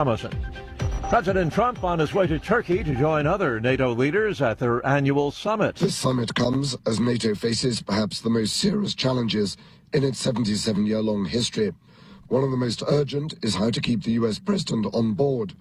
Promising. President Trump on his way to Turkey to join other NATO leaders at their annual summit. This summit comes as NATO faces perhaps the most serious challenges in its 77-year-long history. One of the most urgent is how to keep the U.S. president on board.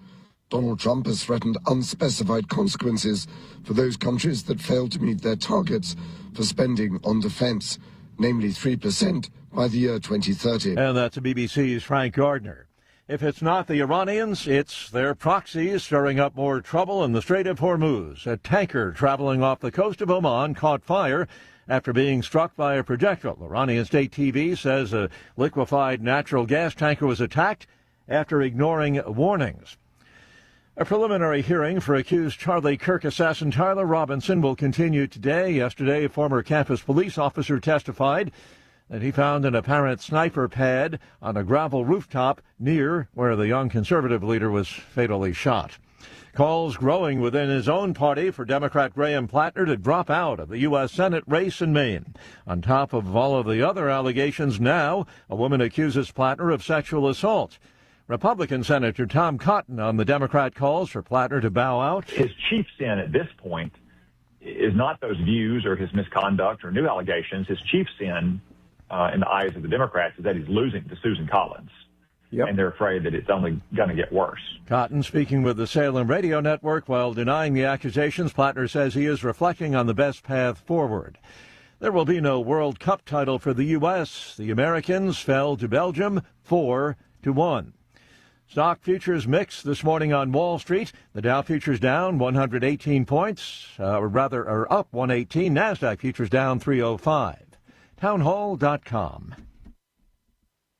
Donald Trump has threatened unspecified consequences for those countries that fail to meet their targets for spending on defense, namely 3% by the year 2030. And that's BBC's Frank Gardner. If it's not the Iranians, it's their proxies stirring up more trouble in the Strait of Hormuz. A tanker traveling off the coast of Oman caught fire after being struck by a projectile. Iranian state TV says a liquefied natural gas tanker was attacked after ignoring warnings. A preliminary hearing for accused Charlie Kirk assassin Tyler Robinson will continue today. Yesterday, a former campus police officer testified that he found an apparent sniper pad on a gravel rooftop near where the young conservative leader was fatally shot. Calls growing within his own party for Democrat Graham Plattner to drop out of the U.S. Senate race in Maine. On top of all of the other allegations now, a woman accuses Plattner of sexual assault. Republican Senator Tom Cotton on the Democrat calls for Plattner to bow out. His chief sin at this point is not those views or his misconduct or new allegations. His chief sin in the eyes of the Democrats is that he's losing to Susan Collins. Yep. And they're afraid that it's only going to get worse. Cotton speaking with the Salem Radio Network while denying the accusations. Plattner says he is reflecting on the best path forward. There will be no World Cup title for the U.S. The Americans fell to Belgium 4-1. Stock futures mixed this morning on Wall Street. The Dow futures down 118 points, or up 118. NASDAQ futures down 305. Townhall.com.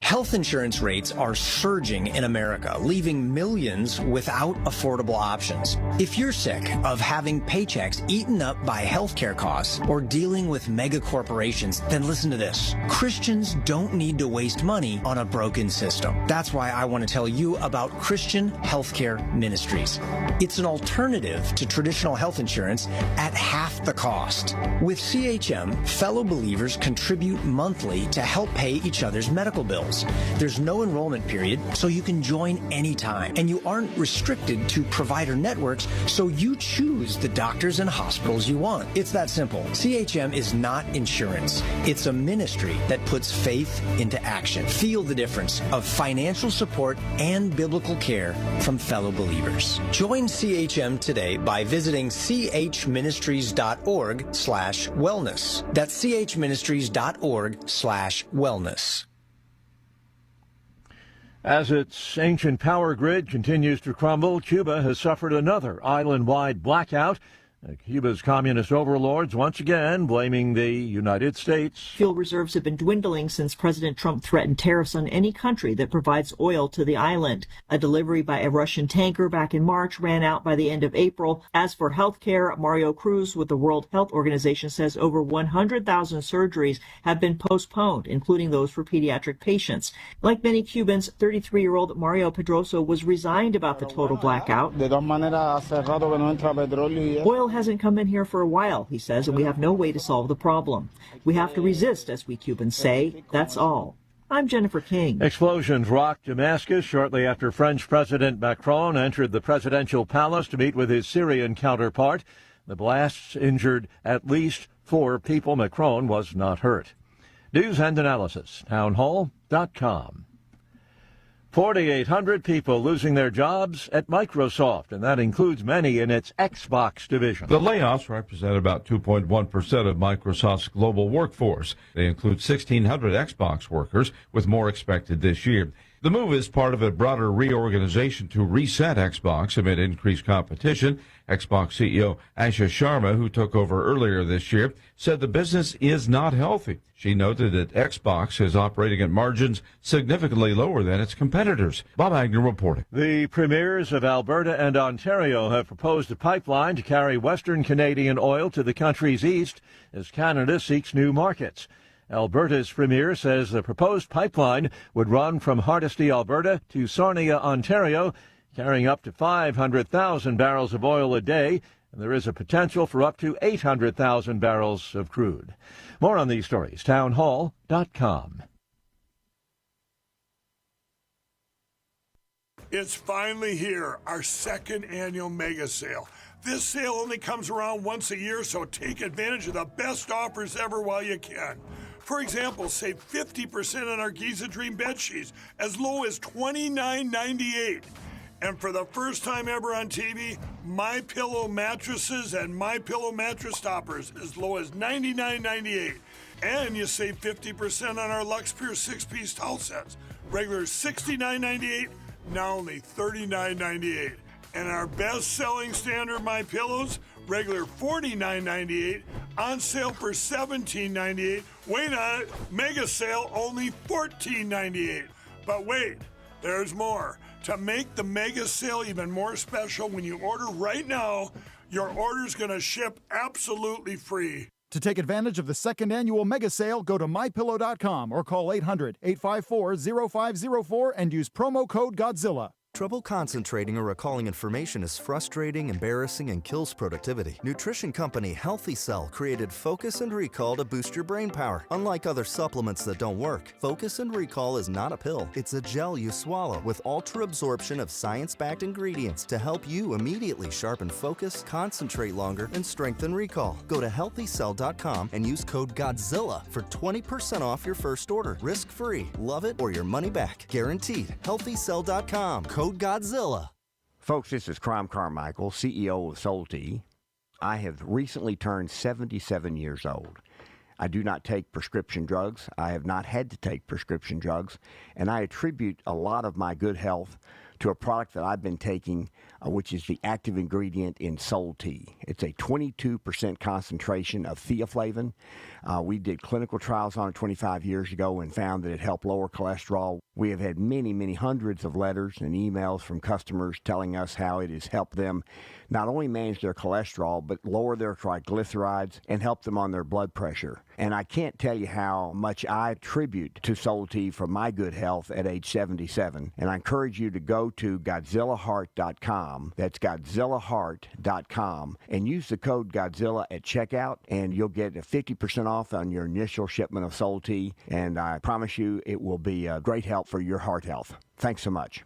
Health insurance rates are surging in America, leaving millions without affordable options. If you're sick of having paychecks eaten up by healthcare costs or dealing with mega corporations, then listen to this. Christians don't need to waste money on a broken system. That's why I want to tell you about Christian Healthcare Ministries. It's an alternative to traditional health insurance at half the cost. With CHM, fellow believers contribute monthly to help pay each other's medical bills. There's no enrollment period, so you can join anytime. And you aren't restricted to provider networks, so you choose the doctors and hospitals you want. It's that simple. CHM is not insurance. It's a ministry that puts faith into action. Feel the difference of financial support and biblical care from fellow believers. Join CHM today by visiting chministries.org/wellness. That's chministries.org/wellness. As its ancient power grid continues to crumble, Cuba has suffered another island-wide blackout. Cuba's communist overlords once again blaming the United States. Fuel reserves have been dwindling since President Trump threatened tariffs on any country that provides oil to the island. A delivery by a Russian tanker back in March ran out by the end of April. As for healthcare, Mario Cruz with the World Health Organization says over 100,000 surgeries have been postponed, including those for pediatric patients. Like many Cubans, 33-year-old Mario Pedroso was resigned about the total blackout. Oil hasn't come in here for a while, he says, and we have no way to solve the problem. We have to resist, as we Cubans say. That's all. I'm Jennifer King. Explosions rocked Damascus shortly after French President Macron entered the presidential palace to meet with his Syrian counterpart. The blasts injured at least 4 people. Macron was not hurt. News and analysis, townhall.com. 4,800 people losing their jobs at Microsoft, and that includes many in its Xbox division. The layoffs represent about 2.1% of Microsoft's global workforce. They include 1,600 Xbox workers, with more expected this year. The move is part of a broader reorganization to reset Xbox amid increased competition. Xbox CEO Asha Sharma, who took over earlier this year, said the business is not healthy. She noted that Xbox is operating at margins significantly lower than its competitors. Bob Agnew reporting. The premiers of Alberta and Ontario have proposed a pipeline to carry Western Canadian oil to the country's east as Canada seeks new markets. Alberta's premier says the proposed pipeline would run from Hardisty, Alberta to Sarnia, Ontario, carrying up to 500,000 barrels of oil a day, and there is a potential for up to 800,000 barrels of crude. More on these stories, townhall.com. It's finally here, our second annual mega sale. This sale only comes around once a year, so take advantage of the best offers ever while you can. For example, save 50% on our Giza Dream bed sheets, as low as $29.98. And for the first time ever on TV, My Pillow mattresses and My Pillow mattress toppers as low as $99.98. And you save 50% on our Lux Pure 6-piece towel sets. Regular $69.98, now only $39.98. And our best-selling standard My Pillows, regular $49.98, on sale for $17.98. Wait on it, mega sale only $14.98. But wait, there's more. To make the mega sale even more special, when you order right now, your order's going to ship absolutely free. To take advantage of the second annual mega sale, go to mypillow.com or call 800-854-0504 and use promo code Godzilla. Trouble concentrating or recalling information is frustrating, embarrassing, and kills productivity. Nutrition company Healthy Cell created Focus and Recall to boost your brain power. Unlike other supplements that don't work, Focus and Recall is not a pill. It's a gel you swallow with ultra absorption of science-backed ingredients to help you immediately sharpen focus, concentrate longer, and strengthen recall. Go to healthycell.com and use code Godzilla for 20% off your first order. Risk-free. Love it or your money back. Guaranteed. Healthycell.com. Code Godzilla. Folks, this is Crime Carmichael, CEO of Soul Tea. I have recently turned 77 years old. I do not take prescription drugs. I have not had to take prescription drugs, and I attribute a lot of my good health to a product that I've been taking, which is the active ingredient in Soul Tea. It's a 22% concentration of theaflavin. We did clinical trials on it 25 years ago and found that it helped lower cholesterol. We have had many, many hundreds of letters and emails from customers telling us how it has helped them not only manage their cholesterol, but lower their triglycerides and help them on their blood pressure. And I can't tell you how much I attribute to Soul Tea for my good health at age 77. And I encourage you to go to GodzillaHeart.com. That's GodzillaHeart.com. And use the code Godzilla at checkout, and you'll get a 50% off on your initial shipment of Soul Tea. And I promise you it will be a great help for your heart health. Thanks so much.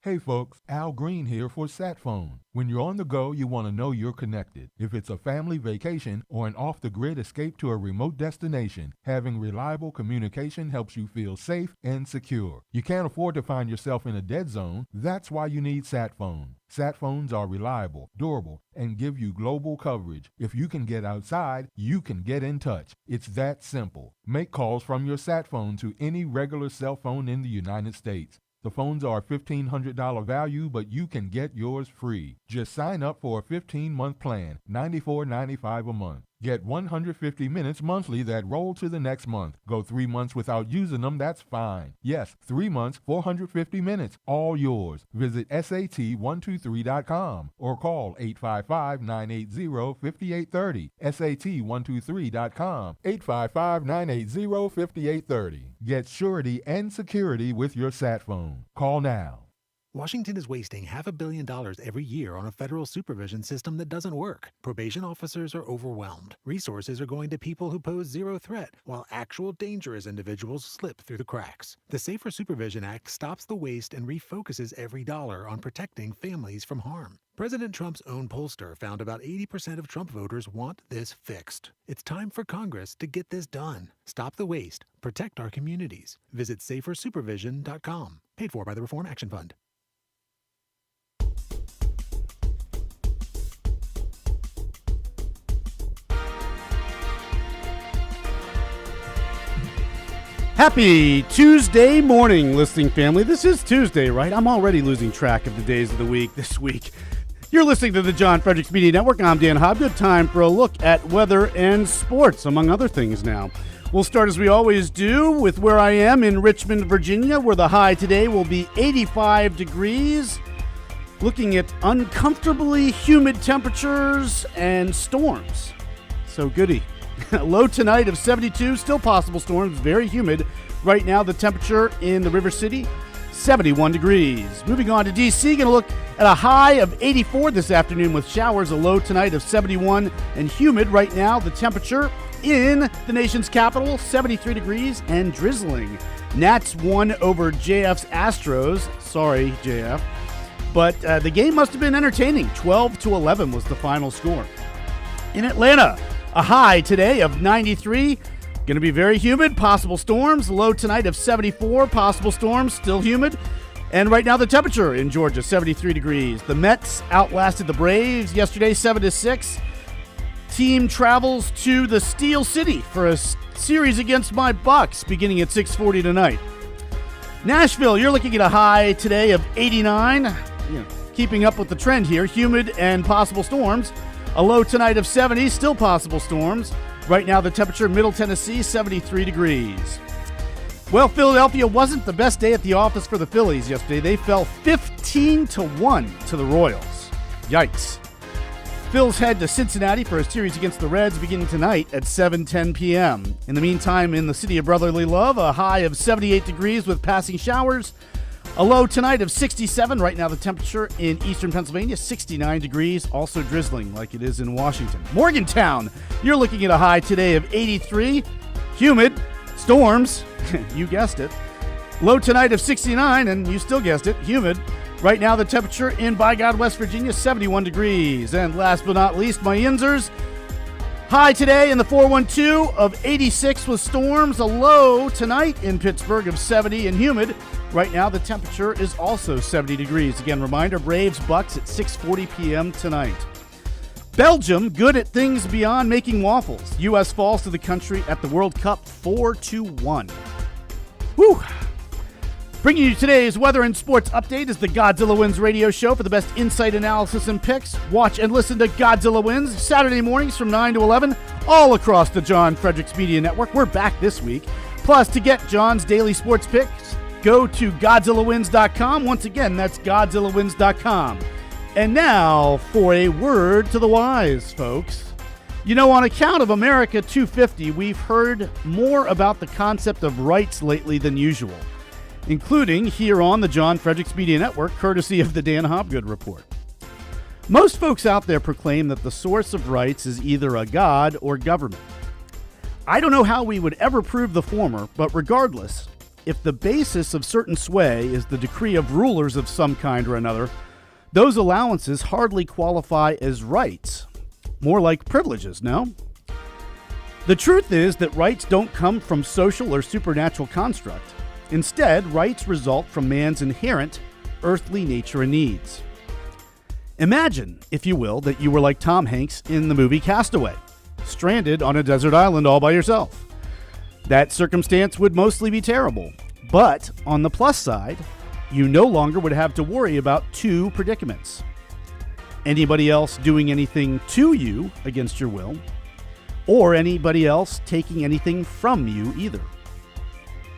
Hey folks, Al Green here for SatPhone. When you're on the go, you want to know you're connected. If it's a family vacation or an off-the-grid escape to a remote destination, having reliable communication helps you feel safe and secure. You can't afford to find yourself in a dead zone. That's why you need SatPhone. SatPhones are reliable, durable, and give you global coverage. If you can get outside, you can get in touch. It's that simple. Make calls from your SatPhone to any regular cell phone in the United States. The phones are $1,500 value, but you can get yours free. Just sign up for a 15-month plan, $94.95 a month. Get 150 minutes monthly that roll to the next month. Go 3 months without using them, that's fine. Yes, 3 months, 450 minutes, all yours. Visit SAT123.com or call 855-980-5830. SAT123.com, 855-980-5830. Get surety and security with your SatPhone. Call now. Washington is wasting $500 million every year on a federal supervision system that doesn't work. Probation officers are overwhelmed. Resources are going to people who pose zero threat, while actual dangerous individuals slip through the cracks. The Safer Supervision Act stops the waste and refocuses every dollar on protecting families from harm. President Trump's own pollster found about 80% of Trump voters want this fixed. It's time for Congress to get this done. Stop the waste. Protect our communities. Visit safersupervision.com. Paid for by the Reform Action Fund. Happy Tuesday morning, listening family. This is Tuesday, right? I'm already losing track of the days of the week this week. You're listening to the John Fredericks Media Network. I'm Dan Hobb. Good time for a look at weather and sports, among other things now. We'll start, as we always do, with where I am in Richmond, Virginia, where the high today will be 85 degrees. Looking at uncomfortably humid temperatures and storms. So goody. Low tonight of 72, still possible storms, very humid. Right now, the temperature in the River City, 71 degrees. Moving on to D.C., going to look at a high of 84 this afternoon with showers, a low tonight of 71 and humid. Right now, the temperature in the nation's capital, 73 degrees and drizzling. Nats won over JF's Astros. Sorry, JF. But the game must have been entertaining. 12-11 was the final score. In Atlanta, a high today of 93. Going to be very humid, possible storms. Low tonight of 74, possible storms, still humid. And right now the temperature in Georgia, 73 degrees. The Mets outlasted the Braves yesterday, 7-6. Team travels to the Steel City for a series against my Bucks beginning at 6:40 tonight. Nashville, you're looking at a high today of 89. Keeping up with the trend here, humid and possible storms. A low tonight of 70, still possible storms. Right now the temperature, Middle Tennessee, 73 degrees. Well, Philadelphia wasn't the best day at the office for the Phillies yesterday. They fell 15-1 to the Royals. Yikes. Phils head to Cincinnati for a series against the Reds beginning tonight at 7:10 p.m. In the meantime, in the city of brotherly love, a high of 78 degrees with passing showers. A low tonight of 67. Right now the temperature in eastern Pennsylvania, 69 degrees, also drizzling like it is in Washington. Morgantown, you're looking at a high today of 83. Humid, storms, you guessed it. Low tonight of 69, and you still guessed it, humid. Right now the temperature in By God, West Virginia, 71 degrees. And last but not least, my Yinzers. High today in the 412 of 86 with storms. A low tonight in Pittsburgh of 70 and humid. Right now, the temperature is also 70 degrees. Again, reminder, Braves Bucks at 6:40 p.m. tonight. Belgium, good at things beyond making waffles. U.S. falls to the country at the World Cup 4-1. Whew. Bringing you today's weather and sports update is the Godzilla Wins radio show for the best insight, analysis, and picks. Watch and listen to Godzilla Wins Saturday mornings from 9 to 11 all across the John Fredericks Media Network. We're back this week. Plus, to get John's daily sports picks, go to GodzillaWins.com. Once again, that's GodzillaWins.com. And now for a word to the wise, folks. On account of America 250, we've heard more about the concept of rights lately than usual, including here on the John Fredericks Media Network, courtesy of the Dan Hobgood Report. Most folks out there proclaim that the source of rights is either a god or government. I don't know how we would ever prove the former, but regardless, if the basis of certain sway is the decree of rulers of some kind or another, those allowances hardly qualify as rights. More like privileges, no? The truth is that rights don't come from social or supernatural construct. Instead, rights result from man's inherent earthly nature and needs. Imagine, if you will, that you were like Tom Hanks in the movie Castaway, stranded on a desert island all by yourself. That circumstance would mostly be terrible, but on the plus side, you no longer would have to worry about two predicaments. Anybody else doing anything to you against your will, or anybody else taking anything from you either.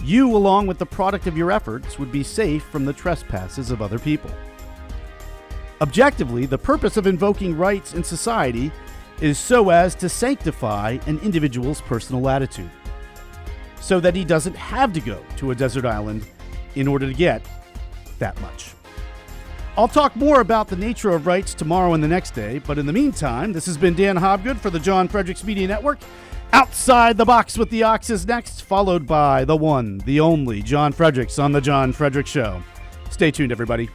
You, along with the product of your efforts, would be safe from the trespasses of other people. Objectively, the purpose of invoking rights in society is so as to sanctify an individual's personal latitude, so that he doesn't have to go to a desert island in order to get that much. I'll talk more about the nature of rights tomorrow and the next day, but in the meantime, this has been Dan Hobgood for the John Fredericks Media Network. Outside the Box with the Ox is next, followed by the one, the only John Fredericks on the John Fredericks Show. Stay tuned, everybody.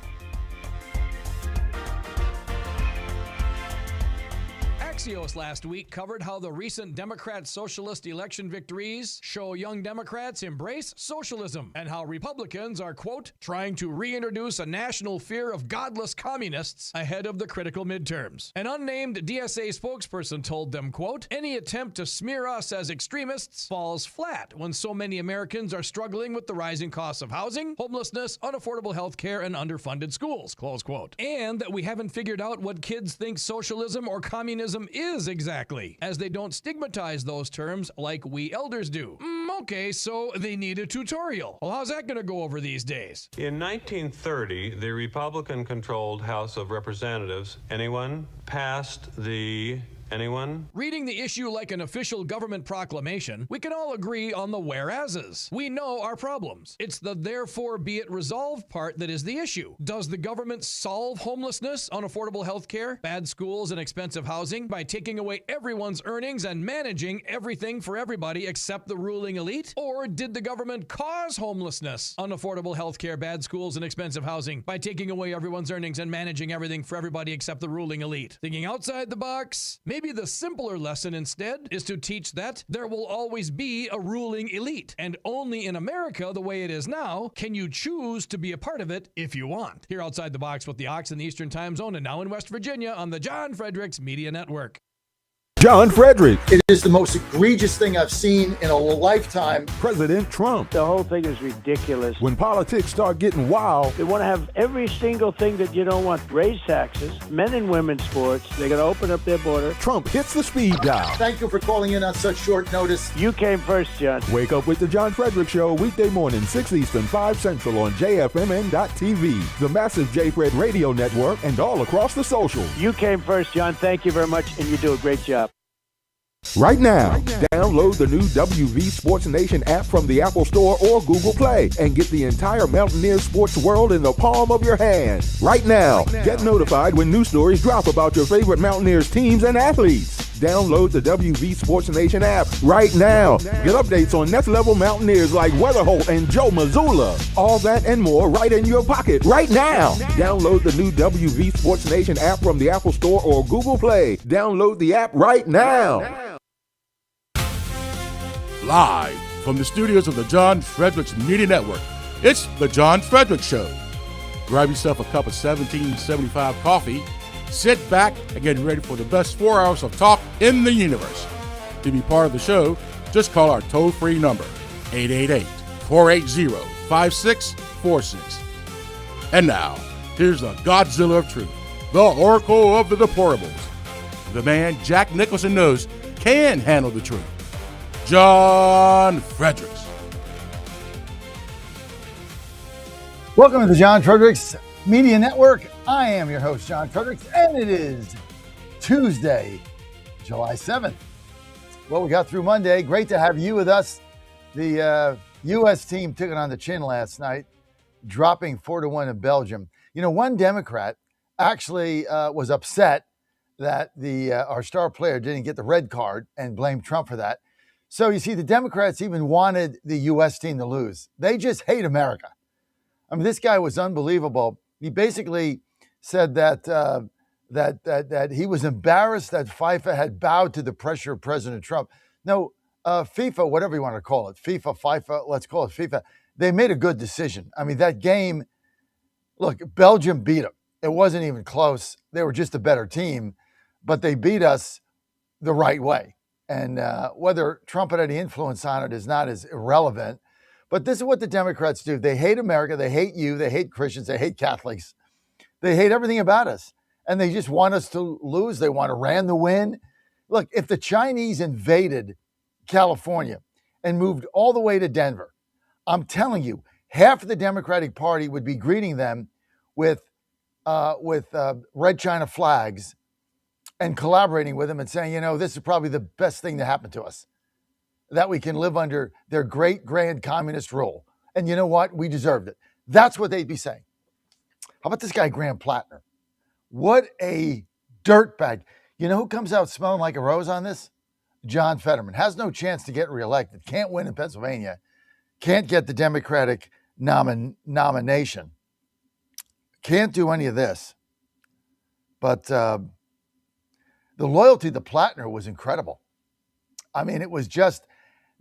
Axios last week covered how the recent Democrat socialist election victories show young Democrats embrace socialism and how Republicans are, quote, trying to reintroduce a national fear of godless communists ahead of the critical midterms. An unnamed DSA spokesperson told them, quote, any attempt to smear us as extremists falls flat when so many Americans are struggling with the rising costs of housing, homelessness, unaffordable health care, and underfunded schools, close quote. And that we haven't figured out what kids think socialism or communism is exactly, as they don't stigmatize those terms like we elders do. Okay, so they need a tutorial. Well, how's that going to go over these days? In 1930, the Republican-controlled House of Representatives, anyone, passed the Anyone? Reading the issue like an official government proclamation, we can all agree on the whereases. We know our problems. It's the therefore be it resolved part that is the issue. Does the government solve homelessness, unaffordable health care, bad schools, and expensive housing by taking away everyone's earnings and managing everything for everybody except the ruling elite? Or did the government cause homelessness, unaffordable health care, bad schools, and expensive housing by taking away everyone's earnings and managing everything for everybody except the ruling elite? Thinking outside the box? Maybe the simpler lesson instead is to teach that there will always be a ruling elite, and only in America, the way it is now, can you choose to be a part of it if you want. Here outside the box with the Ox in the Eastern Time Zone and now in West Virginia on the John Fredericks Media Network. John Fredericks. It is the most egregious thing I've seen in a lifetime. President Trump. The whole thing is ridiculous. When politics start getting wild, they want to have every single thing that you don't want. Raise taxes, men and women's sports. They're going to open up their border. Trump hits the speed dial. Thank you for calling in on such short notice. You came first, John. Wake up with the John Fredericks Show weekday morning, 6 Eastern, 5 Central on JFMN.TV, the massive J-Fred radio network, and all across the socials. You came first, John. Thank you very much, and you do a great job. Right now, download the new WV Sports Nation app from the Apple Store or Google Play and get the entire Mountaineer sports world in the palm of your hand. Right now, get notified when new stories drop about your favorite Mountaineers teams and athletes. Download the WV Sports Nation app right now. Get updates on next-level Mountaineers like Weatherholt and Joe Mazzulla. All that and more right in your pocket right now. Download the new WV Sports Nation app from the Apple Store or Google Play. Download the app right now. Live from the studios of the John Fredericks Media Network, it's the John Fredericks Show. Grab yourself a cup of 1775 coffee, sit back, and get ready for the best 4 hours of talk in the universe. To be part of the show, just call our toll-free number, 888-480-5646. And now, here's the Godzilla of Truth, the Oracle of the Deplorables, the man Jack Nicholson knows can handle the truth, John Fredericks. Welcome to the John Fredericks Media Network. I am your host, John Fredericks, and it is Tuesday, July 7th. Well, we got through Monday. Great to have you with us. The U.S. team took it on the chin last night, dropping 4-1 in Belgium. You know, one Democrat actually was upset that our star player didn't get the red card and blamed Trump for that. So you see, the Democrats even wanted the U.S. team to lose. They just hate America. I mean, this guy was unbelievable. He basically said that that he was embarrassed that FIFA had bowed to the pressure of President Trump. No, FIFA, whatever you want to call it, FIFA, let's call it FIFA. They made a good decision. I mean, that game, look, Belgium beat them. It wasn't even close. They were just a better team, but they beat us the right way. And whether Trump had any influence on it is not as irrelevant. But this is what the Democrats do. They hate America. They hate you. They hate Christians. They hate Catholics. They hate everything about us. And they just want us to lose. They want Iran to win. Look, if the Chinese invaded California and moved all the way to Denver, I'm telling you, half of the Democratic Party would be greeting them with red China flags and collaborating with them and saying, you know, this is probably the best thing to happen to us, that we can live under their great grand communist rule. And you know what? We deserved it. That's what they'd be saying. How about this guy, Graham Plattner? What a dirtbag. You know who comes out smelling like a rose on this? John Fetterman. Has no chance to get reelected. Can't win in Pennsylvania. Can't get the Democratic nomination. Can't do any of this. But the loyalty to Plattner was incredible. I mean, it was just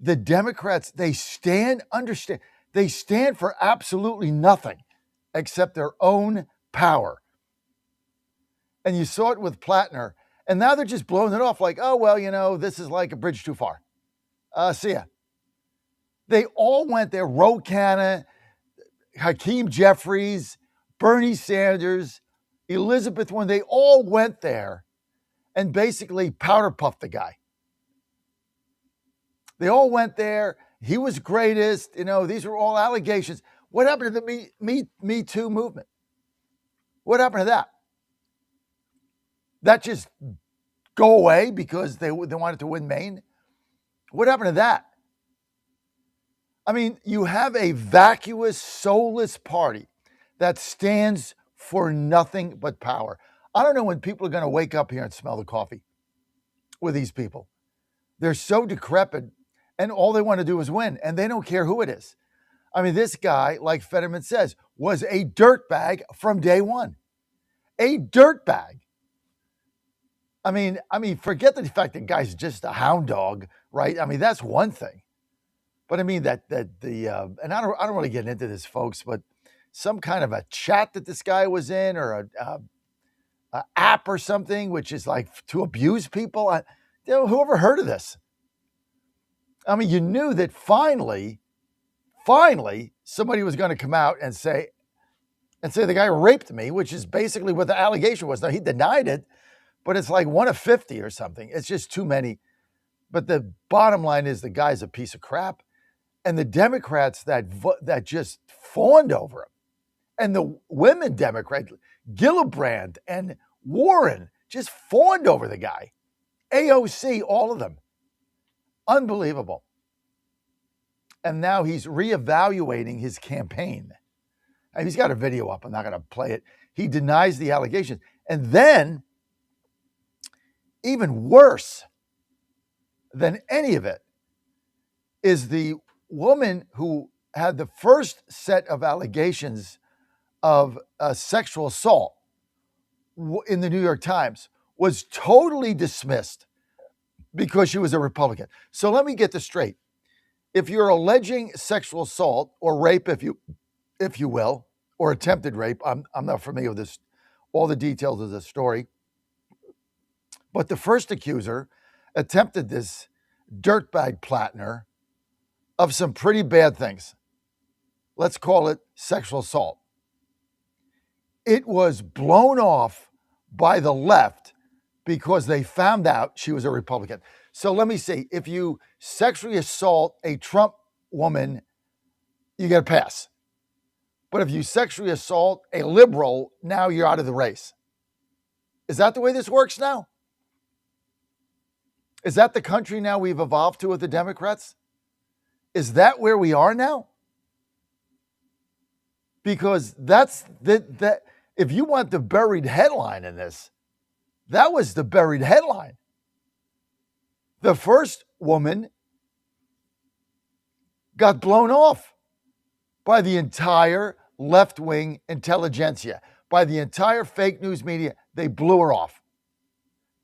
the Democrats, they stand for absolutely nothing except their own power. And you saw it with Plattner, and now they're just blowing it off like, oh, well, you know, this is like a bridge too far. See ya. They all went there, Ro Khanna, Hakeem Jeffries, Bernie Sanders, Elizabeth Warren, they all went there and basically powder puffed the guy. They all went there. He was greatest. You know, these were all allegations. What happened to the Me Too movement? What happened to that? That just go away because they wanted to win Maine? What happened to that? I mean, you have a vacuous, soulless party that stands for nothing but power. I don't know when people are going to wake up here and smell the coffee with these people. They're so decrepit, and all they want to do is win, and they don't care who it is. I mean, this guy, like Fetterman says, was a dirtbag from day one. A dirtbag. I mean, forget the fact that guy's just a hound dog, right? I mean, that's one thing. But I mean and I don't really get into this, folks, but some kind of a chat that this guy was in, or a app or something, which is like to abuse people. Whoever heard of this? I mean, you knew that finally, somebody was going to come out and say the guy raped me, which is basically what the allegation was. Now, he denied it, but it's like 1 of 50 or something. It's just too many. But the bottom line is the guy's a piece of crap. And the Democrats that just fawned over him, and the women Democrats, Gillibrand and Warren, just fawned over the guy. AOC, all of them. Unbelievable. And now he's reevaluating his campaign. And he's got a video up. I'm not going to play it. He denies the allegations. And then, even worse than any of it, is the woman who had the first set of allegations of sexual assault in the New York Times was totally dismissed because she was a Republican. So let me get this straight. If you're alleging sexual assault or rape, if you will, or attempted rape, I'm not familiar with this, all the details of the story, but the first accuser attempted this dirtbag Plattner of some pretty bad things. Let's call it sexual assault. It was blown off by the left because they found out she was a Republican. So let me see. If you sexually assault a Trump woman, you get a pass. But if you sexually assault a liberal, now you're out of the race. Is that the way this works now? Is that the country now we've evolved to with the Democrats? Is that where we are now? Because that's that. If you want the buried headline in this, that was the buried headline. The first woman got blown off by the entire left-wing intelligentsia, by the entire fake news media. They blew her off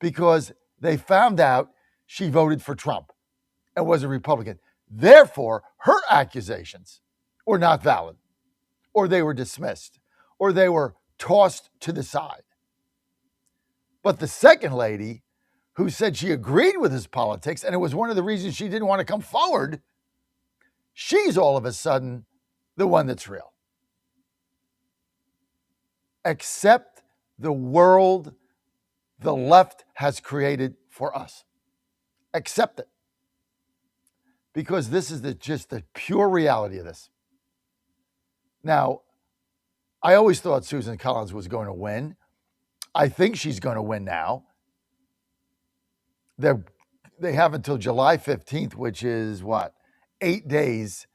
because they found out she voted for Trump and was a Republican. Therefore, her accusations were not valid, or they were dismissed, or they were tossed to the side. But the second lady, who said she agreed with his politics, and it was one of the reasons she didn't want to come forward, she's all of a sudden the one that's real. Accept the world the left has created for us. Accept it. Because this is just the pure reality of this. Now, I always thought Susan Collins was going to win. I think she's going to win now. They have until July 15th, which is 8 days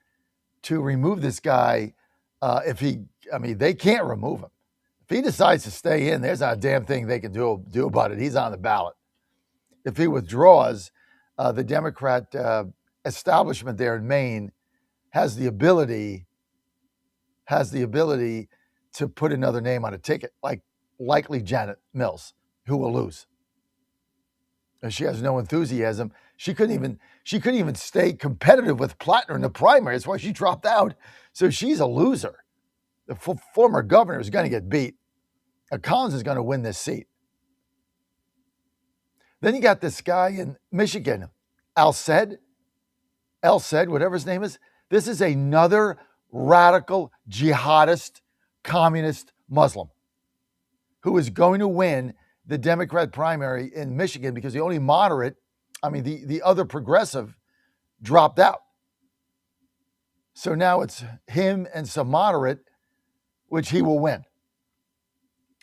to remove this guy. They can't remove him. If he decides to stay in, there's not a damn thing they can do about it. He's on the ballot. If he withdraws, the Democrat establishment there in Maine has the ability to put another name on a ticket, like likely Janet Mills, who will lose. And she has no enthusiasm. She couldn't even stay competitive with Plattner in the primary. That's why she dropped out. So she's a loser. The former governor is going to get beat. Collins is going to win this seat. Then you got this guy in Michigan, Al-Said, whatever his name is. This is another radical jihadist, communist Muslim who is going to win the Democrat primary in Michigan because the only moderate, the other progressive dropped out. So now it's him and some moderate, which he will win.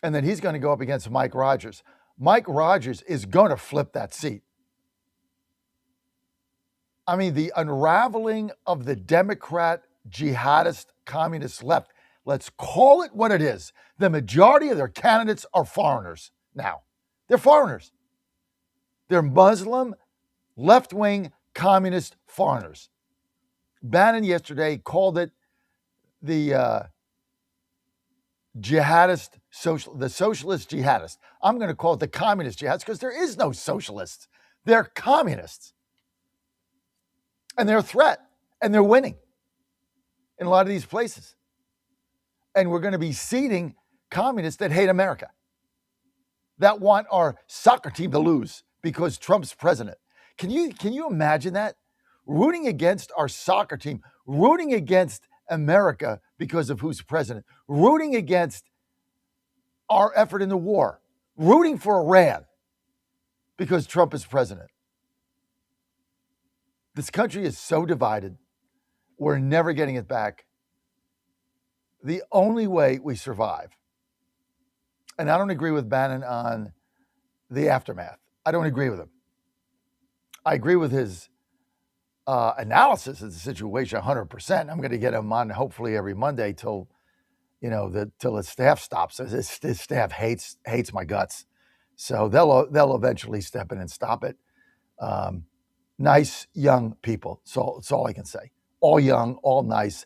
And then he's going to go up against Mike Rogers. Mike Rogers is going to flip that seat. I mean, the unraveling of the Democrat, jihadist, communist left, let's call it what it is. The majority of their candidates are foreigners now. They're foreigners. They're Muslim, left-wing, communist foreigners. Bannon yesterday called it the jihadist, the socialist jihadist. I'm going to call it the communist jihadists because there is no socialists. They're communists. And they're a threat. And they're winning in a lot of these places. And we're going to be seating communists that hate America, that want our soccer team to lose because Trump's president. Can you imagine that? Rooting against our soccer team, rooting against America because of who's president, rooting against our effort in the war, rooting for Iran because Trump is president. This country is so divided. We're never getting it back. The only way we survive, and I don't agree with Bannon on the aftermath. I don't agree with him. I agree with his analysis of the situation 100%. I'm going to get him on hopefully every Monday till his staff stops. His staff hates my guts, so they'll eventually step in and stop it. Nice young people. So that's all I can say. All young, all nice,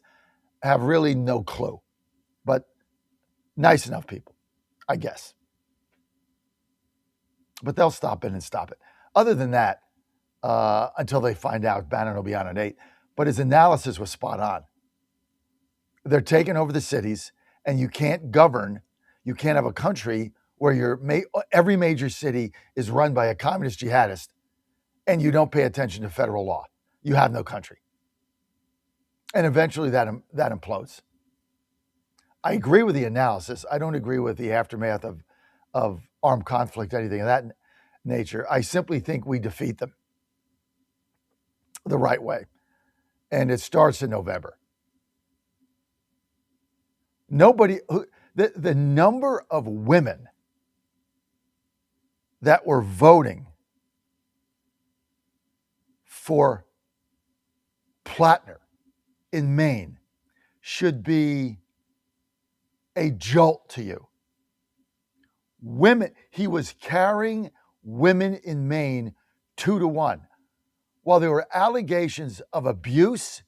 have really no clue, but nice enough people, I guess. But they'll stop in and stop it. Other than that, until they find out, Bannon will be on at 8. But his analysis was spot on. They're taking over the cities, and you can't govern. You can't have a country where every major city is run by a communist jihadist, and you don't pay attention to federal law. You have no country. And eventually that implodes. I agree with the analysis. I don't agree with the aftermath of armed conflict, anything of that nature. I simply think we defeat them the right way. And it starts in November. The number of women that were voting for Plattner in Maine should be a jolt to you. Women, he was carrying women in Maine 2-1. While there were allegations of abuse,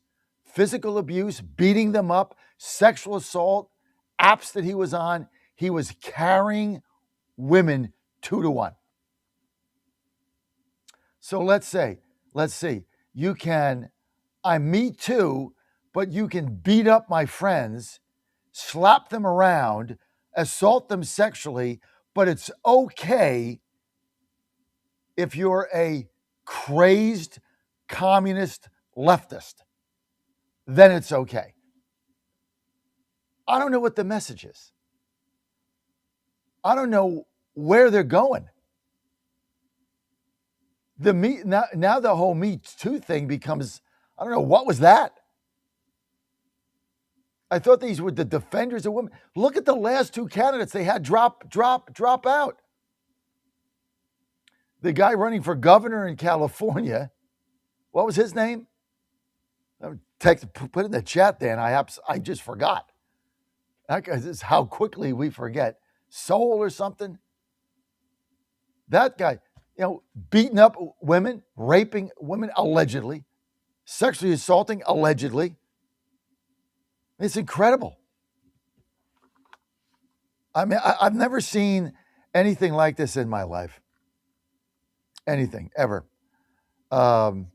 physical abuse, beating them up, sexual assault, apps that he was on, he was carrying women 2-1. So let's see, you can, I'm Me Too, but you can beat up my friends, slap them around, assault them sexually, but it's okay if you're a crazed communist leftist. Then it's okay. I don't know what the message is. I don't know where they're going. Now the whole Me Too thing becomes, I don't know, what was that? I thought these were the defenders of women. Look at the last two candidates they had drop out. The guy running for governor in California, what was his name? Put in the chat, Dan. I just forgot. This is how quickly we forget. Soul or something. That guy, beating up women, raping women allegedly, sexually assaulting allegedly. It's incredible. I mean, I've never seen anything like this in my life. Anything, ever. The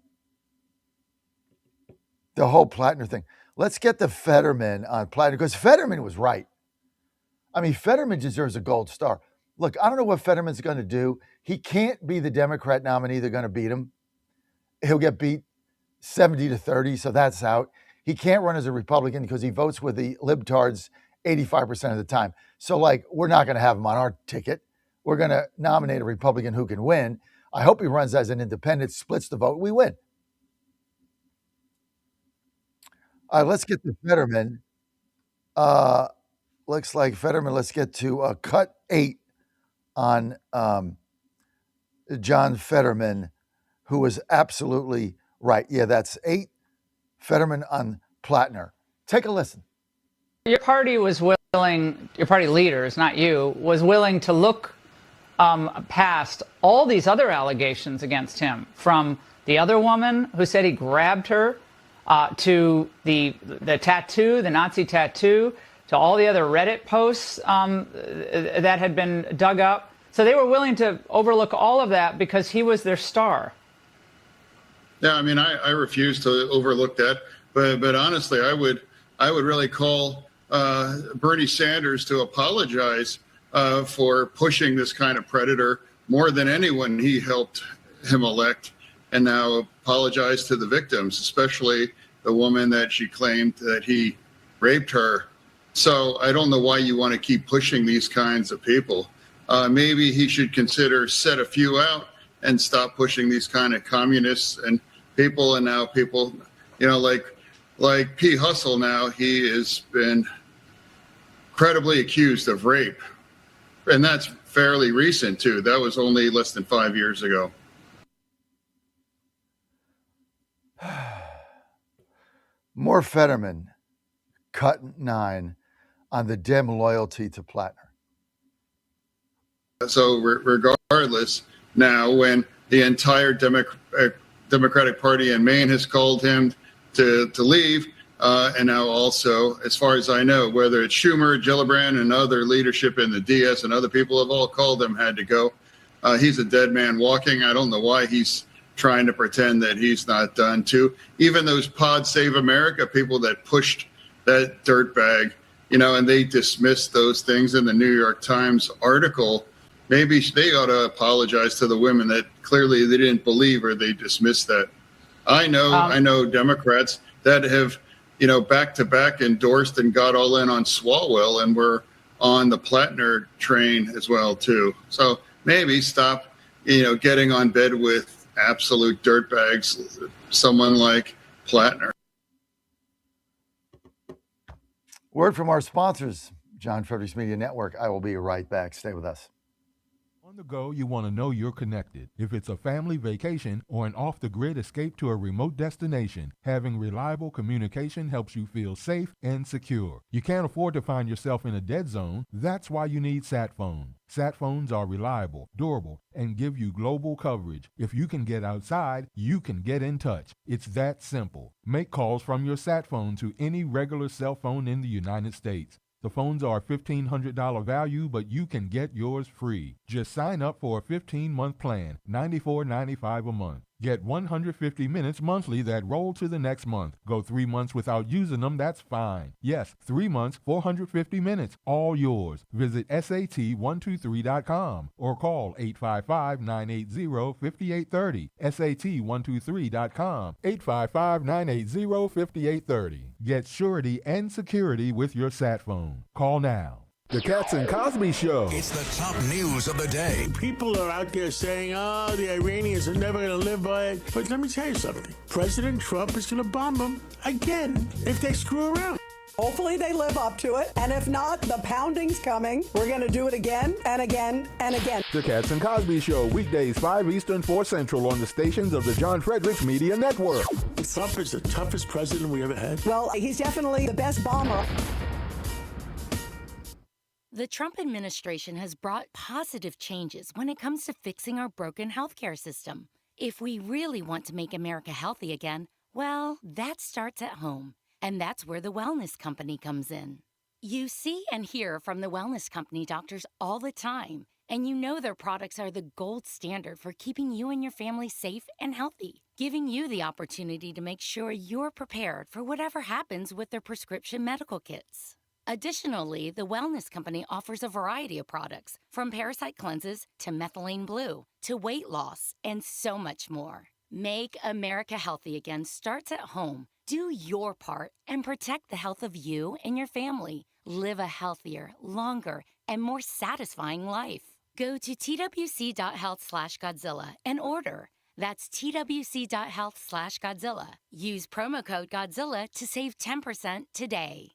whole Plattner thing. Let's get the Fetterman on Plattner, because Fetterman was right. I mean, Fetterman deserves a gold star. Look, I don't know what Fetterman's going to do. He can't be the Democrat nominee. They're going to beat him. He'll get beat 70-30, so that's out. He can't run as a Republican because he votes with the libtards 85% of the time. So, we're not going to have him on our ticket. We're going to nominate a Republican who can win. I hope he runs as an independent, splits the vote, we win. All right, let's get to Fetterman. Looks like Fetterman, let's get to cut 8 on John Fetterman, who was absolutely right. Yeah, that's 8 Fetterman on Plattner. Take a listen. Your party was willing, your party leaders, not you, was willing to look past all these other allegations against him, from the other woman who said he grabbed her, to the tattoo, the Nazi tattoo, to all the other Reddit posts that had been dug up. So they were willing to overlook all of that because he was their star. Yeah, I mean, I refuse to overlook that, but honestly, I would really call Bernie Sanders to apologize for pushing this kind of predator more than anyone he helped him elect, and now apologize to the victims, especially the woman that she claimed that he raped her. So I don't know why you want to keep pushing these kinds of people. Maybe he should consider set a few out and stop pushing these kind of communists and people. And now people, like P. Hustle now, he has been credibly accused of rape. And that's fairly recent, too. That was only less than 5 years ago. More Fetterman, cut 9 on the Dem loyalty to Plattner. So regardless, now when the entire Democratic Party in Maine has called him to leave, and now also, as far as I know, whether it's Schumer, Gillibrand, and other leadership in the DS and other people have all called him, had to go. He's a dead man walking. I don't know why he's trying to pretend that he's not done too. Even those Pod Save America people that pushed that dirtbag, and they dismissed those things in the New York Times article. Maybe they ought to apologize to the women that clearly they didn't believe or they dismissed that. I know Democrats that have, back to back endorsed and got all in on Swalwell, and were on the Plattner train as well too. So maybe stop, getting on bed with absolute dirtbags, someone like Plattner. Word from our sponsors, John Fredericks Media Network. I will be right back. Stay with us. On the go, you want to know you're connected. If it's a family vacation or an off-the-grid escape to a remote destination, having reliable communication helps you feel safe and secure. You can't afford to find yourself in a dead zone. That's why you need SatPhone. SatPhones are reliable, durable, and give you global coverage. If you can get outside, you can get in touch. It's that simple. Make calls from your SatPhone to any regular cell phone in the United States. The phones are $1,500 value, but you can get yours free. Just sign up for a 15-month plan, $94.95 a month. Get 150 minutes monthly that roll to the next month. Go 3 months without using them, that's fine. Yes, 3 months, 450 minutes, all yours. Visit SAT123.com or call 855-980-5830. SAT123.com, 855-980-5830. Get surety and security with your SatPhone. Call now. The Cats and Cosby Show. It's the top news of the day. People are out there saying, the Iranians are never going to live by it. But let me tell you something. President Trump is going to bomb them again if they screw around. Hopefully they live up to it. And if not, the pounding's coming. We're going to do it again and again and again. The Cats and Cosby Show, weekdays 5 Eastern, 4 Central on the stations of the John Fredericks Media Network. Trump is the toughest president we ever had. Well, he's definitely the best bomber. The Trump administration has brought positive changes when it comes to fixing our broken healthcare system. If we really want to make America healthy again, well, that starts at home. And that's where the Wellness Company comes in. You see and hear from the Wellness Company doctors all the time, and you know their products are the gold standard for keeping you and your family safe and healthy, giving you the opportunity to make sure you're prepared for whatever happens with their prescription medical kits. Additionally, the Wellness Company offers a variety of products, from parasite cleanses to methylene blue to weight loss and so much more. Make America healthy again starts at home. Do your part and protect the health of you and your family. Live a healthier, longer, and more satisfying life. Go to twc.health/Godzilla and order. That's twc.health/Godzilla. Use promo code Godzilla to save 10% today.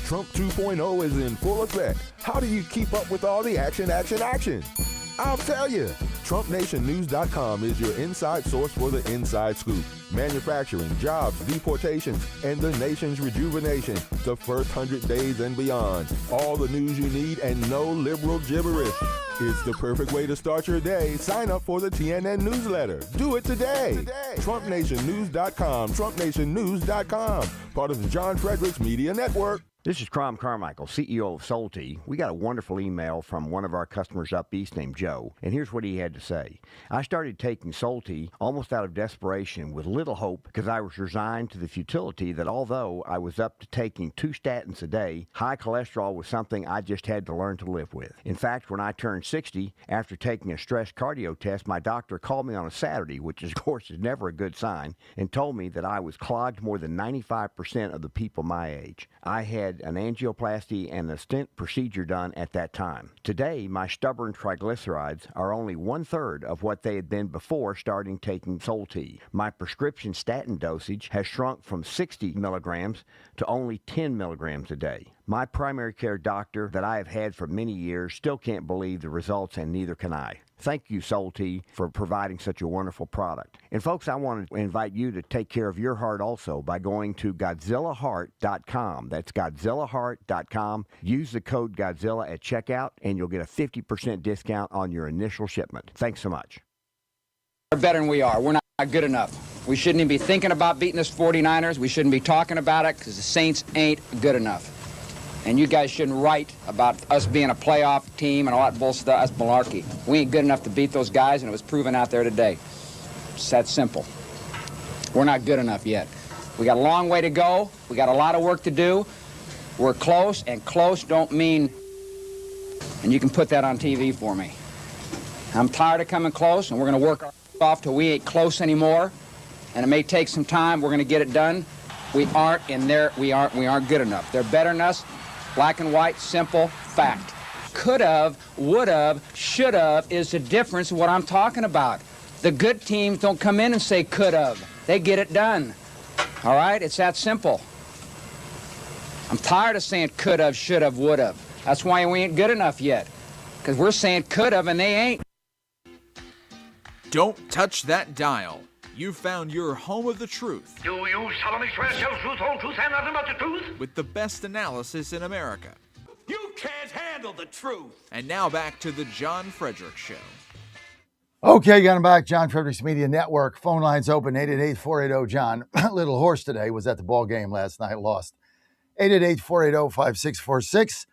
Trump 2.0 is in full effect. How do you keep up with all the action? I'll tell you. TrumpNationNews.com is your inside source for the inside scoop. Manufacturing, jobs, deportations, and the nation's rejuvenation. The first 100 days and beyond. All the news you need and no liberal gibberish. It's the perfect way to start your day. Sign up for the TNN newsletter. Do it today. TrumpNationNews.com. TrumpNationNews.com. Part of the John Fredericks Media Network. This is Crom Carmichael, CEO of Solti. We got a wonderful email from one of our customers up east named Joe, and here's what he had to say. I started taking Solti almost out of desperation with little hope because I was resigned to the futility that although I was up to taking 2 statins a day, high cholesterol was something I just had to learn to live with. In fact, when I turned 60, after taking a stress cardio test, my doctor called me on a Saturday, which of course is never a good sign, and told me that I was clogged more than 95% of the people my age. I had an angioplasty and a stent procedure done at that time. Today, my stubborn triglycerides are only 1/3 of what they had been before starting taking Solti. My prescription statin dosage has shrunk from 60 milligrams to only 10 milligrams a day. My primary care doctor that I have had for many years still can't believe the results, and neither can I. Thank you, Solti, for providing such a wonderful product. And folks, I want to invite you to take care of your heart also by going to GodzillaHeart.com. That's GodzillaHeart.com. Use the code Godzilla at checkout, and you'll get a 50% discount on your initial shipment. Thanks so much. We're better than we are. We're not good enough. We shouldn't even be thinking about beating this 49ers. We shouldn't be talking about it because the Saints ain't good enough. And you guys shouldn't write about us being a playoff team and all that bullshit. That's malarkey. We ain't good enough to beat those guys, and it was proven out there today. It's that simple. We're not good enough yet. We got a long way to go. We got a lot of work to do. We're close, and close don't mean... And you can put that on TV for me. I'm tired of coming close, and we're going to work our off till we ain't close anymore. And it may take some time. We're going to get it done. We aren't in there. We aren't good enough. They're better than us. Black and white, simple, fact. Could have, would have, should have is the difference in what I'm talking about. The good teams don't come in and say could have. They get it done. All right? It's that simple. I'm tired of saying could have, should have, would have. That's why we ain't good enough yet. Because we're saying could have and they ain't. Don't touch that dial. You've found your home of the truth. Do you solemnly swear to tell the truth, whole truth, and nothing but the truth? With the best analysis in America. You can't handle the truth. And now back to the John Fredericks Show. Okay, got him back. John Fredericks Media Network. Phone lines open, 888-480-JOHN. Little Horse today was at the ball game last night, lost. 888-480-5646.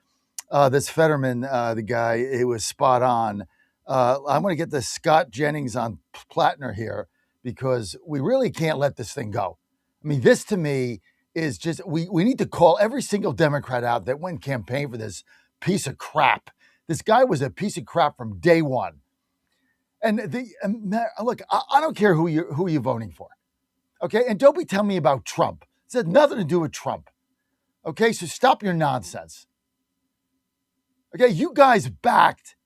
This Fetterman, the guy, it was spot on. I'm going to get the Scott Jennings on Plattner here, because we really can't let this thing go. I mean, this to me is just, we need to call every single Democrat out that went campaign for this piece of crap. This guy was a piece of crap from day one. And look, I don't care who you're voting for. Okay, and don't be telling me about Trump. It had nothing to do with Trump. Okay, so stop your nonsense. Okay, you guys backed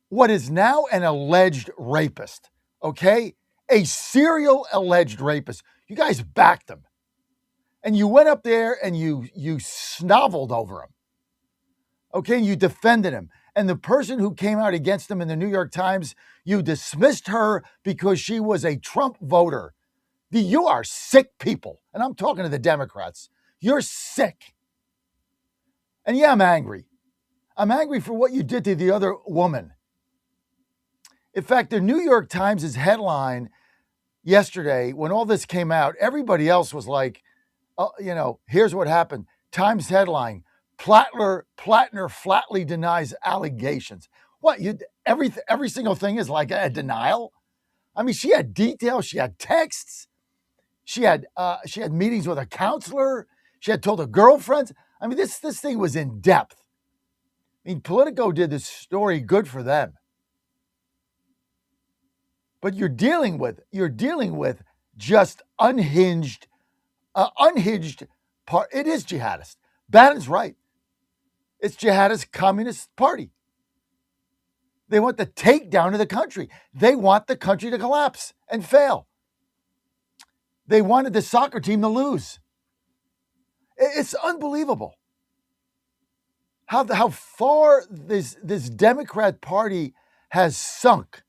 what is now an alleged rapist. Okay? A serial alleged rapist. You guys backed him. And you went up there and you snoveled over him. Okay, you defended him. And the person who came out against him in the New York Times, you dismissed her because she was a Trump voter. You are sick people. And I'm talking to the Democrats. You're sick. And yeah, I'm angry. I'm angry for what you did to the other woman. In fact, the New York Times' headline yesterday, when all this came out, everybody else was like, here's what happened. Times headline, Plattner flatly denies allegations. What, every single thing is like a denial? I mean, she had details, she had texts, she had meetings with a counselor, she had told her girlfriends. I mean, this thing was in depth. I mean, Politico did this story, good for them. But you're dealing with just unhinged part. It is jihadist. Bannon's right. It's jihadist communist party. They want the takedown of the country. They want the country to collapse and fail. They wanted the soccer team to lose. It's unbelievable. how far this Democrat Party has sunk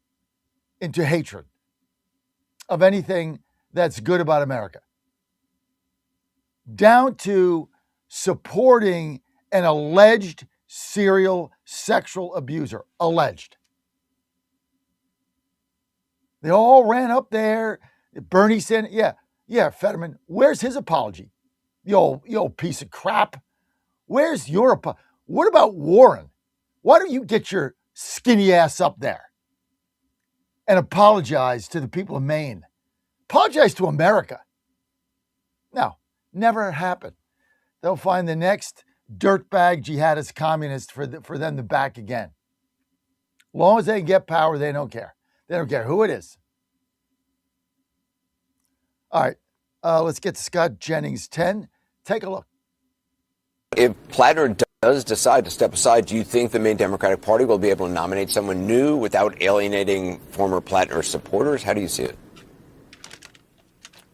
into hatred of anything that's good about America, down to supporting an alleged serial sexual abuser. Alleged. They all ran up there. Bernie said, yeah, Fetterman, where's his apology? You old piece of crap. Where's your apology? What about Warren? Why don't you get your skinny ass up there and apologize to the people of Maine? Apologize to America. No, never happened. They'll find the next dirtbag jihadist communist for them to back again. As long as they get power, they don't care. They don't care who it is. All right, let's get to Scott Jennings 10. Take a look. If Plattner does decide to step aside, do you think the Maine Democratic Party will be able to nominate someone new without alienating former Plattner supporters? How do you see it?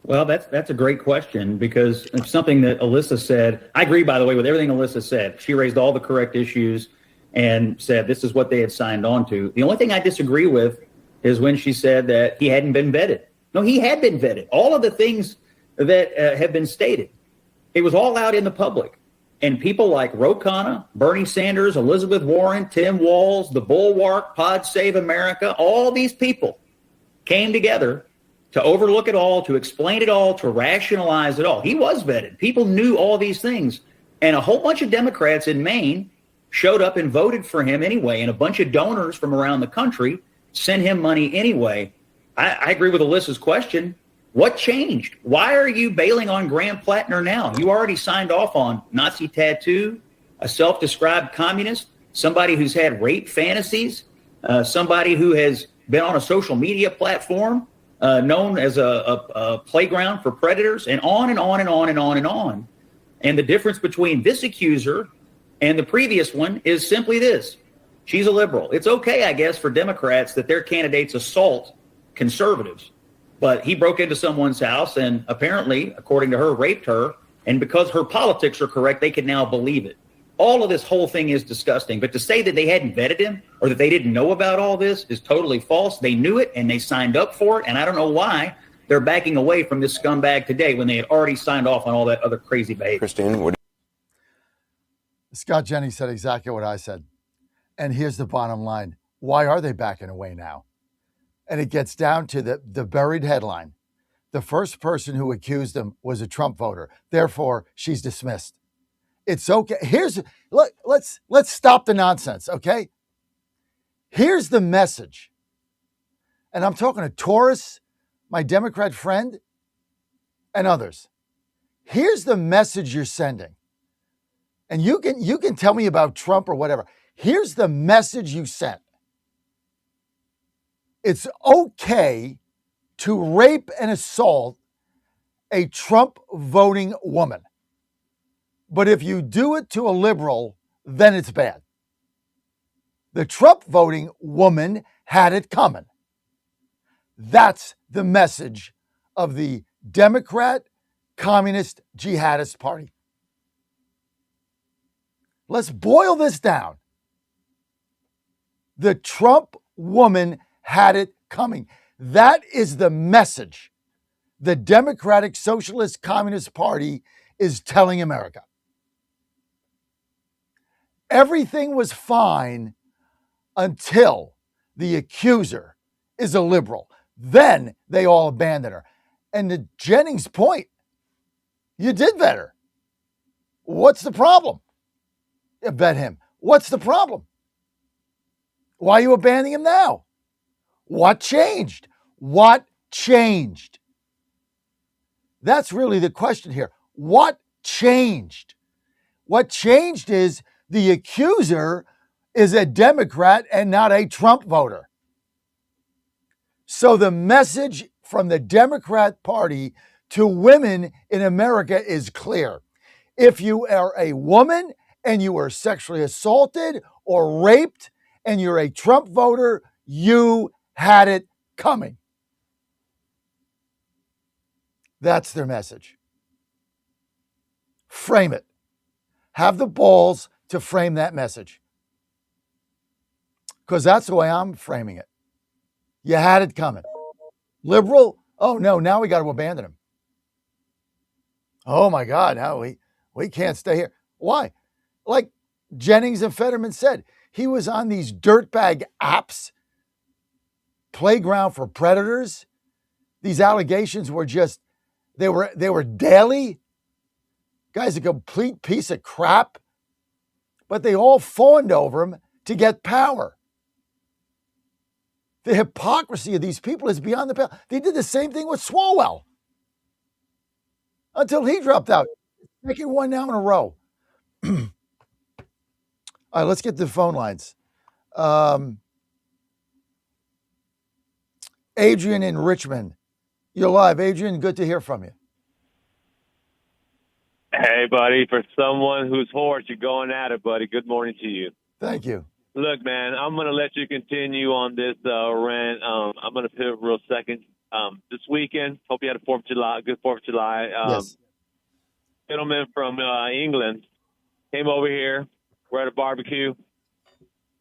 Well, that's a great question, because it's something that Alyssa said. I agree, by the way, with everything Alyssa said. She raised all the correct issues and said this is what they had signed on to. The only thing I disagree with is when she said that he hadn't been vetted. No, he had been vetted. All of the things that have been stated, it was all out in the public. And people like Ro Khanna, Bernie Sanders, Elizabeth Warren, Tim Walz, the Bulwark, Pod Save America, all these people came together to overlook it all, to explain it all, to rationalize it all. He was vetted. People knew all these things. And a whole bunch of Democrats in Maine showed up and voted for him anyway. And a bunch of donors from around the country sent him money anyway. I agree with Alyssa's question. What changed? Why are you bailing on Graham Plattner now? You already signed off on Nazi tattoo, a self-described communist, somebody who's had rape fantasies, somebody who has been on a social media platform known as a playground for predators, and on and on and on and on and on. And the difference between this accuser and the previous one is simply this. She's a liberal. It's okay, I guess, for Democrats that their candidates assault conservatives. But he broke into someone's house and apparently, according to her, raped her. And because her politics are correct, they can now believe it. All of this whole thing is disgusting. But to say that they hadn't vetted him or that they didn't know about all this is totally false. They knew it and they signed up for it. And I don't know why they're backing away from this scumbag today when they had already signed off on all that other crazy behavior. Christine, what? Scott Jennings said exactly what I said. And here's the bottom line. Why are they backing away now? And it gets down to the buried headline. The first person who accused him was a Trump voter. Therefore, she's dismissed. It's okay. Let's stop the nonsense, okay? Here's the message. And I'm talking to Taurus, my Democrat friend, and others. Here's the message you're sending. And you can tell me about Trump or whatever. Here's the message you sent. It's okay to rape and assault a Trump voting woman. But if you do it to a liberal, then it's bad. The Trump voting woman had it coming. That's the message of the Democrat Communist Jihadist Party. Let's boil this down. The Trump woman had it coming. That is the message the Democratic Socialist Communist Party is telling America. Everything was fine until the accuser is a liberal. Then they all abandon her. And to Jennings' point, you did vet her. What's the problem? You vet him. What's the problem? Why are you abandoning him now? What changed? What changed? That's really the question here. What changed? What changed is the accuser is a Democrat and not a Trump voter. So the message from the Democrat Party to women in America is clear. If you are a woman and you were sexually assaulted or raped and you're a Trump voter, you had it coming. That's their message. Frame it. Have the balls to frame that message. Because that's the way I'm framing it. You had it coming. Liberal? Oh, no, now we got to abandon him. Oh, my God, now we can't stay here. Why? Like Jennings and Fetterman said, he was on these dirtbag apps, playground for predators. These allegations were just, they were daily. Guy's a complete piece of crap. But they all fawned over him to get power. The hypocrisy of these people is beyond the pale. They did the same thing with Swalwell until he dropped out. Second one now in a row. All right, let's get to the phone lines. Adrian in Richmond. You're live. Adrian, good to hear from you. Hey, buddy. For someone who's hoarse, you're going at it, buddy. Good morning to you. Thank you. Look, man, I'm going to let you continue on this rant. I'm going to pivot real second. This weekend, hope you had a good 4th of July. Yes. Gentleman from England came over here. We're at a barbecue.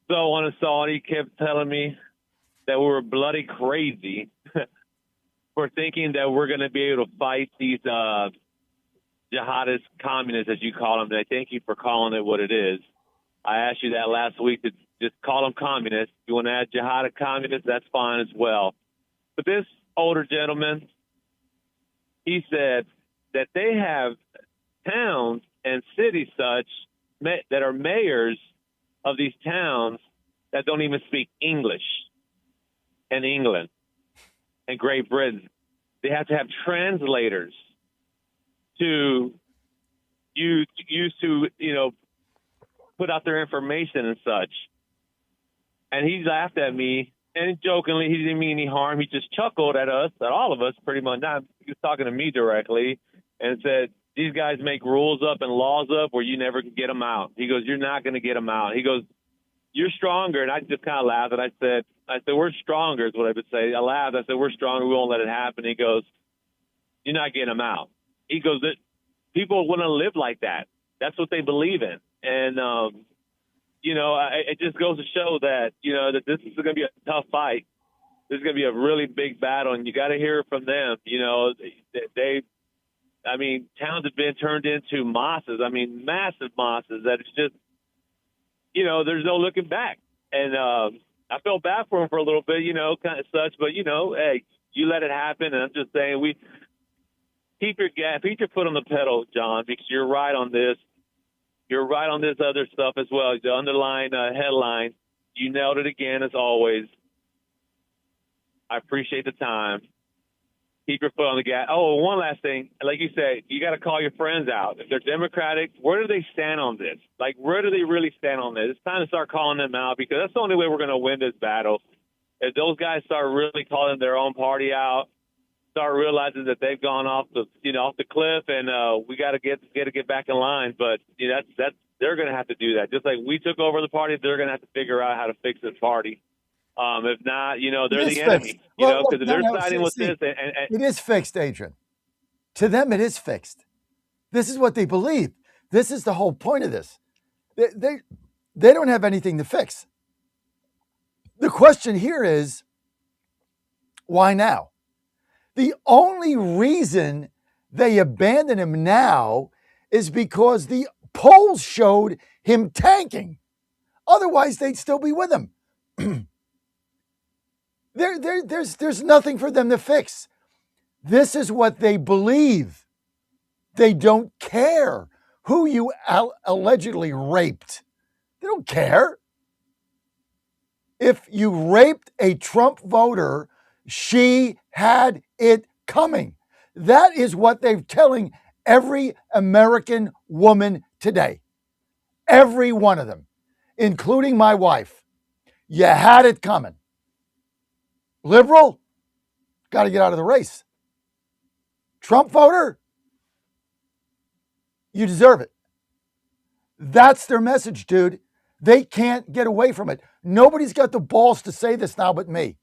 So on a salt, he kept telling me that we were bloody crazy for thinking that we're going to be able to fight these jihadist communists, as you call them. And I thank you for calling it what it is. I asked you that last week to just call them communists. If you want to add jihadist communists, that's fine as well. But this older gentleman, he said that they have towns and cities such that are mayors of these towns that don't even speak English in England and Great Britain. They have to have translators to use to, put out their information and such. And he laughed at me, and jokingly, he didn't mean any harm. He just chuckled at us, at all of us, pretty much. He was talking to me directly and said, these guys make rules up and laws up where you never can get them out. He goes, you're not going to get them out. He goes, you're stronger. And I just kind of laughed, and I said, we're stronger is what I would say. I laughed. I said, we're stronger. We won't let it happen. He goes, you're not getting them out. He goes, people want to live like that. That's what they believe in. And, it just goes to show that, that this is going to be a tough fight. This is going to be a really big battle, and you got to hear it from them. Towns have been turned into mosques. Massive mosques that it's just, there's no looking back. And I felt bad for him for a little bit, kind of such. But, hey, you let it happen. And I'm just saying keep your foot on the pedal, John, because you're right on this. You're right on this other stuff as well. The underlying headline, you nailed it again, as always. I appreciate the time. Keep your foot on the gas. Oh, one last thing. Like you said, you got to call your friends out. If they're Democratic, where do they stand on this? Like, where do they really stand on this? It's time to start calling them out, because that's the only way we're going to win this battle. If those guys start really calling their own party out, start realizing that they've gone off the cliff, and we got to get back in line. But that's they're going to have to do that. Just like we took over the party, they're going to have to figure out how to fix this party. If not, they're the enemy. Because if they're siding with this, it is fixed, Adrian. To them, it is fixed. This is what they believe. This is the whole point of this. They don't have anything to fix. The question here is, why now? The only reason they abandon him now is because the polls showed him tanking. Otherwise, they'd still be with him. There's nothing for them to fix. This is what they believe. They don't care who you allegedly raped. They don't care. If you raped a Trump voter, she had it coming. That is what they're telling every American woman today. Every one of them, including my wife. You had it coming. Liberal, got to get out of the race. Trump voter, you deserve it. That's their message, dude. They can't get away from it. Nobody's got the balls to say this now but me.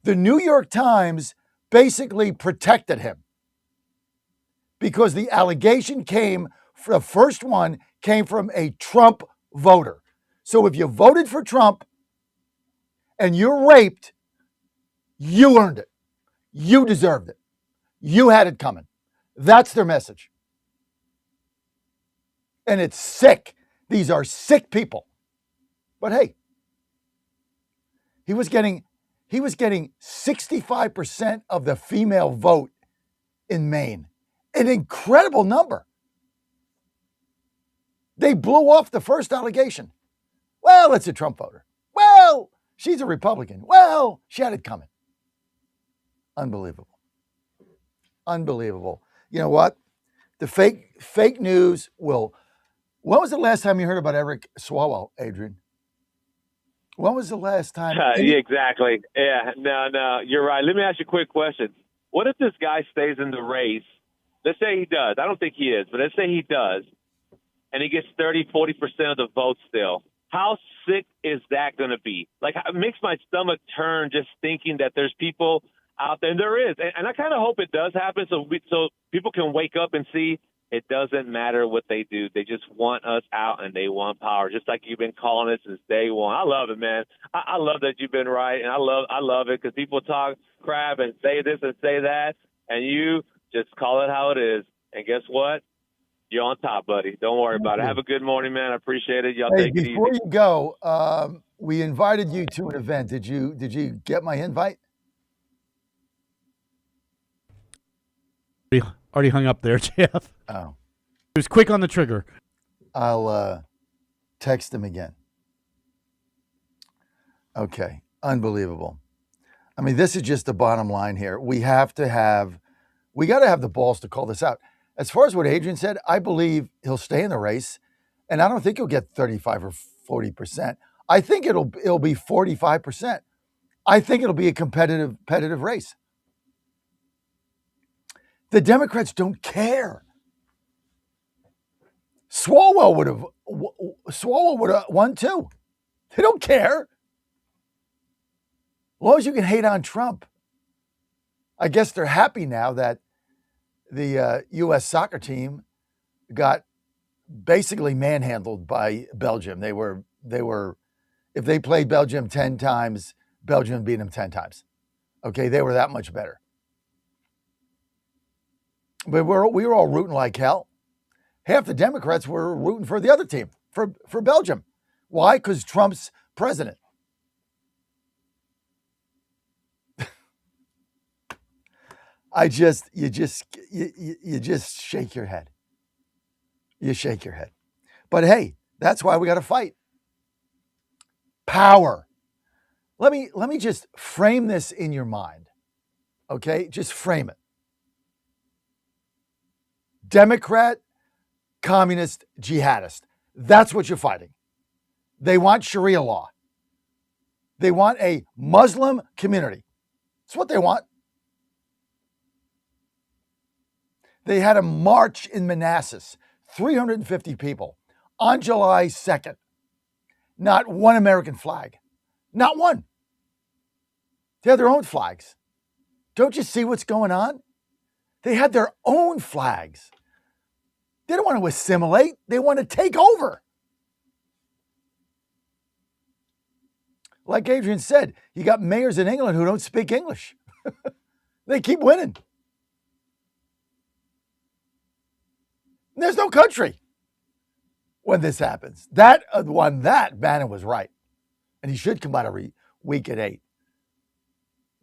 The New York Times basically protected him because the allegation the first one came from a Trump voter. So if you voted for Trump and you're raped, you earned it. You deserved it. You had it coming. That's their message. And it's sick. These are sick people. But hey, he was getting 65% of the female vote in Maine. An incredible number. They blew off the first allegation. Well, it's a Trump voter. Well, she's a Republican. Well, she had it coming. Unbelievable. Unbelievable. You know what? The fake news will. When was the last time you heard about Eric Swalwell, Adrian? When was the last time? Yeah, exactly. Yeah, no, you're right. Let me ask you a quick question. What if this guy stays in the race? Let's say he does. I don't think he is, but let's say he does, and he gets 30, 40% of the vote still. How sick is that going to be? Like, it makes my stomach turn just thinking that there's people out there, and there is. And I kind of hope it does happen so people can wake up and see it doesn't matter what they do. They just want us out, and they want power, just like you've been calling it since day one. I love it, man. I love that you've been right, and I love it because people talk crap and say this and say that, and you just call it how it is. And guess what? You're on top, buddy. Don't worry about it. Have a good morning, man. I appreciate it. Y'all take it easy. Before you go, we invited you to an event. Did you get my invite? Already hung up there, Jeff. Oh. He was quick on the trigger. I'll text him again. Okay. Unbelievable. I mean, this is just the bottom line here. We got to have the balls to call this out. As far as what Adrian said, I believe he'll stay in the race, and I don't think he'll get 35 or 40%. I think it'll be 45%. I think it'll be a competitive race. The Democrats don't care. Swalwell would have won too. They don't care. As long as you can hate on Trump. I guess they're happy now that the U.S. soccer team got basically manhandled by Belgium. They were if they played Belgium 10 times, Belgium beat them 10 times. Okay, they were that much better. But we were all rooting like hell. Half the Democrats were rooting for the other team, for Belgium. Why? Because Trump's president. You just shake your head. You shake your head. But hey, that's why we got to fight. Power. Let me just frame this in your mind. Okay? Just frame it. Democrat, communist, jihadist. That's what you're fighting. They want Sharia law. They want a Muslim community. That's what they want. They had a march in Manassas, 350 people, on July 2nd. Not one American flag. Not one. They had their own flags. Don't you see what's going on? They had their own flags. They don't want to assimilate. They want to take over. Like Adrian said, you got mayors in England who don't speak English. They keep winning. There's no country when this happens. That Bannon was right. And he should come out every week at 8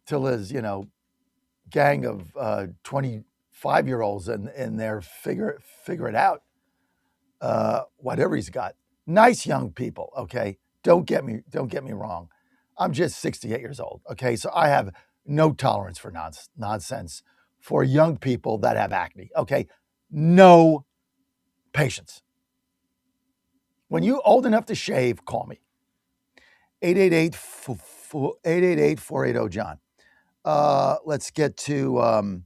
till his, gang of 25-year-olds in there figure it out. Whatever he's got. Nice young people, okay? Don't get me wrong. I'm just 68 years old, okay? So I have no tolerance for nonsense for young people that have acne, okay? No patience. When you're old enough to shave, call me. 888-480-JOHN. Let's get to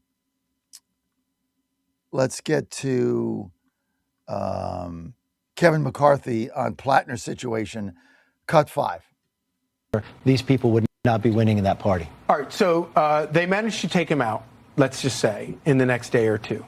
Kevin McCarthy on Plattner's situation. Cut 5. These people would not be winning in that party. All right, so they managed to take him out, let's just say, in the next day or two.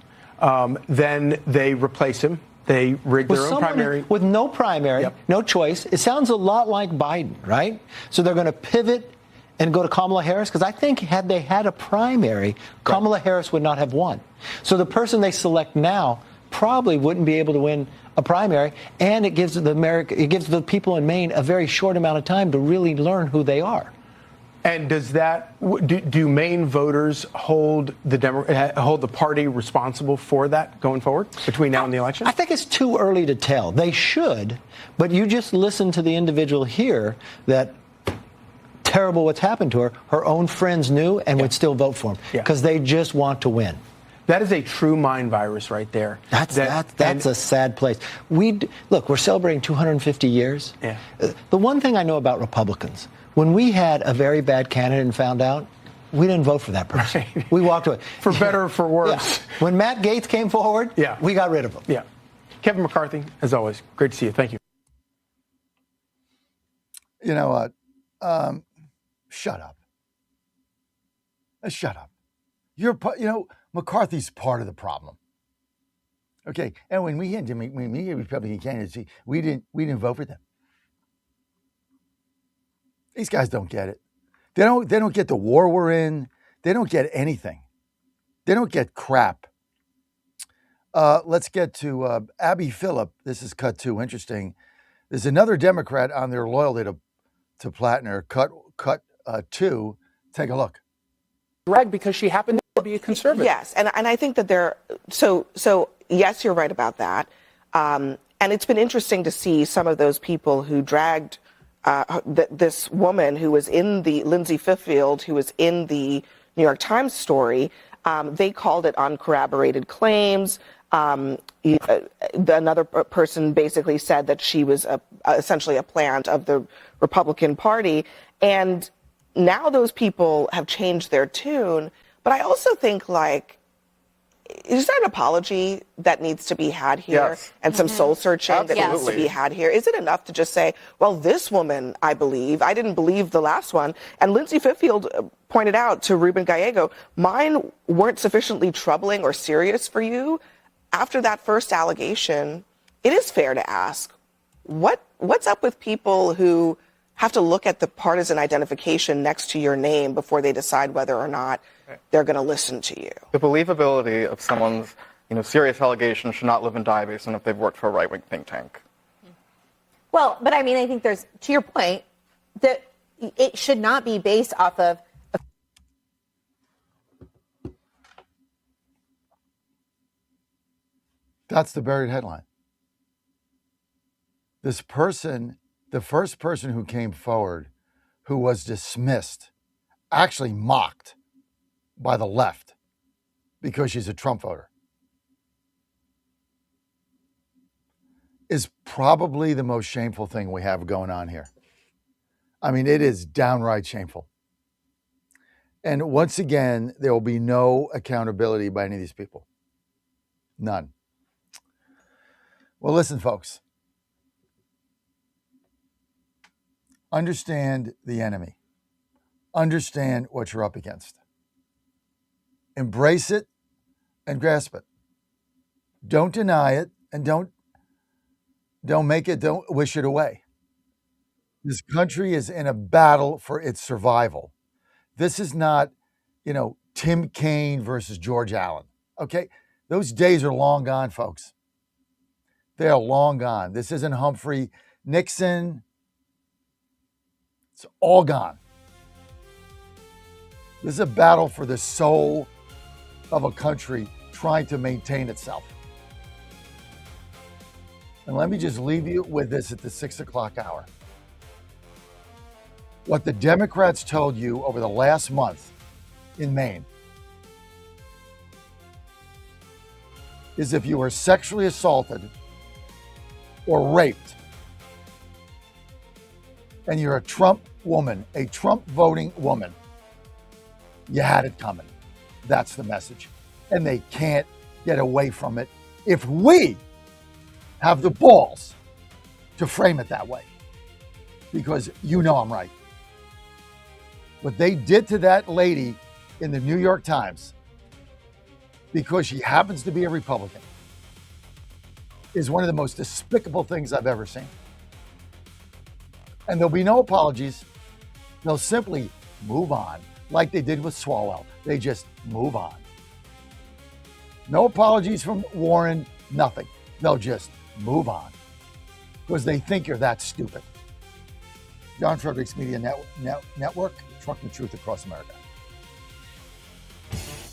Then they replace him They rigged With their own someone primary. with no primary, no choice. It sounds a lot like Biden, right? So they're going to pivot and go to Kamala Harris? Because I think had they had a primary, Kamala Harris would not have won. So the person they select now probably wouldn't be able to win a primary, and it gives the people in Maine a very short amount of time to really learn who they are. And does that do Maine voters hold the party responsible for that going forward between now and the election? I think it's too early to tell. They should, but you just listen to the individual here that terrible what's happened to her. Her own friends knew and would still vote for him because they just want to win. That is a true mind virus right there. That's a sad place. Look, we're celebrating 250 years. Yeah. The one thing I know about Republicans, when we had a very bad candidate and found out, we didn't vote for that person. Right. We walked away. For better or for worse. Yeah. When Matt Gaetz came forward, we got rid of him. Yeah. Kevin McCarthy, as always, great to see you. Thank you. You know what? Shut up. Shut up. McCarthy's part of the problem. Okay, and when we had Republican candidates, we didn't vote for them. These guys don't get it. They don't get the war we're in. They don't get anything. They don't get crap. Let's get to Abby Phillip. This is cut 2. Interesting. There's another Democrat on their loyalty to Plattner. Cut 2. Take a look. Greg, because she happened to be a conservative. Yes, and I think that so yes, you're right about that. And it's been interesting to see some of those people who dragged this woman who was in the Lindsay Fiffield, who was in the New York Times story. They called it uncorroborated claims. Another person basically said that she was essentially a plant of the Republican Party. And now those people have changed their tune. But I also think, is there an apology that needs to be had here? Yes. And some soul searching that needs to be had here? Is it enough to just say, well, this woman, I didn't believe the last one. And Lindsay Fiffield pointed out to Ruben Gallego, mine weren't sufficiently troubling or serious for you. After that first allegation, it is fair to ask, what's up with people who have to look at the partisan identification next to your name before they decide whether or not they're going to listen to you? The believability of someone's, serious allegations should not live and die based on if they've worked for a right-wing think tank. Well, but I think there's, to your point, that it should not be based off of. That's the buried headline. This person, the first person who came forward, who was dismissed, actually mocked by the left because she's a Trump voter, is probably the most shameful thing we have going on here. It is downright shameful. And once again, there will be no accountability by any of these people. None. Well, listen, folks. Understand the enemy. Understand what you're up against. Embrace it and grasp it. Don't deny it, and don't wish it away. This country is in a battle for its survival. This is not, Tim Kaine versus George Allen. Okay? Those days are long gone, folks. They are long gone. This isn't Humphrey Nixon. It's all gone. This is a battle for the soul of a country trying to maintain itself. And let me just leave you with this at the 6 o'clock hour. What the Democrats told you over the last month in Maine is if you were sexually assaulted or raped, and you're a Trump woman, a Trump voting woman, you had it coming. That's the message. And they can't get away from it if we have the balls to frame it that way. Because I'm right. What they did to that lady in the New York Times, because she happens to be a Republican, is one of the most despicable things I've ever seen. And there'll be no apologies. They'll simply move on, like they did with Swalwell. They just move on. No apologies from Warren, nothing. They'll just move on because they think you're that stupid. John Fredericks Media Network, trucking the truth across America.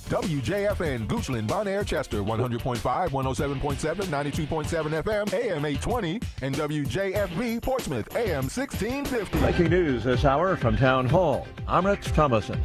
WJFN, Goochland, Bonaire, Chester, 100.5, 107.7, 92.7 FM, AM 820, and WJFB, Portsmouth, AM 1650. Breaking news this hour from Town Hall. I'm Rich Thomason.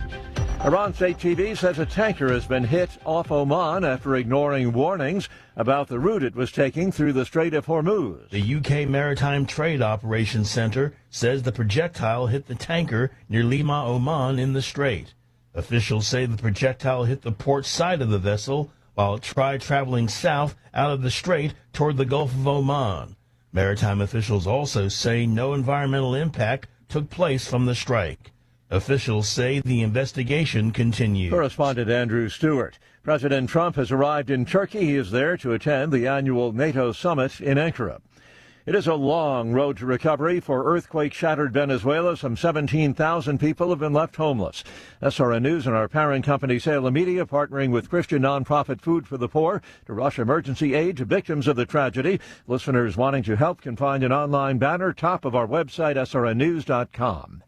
Iran State TV says a tanker has been hit off Oman after ignoring warnings about the route it was taking through the Strait of Hormuz. The UK Maritime Trade Operations Center says the projectile hit the tanker near Lima, Oman in the strait. Officials say the projectile hit the port side of the vessel while it tried traveling south out of the strait toward the Gulf of Oman. Maritime officials also say no environmental impact took place from the strike. Officials say the investigation continues. Correspondent Andrew Stewart. President Trump has arrived in Turkey. He is there to attend the annual NATO summit in Ankara. It is a long road to recovery for earthquake-shattered Venezuela. Some 17,000 people have been left homeless. SRN News and our parent company Salem Media partnering with Christian nonprofit Food for the Poor to rush emergency aid to victims of the tragedy. Listeners wanting to help can find an online banner top of our website, srnnews.com.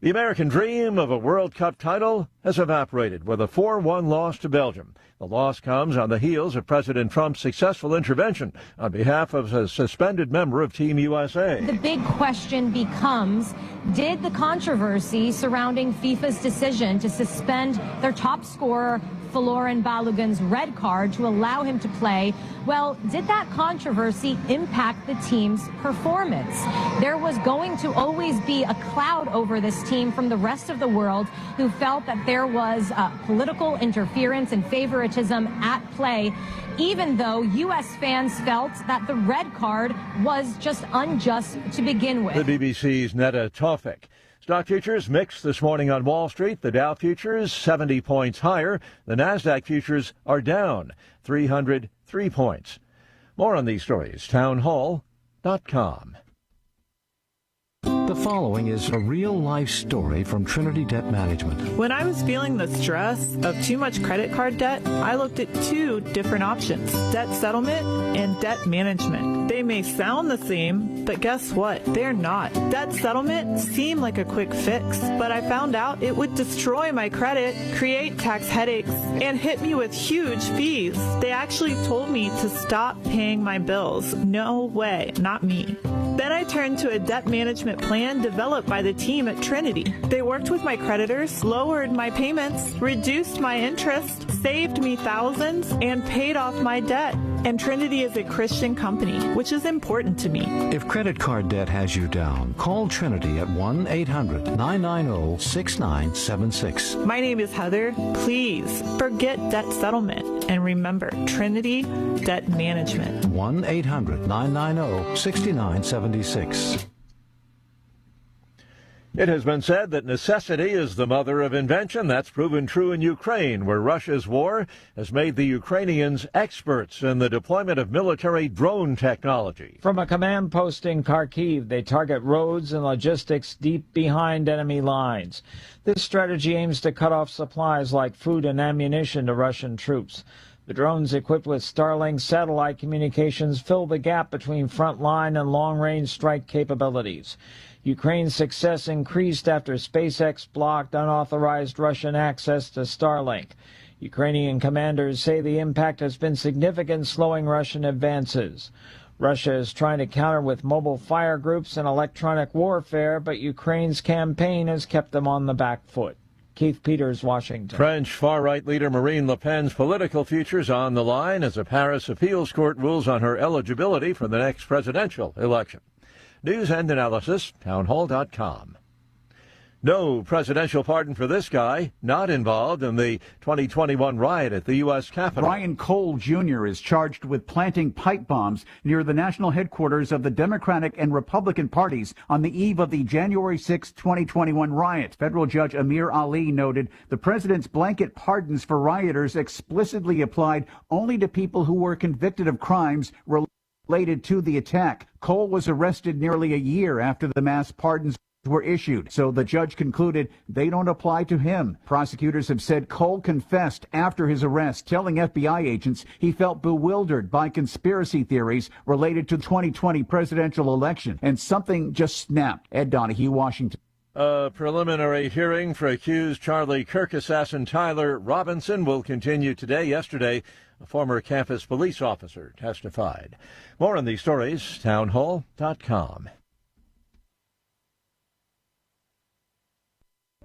The American dream of a World Cup title has evaporated with a 4-1 loss to Belgium. The loss comes on the heels of President Trump's successful intervention on behalf of a suspended member of Team USA. The big question becomes, did the controversy surrounding FIFA's decision to suspend their top scorer, Folarin Balogun's red card to allow him to play, well, did that controversy impact the team's performance? There was going to always be a cloud over this team from the rest of the world who felt that there was political interference and favoritism at play, even though U.S. fans felt that the red card was just unjust to begin with. The BBC's Netta Tawfik. Stock futures mixed this morning on Wall Street. The Dow futures 70 points higher. The Nasdaq futures are down 303 points. More on these stories, townhall.com. The following is a real-life story from Trinity Debt Management. When I was feeling the stress of too much credit card debt, I looked at two different options, debt settlement and debt management. They may sound the same, but guess what? They're not. Debt settlement seemed like a quick fix, but I found out it would destroy my credit, create tax headaches, and hit me with huge fees. They actually told me to stop paying my bills. No way, not me. Then I turned to a debt management plan developed by the team at Trinity. They worked with my creditors, lowered my payments, reduced my interest, saved me thousands, and paid off my debt. And Trinity is a Christian company, which is important to me. If credit card debt has you down, call Trinity at 1-800-990-6976. My name is Heather. Please forget debt settlement and remember Trinity Debt Management. 1-800-990-6976. It has been said that necessity is the mother of invention. That's proven true in Ukraine, where Russia's war has made the Ukrainians experts in the deployment of military drone technology. From a command post in Kharkiv, they target roads and logistics deep behind enemy lines. This strategy aims to cut off supplies like food and ammunition to Russian troops. The drones equipped with Starlink satellite communications fill the gap between frontline and long-range strike capabilities. Ukraine's success increased after SpaceX blocked unauthorized Russian access to Starlink. Ukrainian commanders say the impact has been significant, slowing Russian advances. Russia is trying to counter with mobile fire groups and electronic warfare, but Ukraine's campaign has kept them on the back foot. Keith Peters, Washington. French far-right leader Marine Le Pen's political future's on the line as a Paris appeals court rules on her eligibility for the next presidential election. News and analysis, townhall.com. No presidential pardon for this guy, not involved in the 2021 riot at the U.S. Capitol. Brian Cole Jr. is charged with planting pipe bombs near the national headquarters of the Democratic and Republican parties on the eve of the January 6, 2021 riot. Federal Judge Amir Ali noted the president's blanket pardons for rioters explicitly applied only to people who were convicted of crimes related related to the attack. Cole was arrested nearly a year after the mass pardons were issued, so the judge concluded they don't apply to him. Prosecutors have said Cole confessed after his arrest, telling FBI agents he felt bewildered by conspiracy theories related to the 2020 presidential election, and something just snapped. Ed Donahue, Washington. A preliminary hearing for accused Charlie Kirk assassin Tyler Robinson will continue today. Yesterday, a former campus police officer testified. More on these stories, townhall.com.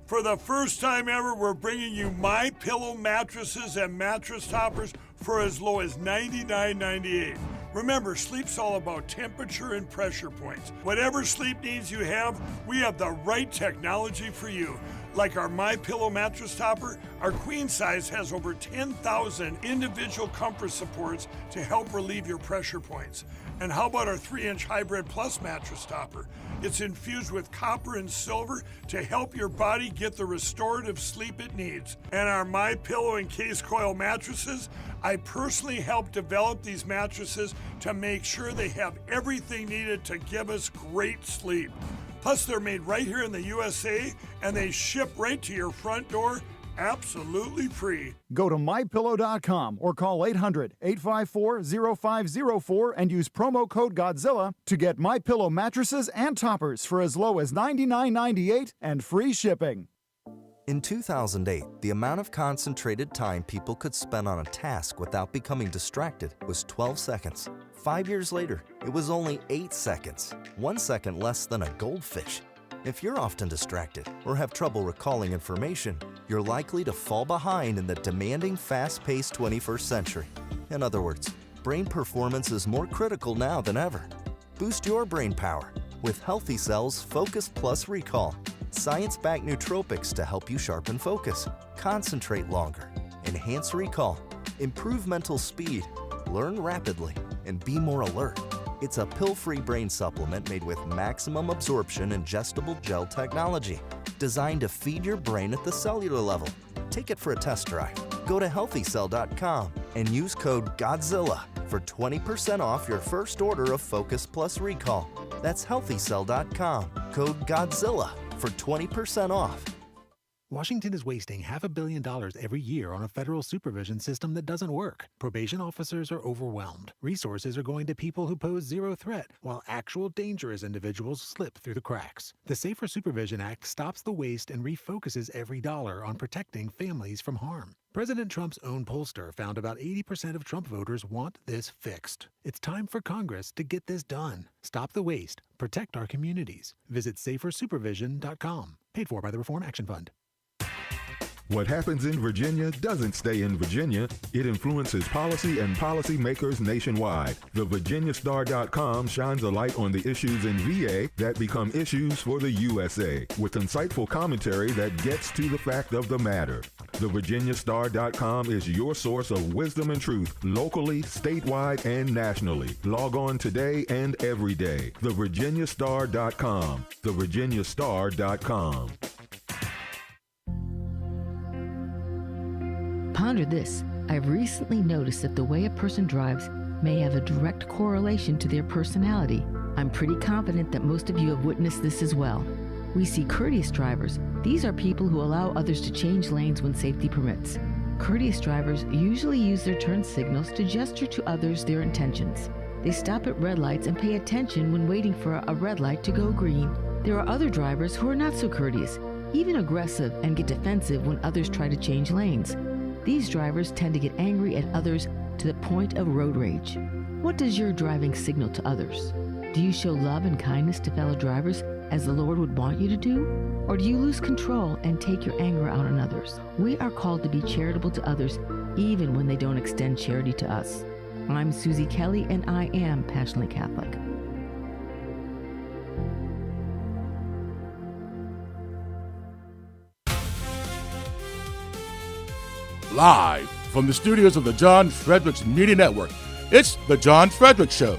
For the first time ever, we're bringing you MyPillow mattresses and mattress toppers for as low as $99.98. Remember, sleep's all about temperature and pressure points. Whatever sleep needs you have, we have the right technology for you. Like our MyPillow mattress topper, our queen size has over 10,000 individual comfort supports to help relieve your pressure points. And how about our 3-inch Hybrid Plus mattress topper? It's infused with copper and silver to help your body get the restorative sleep it needs. And our MyPillow and Case Coil mattresses, I personally helped develop these mattresses to make sure they have everything needed to give us great sleep. Plus, they're made right here in the USA, and they ship right to your front door, absolutely free. Go to MyPillow.com or call 800-854-0504 and use promo code Godzilla to get MyPillow mattresses and toppers for as low as $99.98 and free shipping. In 2008, the amount of concentrated time people could spend on a task without becoming distracted was 12 seconds. 5 years later, it was only 8 seconds, 1 second less than a goldfish. If you're often distracted or have trouble recalling information, you're likely to fall behind in the demanding, fast-paced 21st century. In other words, brain performance is more critical now than ever. Boost your brain power with Healthy Cell's Focus Plus Recall. Science-backed nootropics to help you sharpen focus, concentrate longer, enhance recall, improve mental speed, learn rapidly, and be more alert. It's a pill-free brain supplement made with maximum absorption ingestible gel technology, designed to feed your brain at the cellular level. Take it for a test drive. Go to healthycell.com and use code GODZILLA for 20% off your first order of Focus Plus Recall. That's healthycell.com, code GODZILLA for 20% off. Washington is wasting $500 million every year on a federal supervision system that doesn't work. Probation officers are overwhelmed. Resources are going to people who pose zero threat, while actual dangerous individuals slip through the cracks. The Safer Supervision Act stops the waste and refocuses every dollar on protecting families from harm. President Trump's own pollster found about 80% of Trump voters want this fixed. It's time for Congress to get this done. Stop the waste. Protect our communities. Visit safersupervision.com. Paid for by the Reform Action Fund. What happens in Virginia doesn't stay in Virginia. It influences policy and policymakers nationwide. The VirginiaStar.com shines a light on the issues in VA that become issues for the USA, with insightful commentary that gets to the fact of the matter. The VirginiaStar.com is your source of wisdom and truth, locally, statewide, and nationally. Log on today and every day. The VirginiaStar.com. The VirginiaStar.com. Ponder this. I've recently noticed that the way a person drives may have a direct correlation to their personality. I'm pretty confident that most of you have witnessed this as well. We see courteous drivers. These are people who allow others to change lanes when safety permits. Courteous drivers usually use their turn signals to gesture to others their intentions. They stop at red lights and pay attention when waiting for a red light to go green. There are other drivers who are not so courteous, even aggressive, and get defensive when others try to change lanes. These drivers tend to get angry at others to the point of road rage. What does your driving signal to others? Do you show love and kindness to fellow drivers as the Lord would want you to do? Or do you lose control and take your anger out on others? We are called to be charitable to others even when they don't extend charity to us. I'm Susie Kelly, and I am passionately Catholic. Live from the studios of the John Fredericks Media Network, it's The John Fredericks Show.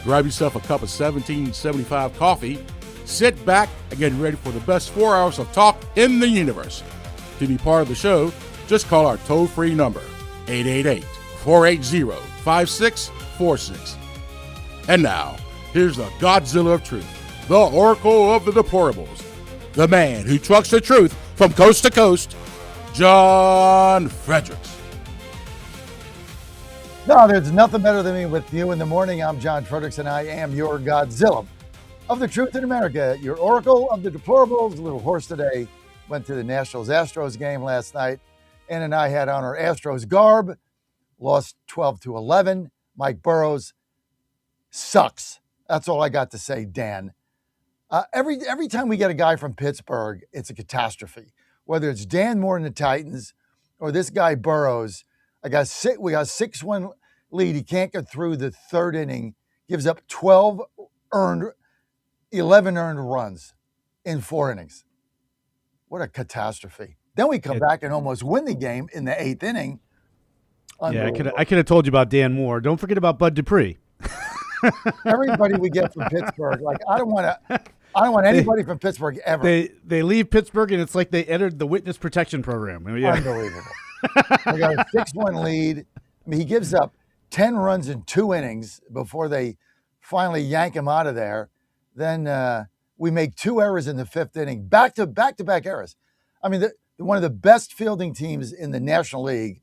Grab yourself a cup of 1775 coffee, sit back, and get ready for the best 4 hours of talk in the universe. To be part of the show, just call our toll-free number, 888-480-5646. And now, here's the Godzilla of truth, the Oracle of the Deplorables, the man who trucks the truth from coast to coast, John Fredericks. No, there's nothing better than me with you in the morning. I'm John Fredericks, and I am your Godzilla of the truth in America, your Oracle of the Deplorables. A little horse today. Went to the Nationals-Astros game last night. Ann and I had on our Astros garb. Lost 12-11. Mike Burrows sucks. That's all I got to say, Dan. Every time we get a guy from Pittsburgh, it's a catastrophe. Whether it's Dan Moore and the Titans or this guy Burrows, we got a 6-1 lead. He can't get through the third inning. Gives up 11 earned runs in 4 innings. What a catastrophe. Then we come back and almost win the game in the 8th inning. Yeah, I could have told you about Dan Moore. Don't forget about Bud Dupree. Everybody we get from Pittsburgh, like I don't want anybody from Pittsburgh ever. They leave Pittsburgh and it's like they entered the witness protection program. Yeah. Unbelievable. They got a 6-1 lead. I mean, he gives up 10 runs in 2 innings before they finally yank him out of there. Then we make 2 errors in the 5th inning, back-to-back errors. I mean, one of the best fielding teams in the National League.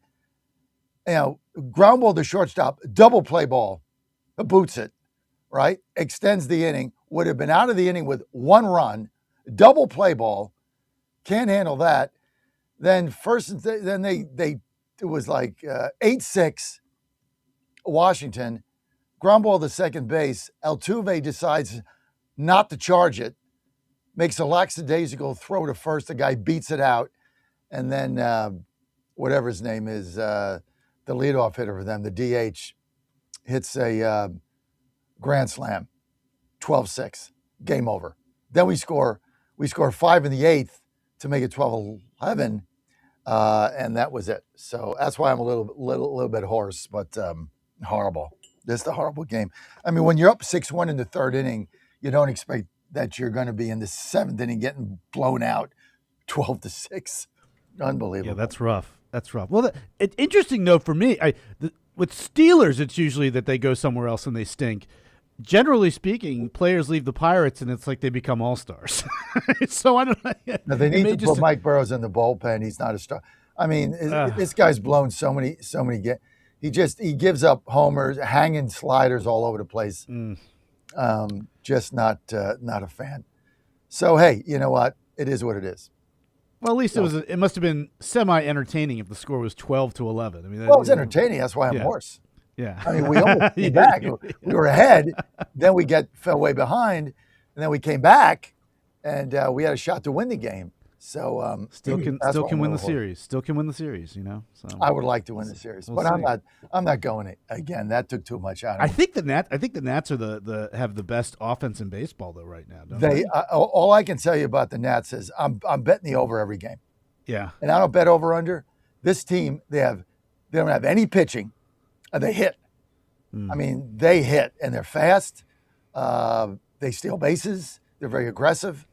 You know, ground ball to shortstop, double play ball, boots it, right? Extends the inning. Would have been out of the inning with 1 run, double play ball. Can't handle that. Then it was like 8-6 Washington. Ground ball to second base. Altuve decides not to charge it. Makes a lackadaisical throw to first. The guy beats it out. And then whatever his name is, the leadoff hitter for them, the DH, hits a grand slam, 12-6, game over. Then we score 5 in the 8th to make it 12-11, and that was it. So that's why I'm a little bit hoarse, but horrible. Just a horrible game. I mean, when you're up 6-1 in the 3rd inning, you don't expect that you're going to be in the 7th inning getting blown out 12-6. Unbelievable. Yeah, that's rough. That's rough. Well, it's interesting, though, for me. With Steelers, it's usually that they go somewhere else and they stink. Generally speaking, players leave the Pirates and it's like they become all-stars. So I don't know. No, they need to put Mike Burrows in the bullpen. He's not a star. I mean, this guy's blown so many games. He gives up homers, hanging sliders all over the place. Just not a fan. So, hey, you know what? It is what it is. Well, at least it must have been semi-entertaining if the score was 12-11. I mean, it was entertaining. That's why I'm hoarse. Yeah. I mean, we almost came back. We were ahead. Then we fell way behind. And then we came back, and we had a shot to win the game. So still can win the series. Still can win the series, you know. So I would like to win the series, but I'm not going it again. That took too much out of me. I think the Nats are have the best offense in baseball though right now. Don't they? All I can tell you about the Nats is I'm betting the over every game. Yeah. And I don't bet over under. This team they don't have any pitching, and they hit. I mean, they hit and they're fast. They steal bases. They're very aggressive.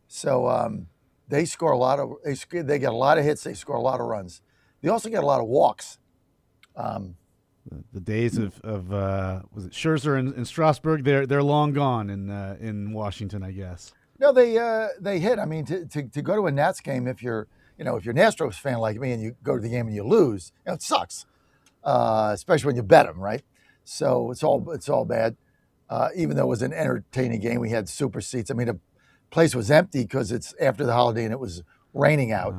So. They score a lot of. They get a lot of hits. They score a lot of runs. They also get a lot of walks. The days of was it Scherzer and Strasburg? They're long gone in Washington, I guess. No, they hit. I mean, to go to a Nats game, if you're an Astros fan like me and you go to the game and you lose, it sucks. Especially when you bet them, right? So it's all bad. Even though it was an entertaining game, we had super seats. I mean, the place was empty because it's after the holiday and it was raining out.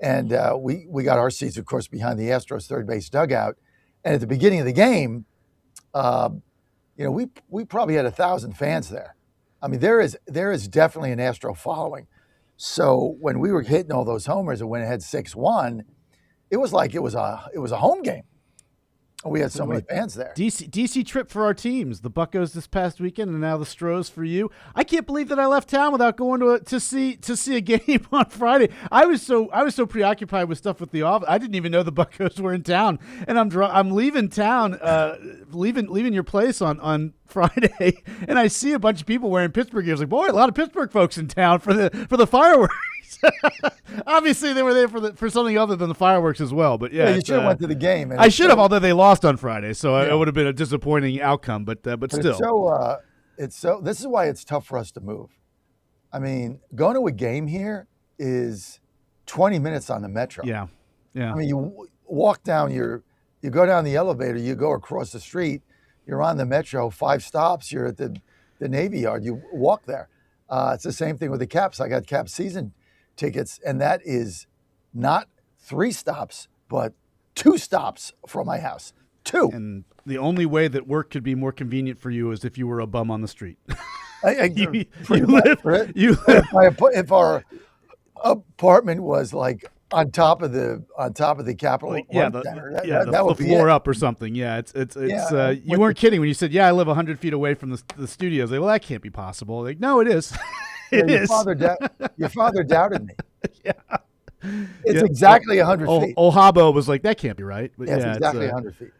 And we got our seats, of course, behind the Astros third base dugout. And at the beginning of the game, we probably had 1,000 fans there. I mean, there is definitely an Astro following. So when we were hitting all those homers and went ahead 6-1, it was like it was a home game. We had so many fans there. DC trip for our teams. The Buccos this past weekend, and now the Stros for you. I can't believe that I left town without going to see a game on Friday. I was so preoccupied with stuff with the office. I didn't even know the Buccos were in town, and I'm leaving town, leaving your place on Friday, and I see a bunch of people wearing Pittsburgh gear. I was like, boy, a lot of Pittsburgh folks in town for the fireworks. Obviously, they were there for something other than the fireworks as well. But yeah, you should have went to the game. I should have, although they lost on Friday, so it would have been a disappointing outcome. But still, This is why it's tough for us to move. I mean, going to a game here is 20 minutes on the metro. Yeah. I mean, you walk down you go down the elevator, you go across the street, you're on the metro, 5 stops, you're at the Navy Yard, you walk there. It's the same thing with the Caps. I got Caps season tickets, and that is not 3 stops, but 2 stops from my house. 2. And the only way that work could be more convenient for you is if you were a bum on the street. If our apartment was like on top of the Capitol Center, that would the be floor it. up or something. Yeah, you weren't kidding when you said, "Yeah, I live 100 feet away from the studios." Like, well, that can't be possible. Like, no, it is. Your father doubted me. It's exactly 100 feet. Old Habo was like, "That can't be right." But it's exactly 100 feet.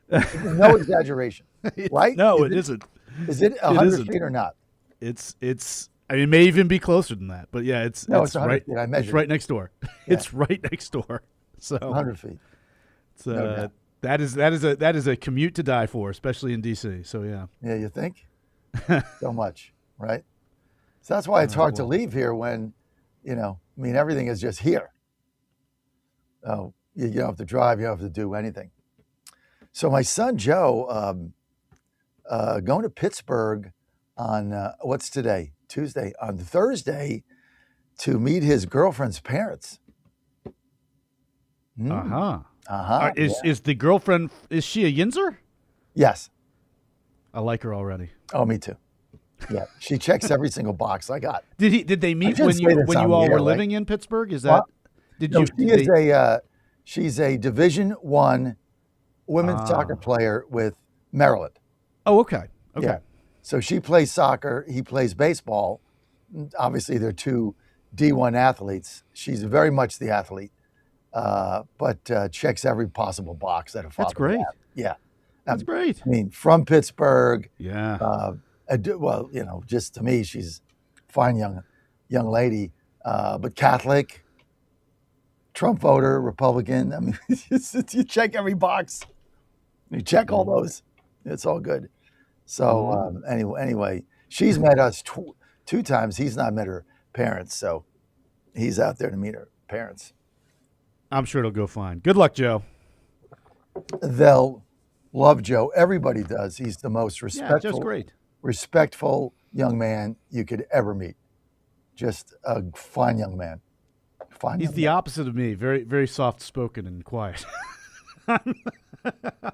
No exaggeration, right? No, it isn't. Is it 100 feet or not? It's. I mean, it may even be closer than that, but yeah, it's 100 right. feet. I measured. It's right next door. Yeah. It's right next door. So 100 feet. It's that is a commute to die for, especially in DC. So yeah. Yeah, you think? So much, right? So that's why it's hard to leave here when, everything is just here. Oh, you don't have to drive. You don't have to do anything. So my son Joe, going to Pittsburgh on what's today? Tuesday. On Thursday, to meet his girlfriend's parents. Is the girlfriend? Is she a Yinzer? Yes. I like her already. Oh, me too. Yeah, she checks every single box I got. Did they meet when you all were living in Pittsburgh? Is that? She's a Division I women's soccer player with Maryland. Oh, okay. Yeah. So she plays soccer. He plays baseball. Obviously, they're 2 D1 athletes. She's very much the athlete, but checks every possible box that a father. That's great. Have. Yeah, that's great. I mean, from Pittsburgh. Yeah. Well, just to me, she's a fine young lady, but Catholic, Trump voter, Republican. I mean, you check every box. You check all those. It's all good. So anyway, she's met us 2 times. He's not met her parents, so he's out there to meet her parents. I'm sure it'll go fine. Good luck, Joe. They'll love Joe. Everybody does. He's the most respectful young man you could ever meet. Just a fine young man. He's the opposite of me. Very, very soft spoken and quiet.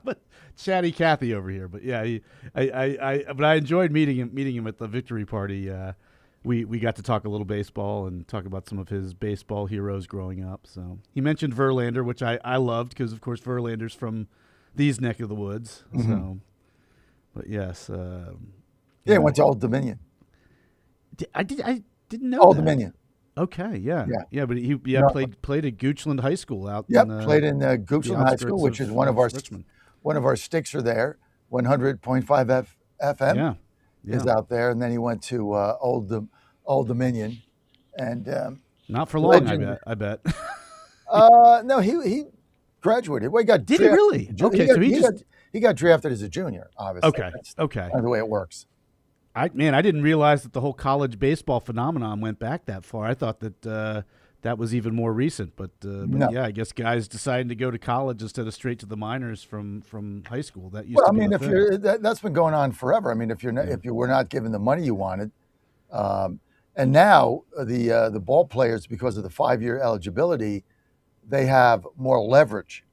But chatty Cathy over here. But yeah, I enjoyed meeting him at the victory party. We got to talk a little baseball and talk about some of his baseball heroes growing up. So he mentioned Verlander, which I loved because of course Verlander's from these neck of the woods. Mm-hmm. So, but yes, he went to Old Dominion. I didn't know Old that. Dominion. Okay, yeah. But he played at Goochland High School out. Yep, played in Goochland High School, which is one of our sticks are there. 100.5 FM is out there, and then he went to Old Dominion, and not for long. I bet. No, he graduated. Well, he got Did he really? Okay, he got drafted as a junior. Obviously, okay. That's the way it works. I didn't realize that the whole college baseball phenomenon went back that far. I thought that that was even more recent. But no. Yeah, I guess guys deciding to go to college instead of straight to the minors from high school. That used to be if you're that's been going on forever. I mean, if you were not given the money you wanted, and now the ball players, because of the 5-year eligibility, they have more leverage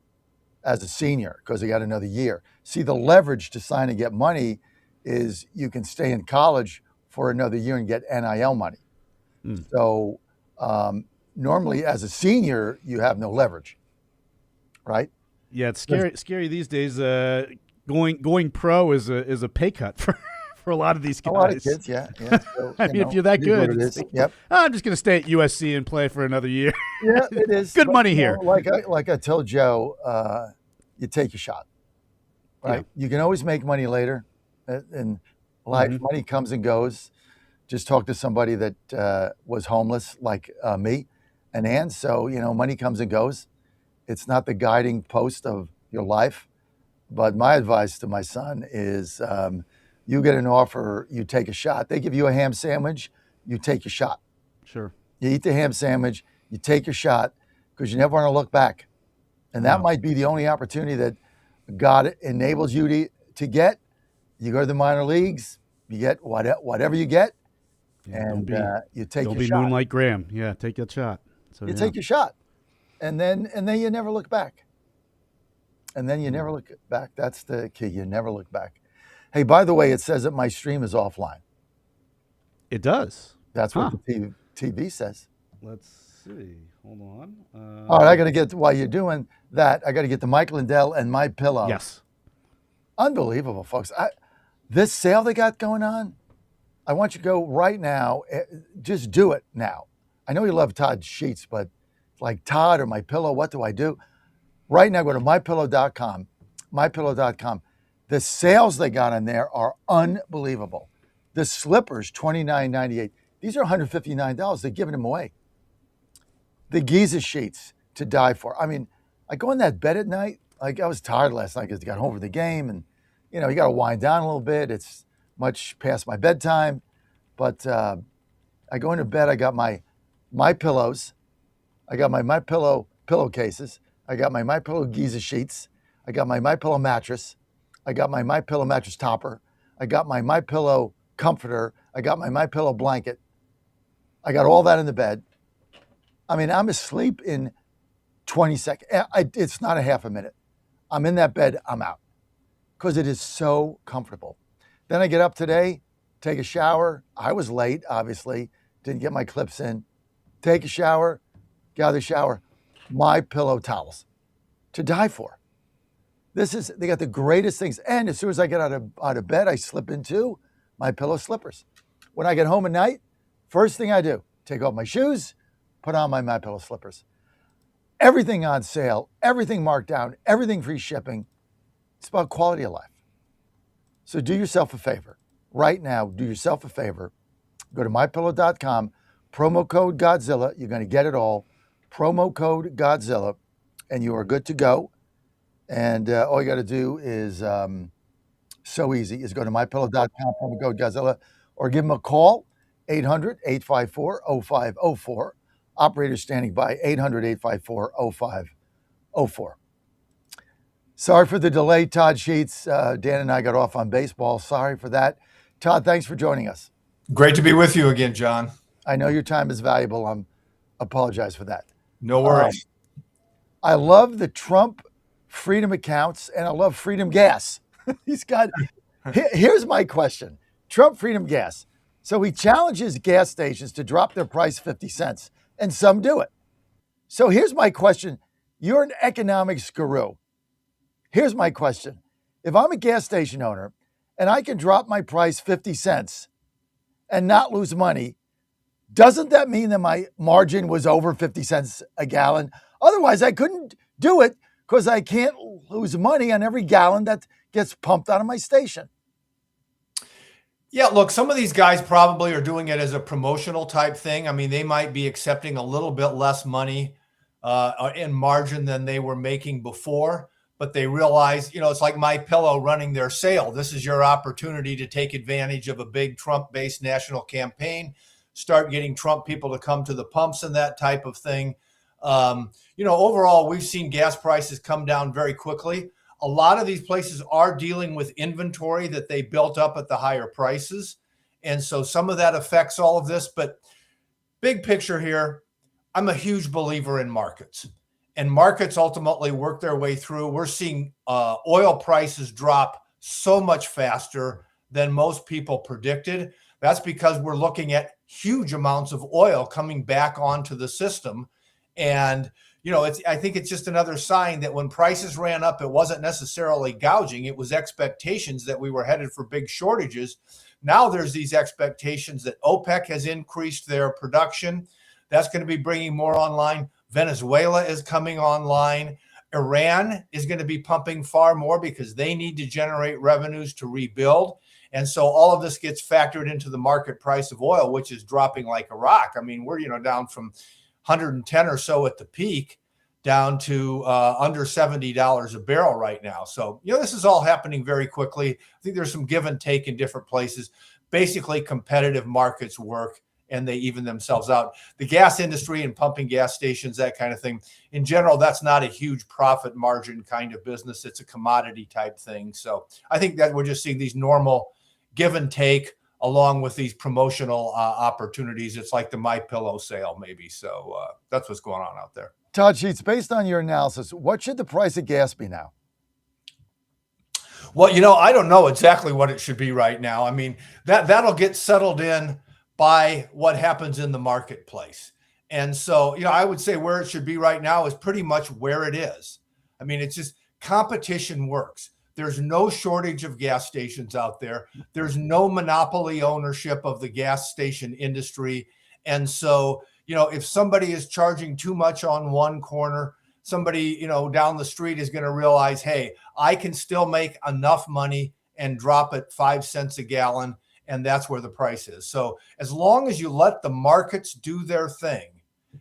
as a senior because they got another year. See, the leverage to sign and get money is you can stay in college for another year and get NIL money. So normally as a senior, you have no leverage, right? Yeah, it's scary these days. Going pro is a pay cut for a lot of these guys. A lot of kids, yeah. So, I mean, if you're that good, yep. I'm just going to stay at USC and play for another year. Yeah, it is. Good money here. Like I told Joe, you take your shot, right? Yeah. You can always make money later. In life, money comes and goes. Just talk to somebody that was homeless like me, So, money comes and goes. It's not the guiding post of your life. But my advice to my son is you get an offer, you take a shot. They give you a ham sandwich, you take your shot. Sure. You eat the ham sandwich, you take your shot, because you never want to look back. And that might be the only opportunity that God enables you to get. You go to the minor leagues, you get whatever you get, and you take your Don't be shot. Moonlight Graham. Yeah, take that shot. So You take your shot, and then you never look back. And then you never look back. That's the key. You never look back. Hey, by the way, it says that my stream is offline. It does. That's what the TV says. Let's see. Hold on. All right, I got to get, while you're doing that, I got to get the Mike Lindell and My Pillow. Yes. Unbelievable, folks. This sale they got going on, I want you to go right now. Just do it now. I know you love Todd sheets, but like Todd or My Pillow, what do I do? Right now, go to mypillow.com. Mypillow.com. The sales they got on there are unbelievable. The slippers, $29.98. These are $159. They're giving them away. The Giza sheets, to die for. I mean, I go in that bed at night. Like, I was tired last night because I got home for the game, and you got to wind down a little bit. It's much past my bedtime, but I go into bed. I got my pillows. I got my Pillow pillowcases. I got my Pillow Giza sheets. I got my Pillow mattress. I got my Pillow mattress topper. I got my Pillow comforter. I got my Pillow blanket. I got all that in the bed. I mean, I'm asleep in 20 seconds. It's not a half a minute. I'm in that bed. I'm out because it is so comfortable. Then I get up today, take a shower. I was late, obviously. Didn't get my clips in. Take a shower, get out of the shower. My Pillow towels, to die for. They got the greatest things. And as soon as I get out of bed, I slip into My Pillow slippers. When I get home at night, first thing I do, take off my shoes, put on my Pillow slippers. Everything on sale, everything marked down, everything free shipping. It's about quality of life. So do yourself a favor. Right now, do yourself a favor. Go to mypillow.com, promo code Godzilla. You're going to get it all. Promo code Godzilla, and you are good to go. And all you got to do is so easy, is go to mypillow.com, promo code Godzilla, or give them a call, 800-854-0504. Operators standing by, 800-854-0504. Sorry for the delay, Todd Sheets. Dan and I got off on baseball. Sorry for that. Todd, thanks for joining us. Great to be with you again, John. I know your time is valuable. I apologize for that. No worries. I love the Trump Freedom accounts, and I love Freedom Gas. He's got, here's my question. Trump Freedom Gas. So he challenges gas stations to drop their price 50 cents, and some do it. So here's my question. You're an economics guru. Here's my question. If I'm a gas station owner and I can drop my price 50 cents and not lose money, doesn't that mean that my margin was over 50 cents a gallon? Otherwise, I couldn't do it because I can't lose money on every gallon that gets pumped out of my station. Yeah, look, some of these guys probably are doing it as a promotional type thing. I mean, they might be accepting a little bit less money in margin than they were making before, but they realize, it's like My Pillow running their sale. This is your opportunity to take advantage of a big Trump-based national campaign, start getting Trump people to come to the pumps and that type of thing. Overall, we've seen gas prices come down very quickly. A lot of these places are dealing with inventory that they built up at the higher prices. And so some of that affects all of this. But big picture here, I'm a huge believer in markets. And markets ultimately work their way through. We're seeing oil prices drop so much faster than most people predicted. That's because we're looking at huge amounts of oil coming back onto the system. And I think it's just another sign that when prices ran up, it wasn't necessarily gouging. It was expectations that we were headed for big shortages. Now there's these expectations that OPEC has increased their production. That's going to be bringing more online. Venezuela is coming online. Iran is going to be pumping far more because they need to generate revenues to rebuild. And so all of this gets factored into the market price of oil, which is dropping like a rock. I mean, we're, down from 110 or so at the peak, down to under $70 a barrel right now. So, this is all happening very quickly. I think there's some give and take in different places. Basically, competitive markets work and they even themselves out. The gas industry and pumping gas stations, that kind of thing, in general, that's not a huge profit margin kind of business. It's a commodity type thing. So I think that we're just seeing these normal give and take along with these promotional opportunities. It's like the MyPillow sale maybe. So that's what's going on out there. Todd Sheets, based on your analysis, what should the price of gas be now? Well, I don't know exactly what it should be right now. I mean, that'll get settled in by what happens in the marketplace. And so, I would say where it should be right now is pretty much where it is. I mean, it's just competition works. There's no shortage of gas stations out there. There's no monopoly ownership of the gas station industry. And so, if somebody is charging too much on one corner, somebody, down the street is going to realize, hey, I can still make enough money and drop it 5 cents a gallon. And that's where the price is. So as long as you let the markets do their thing,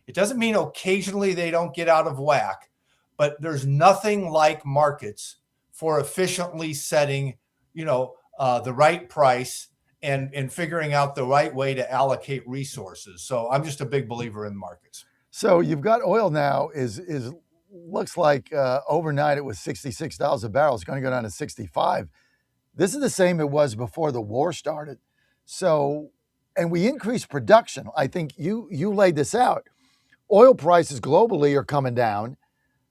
it doesn't mean occasionally they don't get out of whack, but there's nothing like markets for efficiently setting, the right price and figuring out the right way to allocate resources. So I'm just a big believer in markets. So you've got oil now looks like overnight it was $66 a barrel. It's going to go down to 65. This is the same it was before the war started. So, and we increased production. I think you laid this out. Oil prices globally are coming down.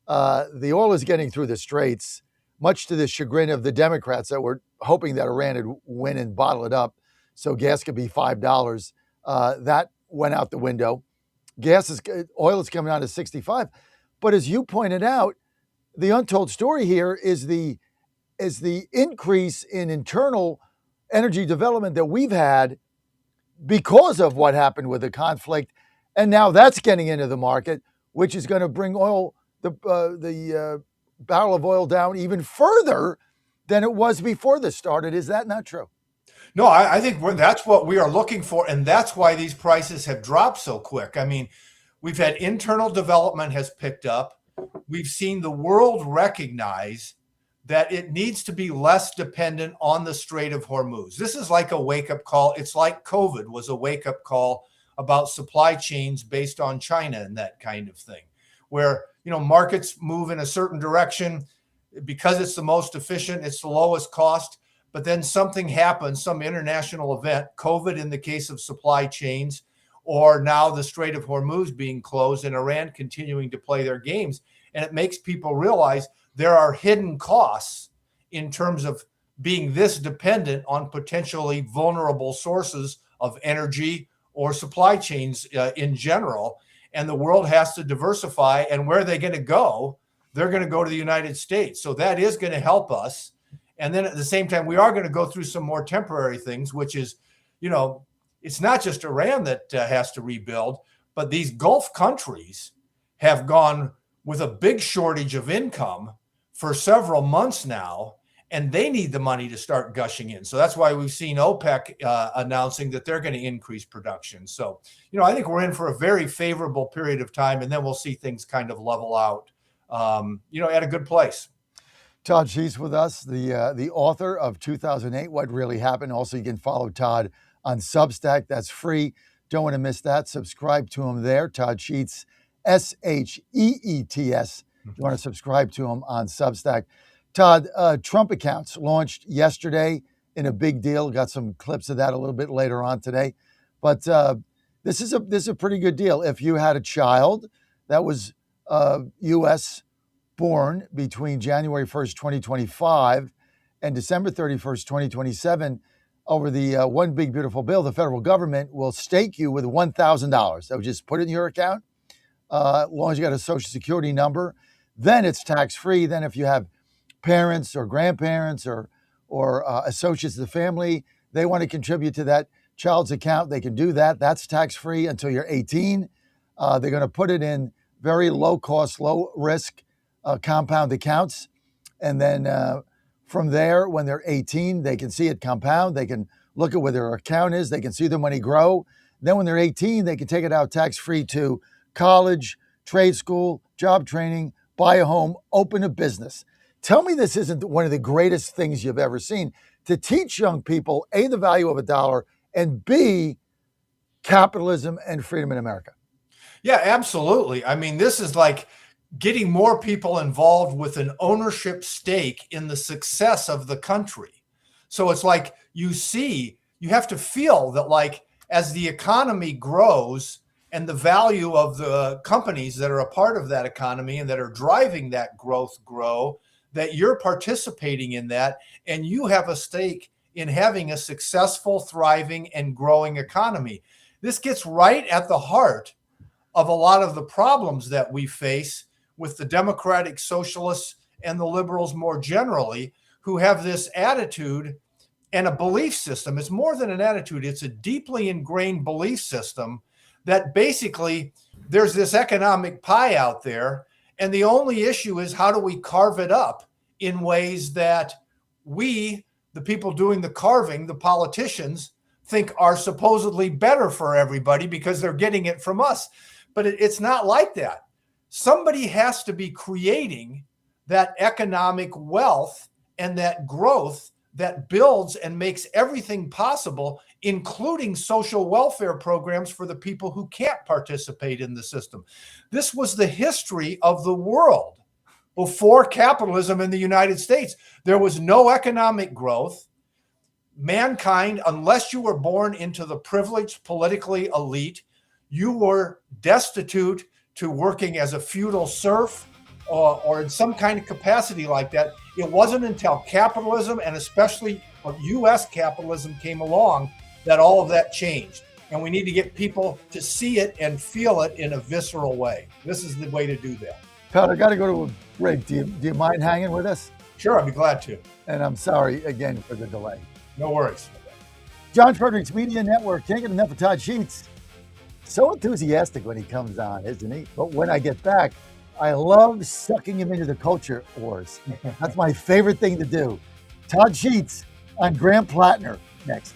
The oil is getting through the straits, much to the chagrin of the Democrats that were hoping that Iran would win and bottle it up so gas could be $5. That went out the window. Oil is coming down to 65. But as you pointed out, the untold story here is the increase in internal energy development that we've had because of what happened with the conflict. And now that's getting into the market, which is going to bring the barrel of oil down even further than it was before this started. Is that not true? No, I think that's what we are looking for. And that's why these prices have dropped so quick. I mean, we've had internal development has picked up. We've seen the world recognize that it needs to be less dependent on the Strait of Hormuz. This is like a wake-up call. It's like COVID was a wake-up call about supply chains based on China and that kind of thing, where, markets move in a certain direction because it's the most efficient, it's the lowest cost, but then something happens, some international event, COVID in the case of supply chains, or now the Strait of Hormuz being closed and Iran continuing to play their games. And it makes people realize there are hidden costs in terms of being this dependent on potentially vulnerable sources of energy or supply chains in general. And the world has to diversify. And where are they going to go? They're going to go to the United States. So that is going to help us. And then at the same time, we are going to go through some more temporary things, which is, it's not just Iran that has to rebuild, but these Gulf countries have gone with a big shortage of income for several months now, and they need the money to start gushing in. So that's why we've seen OPEC announcing that they're going to increase production. So, I think we're in for a very favorable period of time, and then we'll see things kind of level out, at a good place. Todd Sheets with us, the author of 2008, What Really Happened. Also, you can follow Todd on Substack. That's free. Don't want to miss that. Subscribe to him there. Todd Sheets, SHEETS. You want to subscribe to him on Substack. Todd, Trump accounts launched yesterday in a big deal. Got some clips of that a little bit later on today. But this is a pretty good deal. If you had a child that was U.S. born between January 1st, 2025 and December 31st, 2027, over the One Big Beautiful Bill, the federal government will stake you with $1,000. So just put it in your account. As long as you got a Social Security number, then it's tax-free. Then if you have parents or grandparents or associates of the family, they want to contribute to that child's account, they can do that. That's tax-free until you're 18. They're going to put it in very low-cost, low-risk compound accounts. And then from there, when they're 18, they can see it compound. They can look at where their account is. They can see their money grow. Then when they're 18, they can take it out tax-free to college, trade school, job training, buy a home, open a business. Tell me this isn't one of the greatest things you've ever seen to teach young people, A, the value of a dollar, and B, capitalism and freedom in America. Yeah, absolutely. I mean, this is like getting more people involved with an ownership stake in the success of the country. So it's like you have to feel that, like, as the economy grows and the value of the companies that are a part of that economy and that are driving that growth grow, that you're participating in that and you have a stake in having a successful, thriving, and growing economy. This gets right at the heart of a lot of the problems that we face with the Democratic Socialists and the liberals more generally, who have this attitude and a belief system. It's more than an attitude. It's a deeply ingrained belief system that basically there's this economic pie out there. And the only issue is, how do we carve it up in ways that we, the people doing the carving, the politicians, think are supposedly better for everybody because they're getting it from us. But it's not like that. Somebody has to be creating that economic wealth and that growth that builds and makes everything possible, including social welfare programs for the people who can't participate in the system. This was the history of the world before capitalism in the United States. There was no economic growth. Mankind, unless you were born into the privileged politically elite, you were destitute to working as a feudal serf or in some kind of capacity like that. It wasn't until capitalism, and especially U.S. capitalism, came along that all of that changed. And we need to get people to see it and feel it in a visceral way. This is the way to do that. Pat, I got to go to a break. Do you mind hanging with us? Sure, I'd be glad to. And I'm sorry again for the delay. No worries. John Fredericks Media Network. Can't get enough of Todd Sheets. So enthusiastic when he comes on, isn't he? But when I get back, I love sucking him into the culture wars. That's my favorite thing to do. Todd Sheets on Graham Plattner next.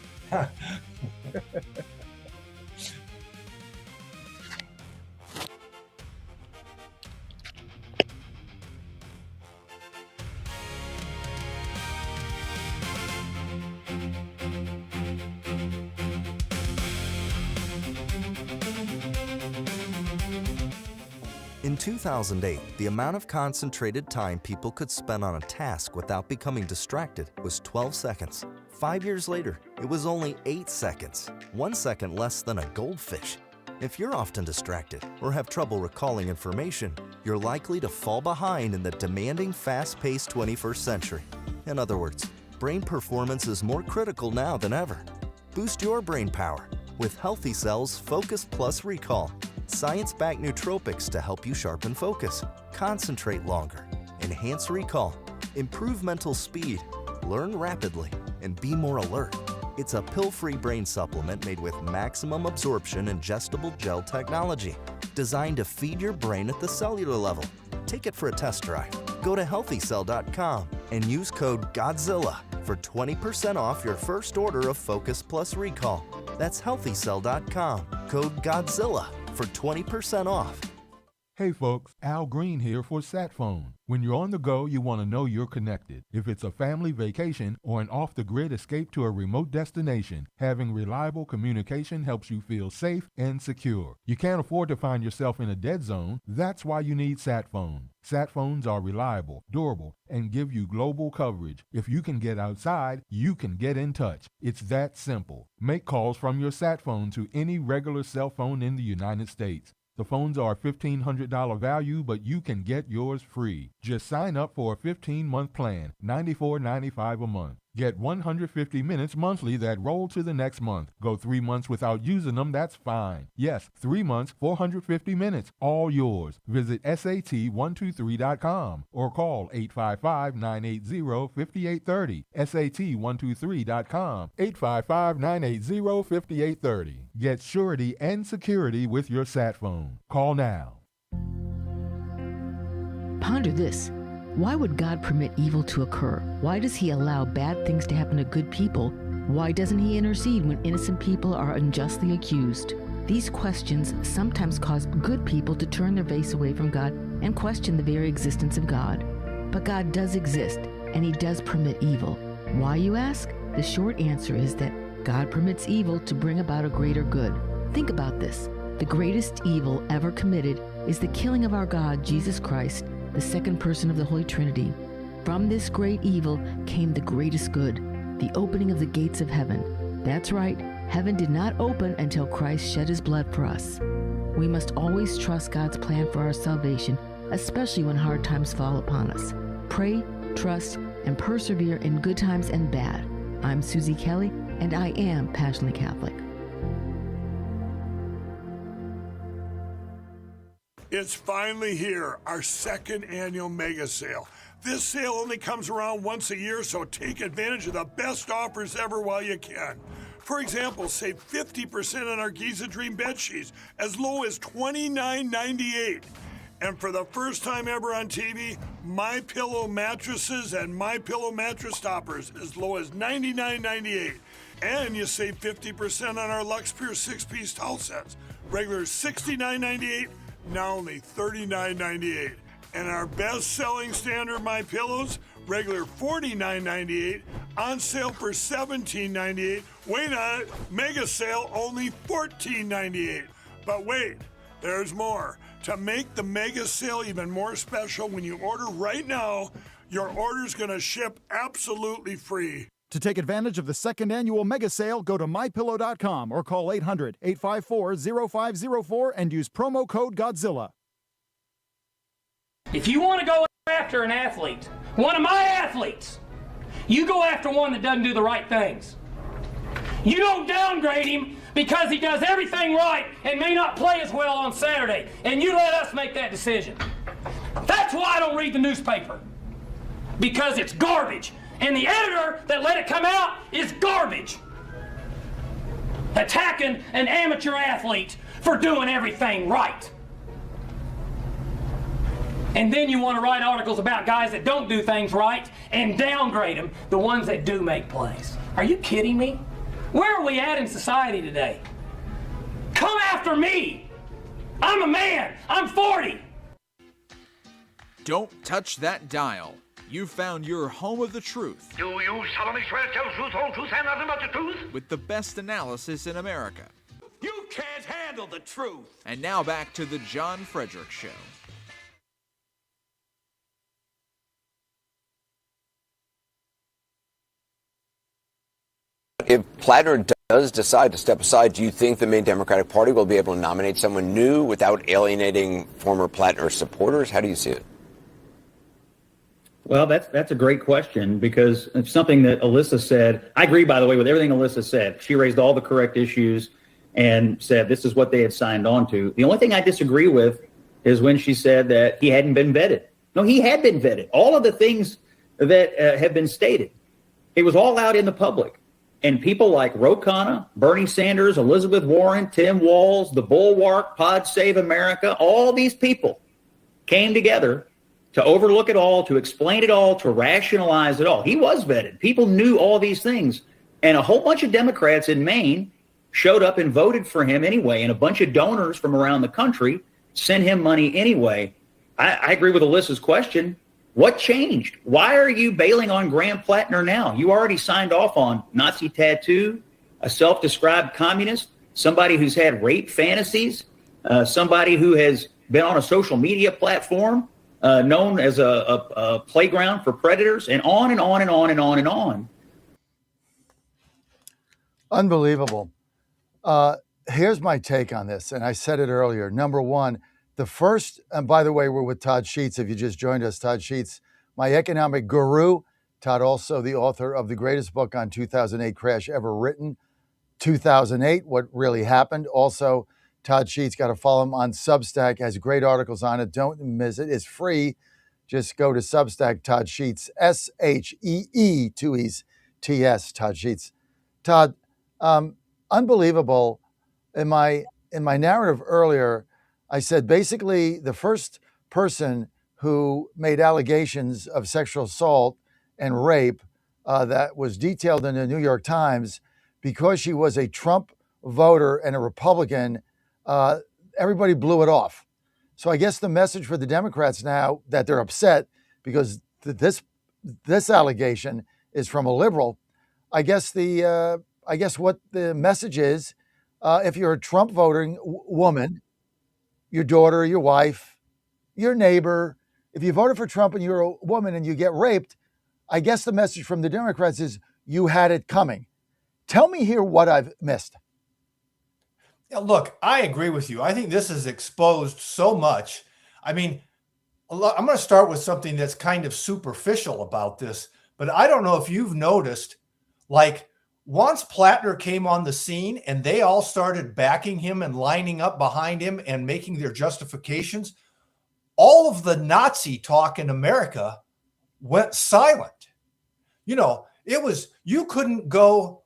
In 2008, the amount of concentrated time people could spend on a task without becoming distracted was 12 seconds. 5 years later, it was only 8 seconds, 1 second less than a goldfish. If you're often distracted or have trouble recalling information, you're likely to fall behind in the demanding, fast-paced 21st century. In other words, brain performance is more critical now than ever. Boost your brain power with Healthy Cells Focus Plus Recall. Science-backed nootropics to help you sharpen focus, concentrate longer, enhance recall, improve mental speed, learn rapidly, and be more alert. It's a pill-free brain supplement made with maximum absorption ingestible gel technology, designed to feed your brain at the cellular level. Take it for a test drive. Go to healthycell.com and use code GODZILLA for 20% off your first order of Focus Plus Recall. That's healthycell.com, code GODZILLA for 20% off. Hey folks, Al Green here for SatPhone. When you're on the go, you want to know you're connected. If it's a family vacation or an off-the-grid escape to a remote destination, having reliable communication helps you feel safe and secure. You can't afford to find yourself in a dead zone. That's why you need SatPhone. SatPhones are reliable, durable, and give you global coverage. If you can get outside, you can get in touch. It's that simple. Make calls from your SatPhone to any regular cell phone in the United States. The phones are $1,500 value, but you can get yours free. Just sign up for a 15-month plan, $94.95 a month. Get 150 minutes monthly that roll to the next month. Go 3 months without using them, that's fine. Yes, 3 months, 450 minutes, all yours. Visit SAT123.com or call 855-980-5830. SAT123.com, 855-980-5830. Get surety and security with your SatPhone. Call now. Ponder this. Why would God permit evil to occur? Why does he allow bad things to happen to good people? Why doesn't he intercede when innocent people are unjustly accused? These questions sometimes cause good people to turn their face away from God and question the very existence of God. But God does exist, and He does permit evil. Why, you ask? The short answer is that God permits evil to bring about a greater good. Think about this. The greatest evil ever committed is the killing of our God, Jesus Christ, the second person of the Holy Trinity. From this great evil came the greatest good, the opening of the gates of heaven. That's right, heaven did not open until Christ shed His blood for us. We must always trust God's plan for our salvation, especially when hard times fall upon us. Pray, trust, and persevere in good times and bad. I'm Susie Kelly, and I am passionately Catholic. It's finally here, our second annual mega sale. This sale only comes around once a year, so take advantage of the best offers ever while you can. For example, save 50% on our Giza Dream bed sheets, as low as $29.98. And for the first time ever on TV, MyPillow mattresses and MyPillow mattress toppers, as low as $99.98. And you save 50% on our Lux Pure 6-piece towel sets, regular $69.98, now only $39.98. And our best-selling standard MyPillows, regular $49.98, on sale for $17.98. Wait on it, mega sale only $14.98. But wait, there's more. To make the mega sale even more special, when you order right now, your order's gonna ship absolutely free. To take advantage of the second annual mega sale, go to mypillow.com or call 800-854-0504 and use promo code Godzilla. If you want to go after an athlete, one of my athletes, you go after one that doesn't do the right things. You don't downgrade him because he does everything right and may not play as well on Saturday, and you let us make that decision. That's why I don't read the newspaper, because it's garbage, and the editor that let it come out is garbage. Attacking an amateur athlete for doing everything right. And then you want to write articles about guys that don't do things right and downgrade them, the ones that do make plays. Are you kidding me? Where are we at in society today? Come after me. I'm a man. I'm 40. Don't touch that dial. You found your home of the truth. Do you solemnly swear to tell the truth, whole truth, and nothing but the truth? With the best analysis in America. You can't handle the truth. And now back to the John Fredericks Show. If Plattner does decide to step aside, do you think the main Democratic Party will be able to nominate someone new without alienating former Plattner supporters? How do you see it? Well, that's a great question, because it's something that Alyssa said. I agree, by the way, with everything Alyssa said. She raised all the correct issues and said this is what they had signed on to. The only thing I disagree with is when she said that he hadn't been vetted. No, he had been vetted. All of the things that have been stated, it was all out in the public. And people like Ro Khanna, Bernie Sanders, Elizabeth Warren, Tim Walz, the Bulwark, Pod Save America, all these people came together to overlook it all, to explain it all, to rationalize it all. He was vetted. People knew all these things. And a whole bunch of Democrats in Maine showed up and voted for him anyway. And a bunch of donors from around the country sent him money anyway. I agree with Alyssa's question. What changed? Why are you bailing on Graham Plattner now? You already signed off on Nazi tattoo, a self-described communist, somebody who's had rape fantasies, somebody who has been on a social media platform known as a playground for predators, and on and on and on and on and on. Unbelievable. Here's my take on this, and I said it earlier. Number one, the first, and by the way, we're with Todd Sheets. If you just joined us, Todd Sheets, my economic guru. Todd, also the author of the greatest book on 2008 crash ever written, 2008, What Really Happened. Also, Todd Sheets, got to follow him on Substack, has great articles on it. Don't miss it. It's free. Just go to Substack, Todd Sheets, S-H-E-E, 2 E's, T-S, Todd Sheets. Todd, unbelievable. In my narrative earlier, I said basically the first person who made allegations of sexual assault and rape that was detailed in the New York Times, because she was a Trump voter and a Republican, everybody blew it off. So I guess the message for the Democrats now that they're upset because this allegation is from a liberal. I guess what the message is, if you're a Trump voting woman, your daughter, your wife, your neighbor, if you voted for Trump and you're a woman and you get raped, I guess the message from the Democrats is you had it coming. Tell me here what I've missed. Yeah, look, I agree with you. I think this has exposed so much. I mean, I'm going to start with something that's kind of superficial about this, but I don't know if you've noticed, like, once Plattner came on the scene and they all started backing him and lining up behind him and making their justifications, all of the Nazi talk in America went silent. You know, you couldn't go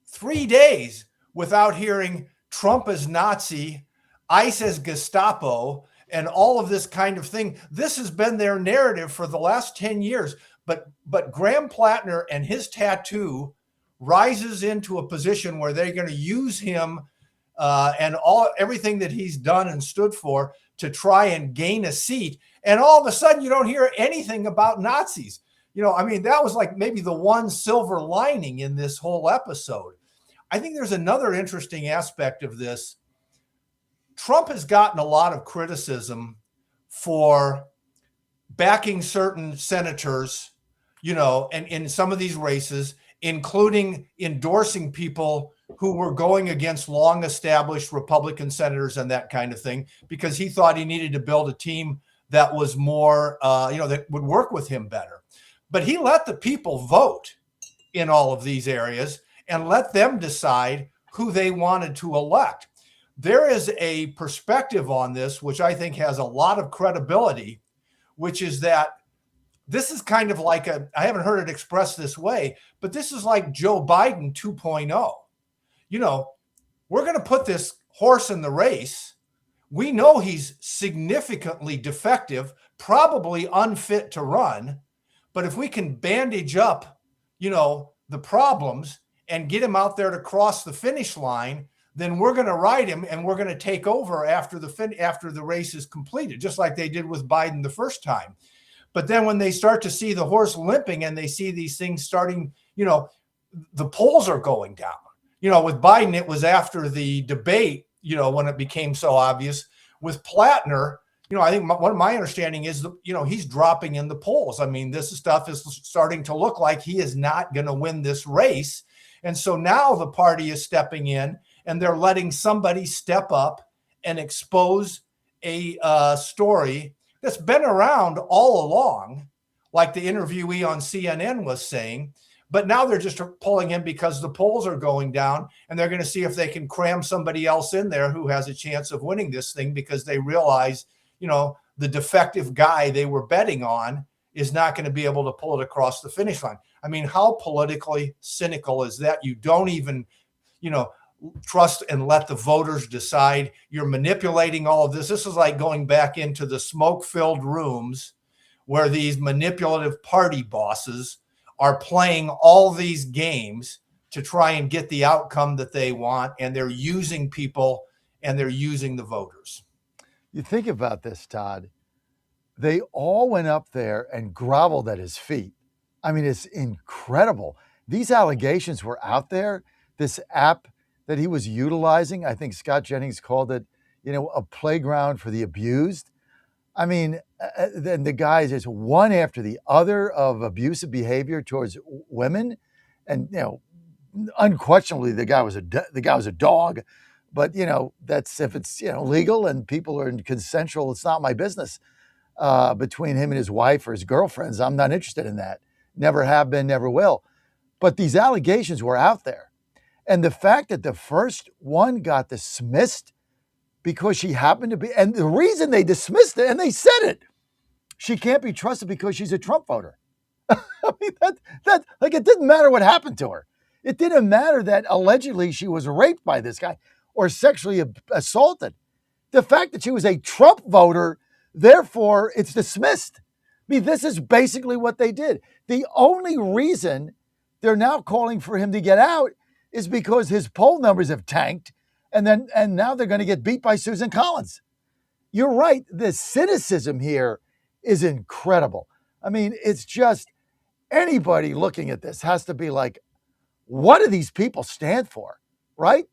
3 days without hearing Trump as Nazi, ICE as Gestapo, and all of this kind of thing. This has been their narrative for the last 10 years. But Graham Plattner and his tattoo rises into a position where they're going to use him and everything that he's done and stood for to try and gain a seat. And all of a sudden, you don't hear anything about Nazis. You know, I mean, that was like maybe the one silver lining in this whole episode. I think there's another interesting aspect of this. Trump has gotten a lot of criticism for backing certain senators, you know, and in some of these races, including endorsing people who were going against long established Republican senators and that kind of thing, because he thought he needed to build a team that was more, that would work with him better. But he let the people vote in all of these areas and let them decide who they wanted to elect. There is a perspective on this, which I think has a lot of credibility, which is that this is kind of like I haven't heard it expressed this way, but this is like Joe Biden 2.0. You know, we're going to put this horse in the race. We know he's significantly defective, probably unfit to run. But if we can bandage up, you know, the problems and get him out there to cross the finish line, then we're going to ride him and we're going to take over after the race is completed, just like they did with Biden the first time. But then when they start to see the horse limping and they see these things starting, you know, the polls are going down. You know, with Biden, it was after the debate, you know, when it became so obvious. With Plattner, you know, I think one of my understanding is, you know, he's dropping in the polls. I mean, this stuff is starting to look like he is not going to win this race. And so now the party is stepping in and they're letting somebody step up and expose a story that's been around all along, like the interviewee on CNN was saying. But now they're just pulling him because the polls are going down and they're going to see if they can cram somebody else in there who has a chance of winning this thing, because they realize, you know, the defective guy they were betting on is not going to be able to pull it across the finish line. I mean, how politically cynical is that? You don't even, you know, trust and let the voters decide. You're manipulating all of this. This is like going back into the smoke-filled rooms where these manipulative party bosses are playing all these games to try and get the outcome that they want, and they're using people and they're using the voters. You think about this, Todd. They all went up there and groveled at his feet. I mean, it's incredible. These allegations were out there. This app that he was utilizing, I think Scott Jennings called it, you know, a playground for the abused. I mean, then the guys, it's one after the other of abusive behavior towards women. And, you know, unquestionably, the guy was a dog. But, you know, that's if it's, you know, legal and people are consensual, it's not my business. Between him and his wife or his girlfriends, I'm not interested in that. Never have been, never will. But these allegations were out there. And the fact that the first one got dismissed because she happened to be, and the reason they dismissed it, and they said it, she can't be trusted because she's a Trump voter. I mean, that like, it didn't matter what happened to her. It didn't matter that allegedly she was raped by this guy or sexually assaulted. The fact that she was a Trump voter, therefore it's dismissed. I mean, this is basically what they did. The only reason they're now calling for him to get out is because his poll numbers have tanked. And now they're going to get beat by Susan Collins. You're right. The cynicism here is incredible. I mean, it's just anybody looking at this has to be like, what do these people stand for? Right?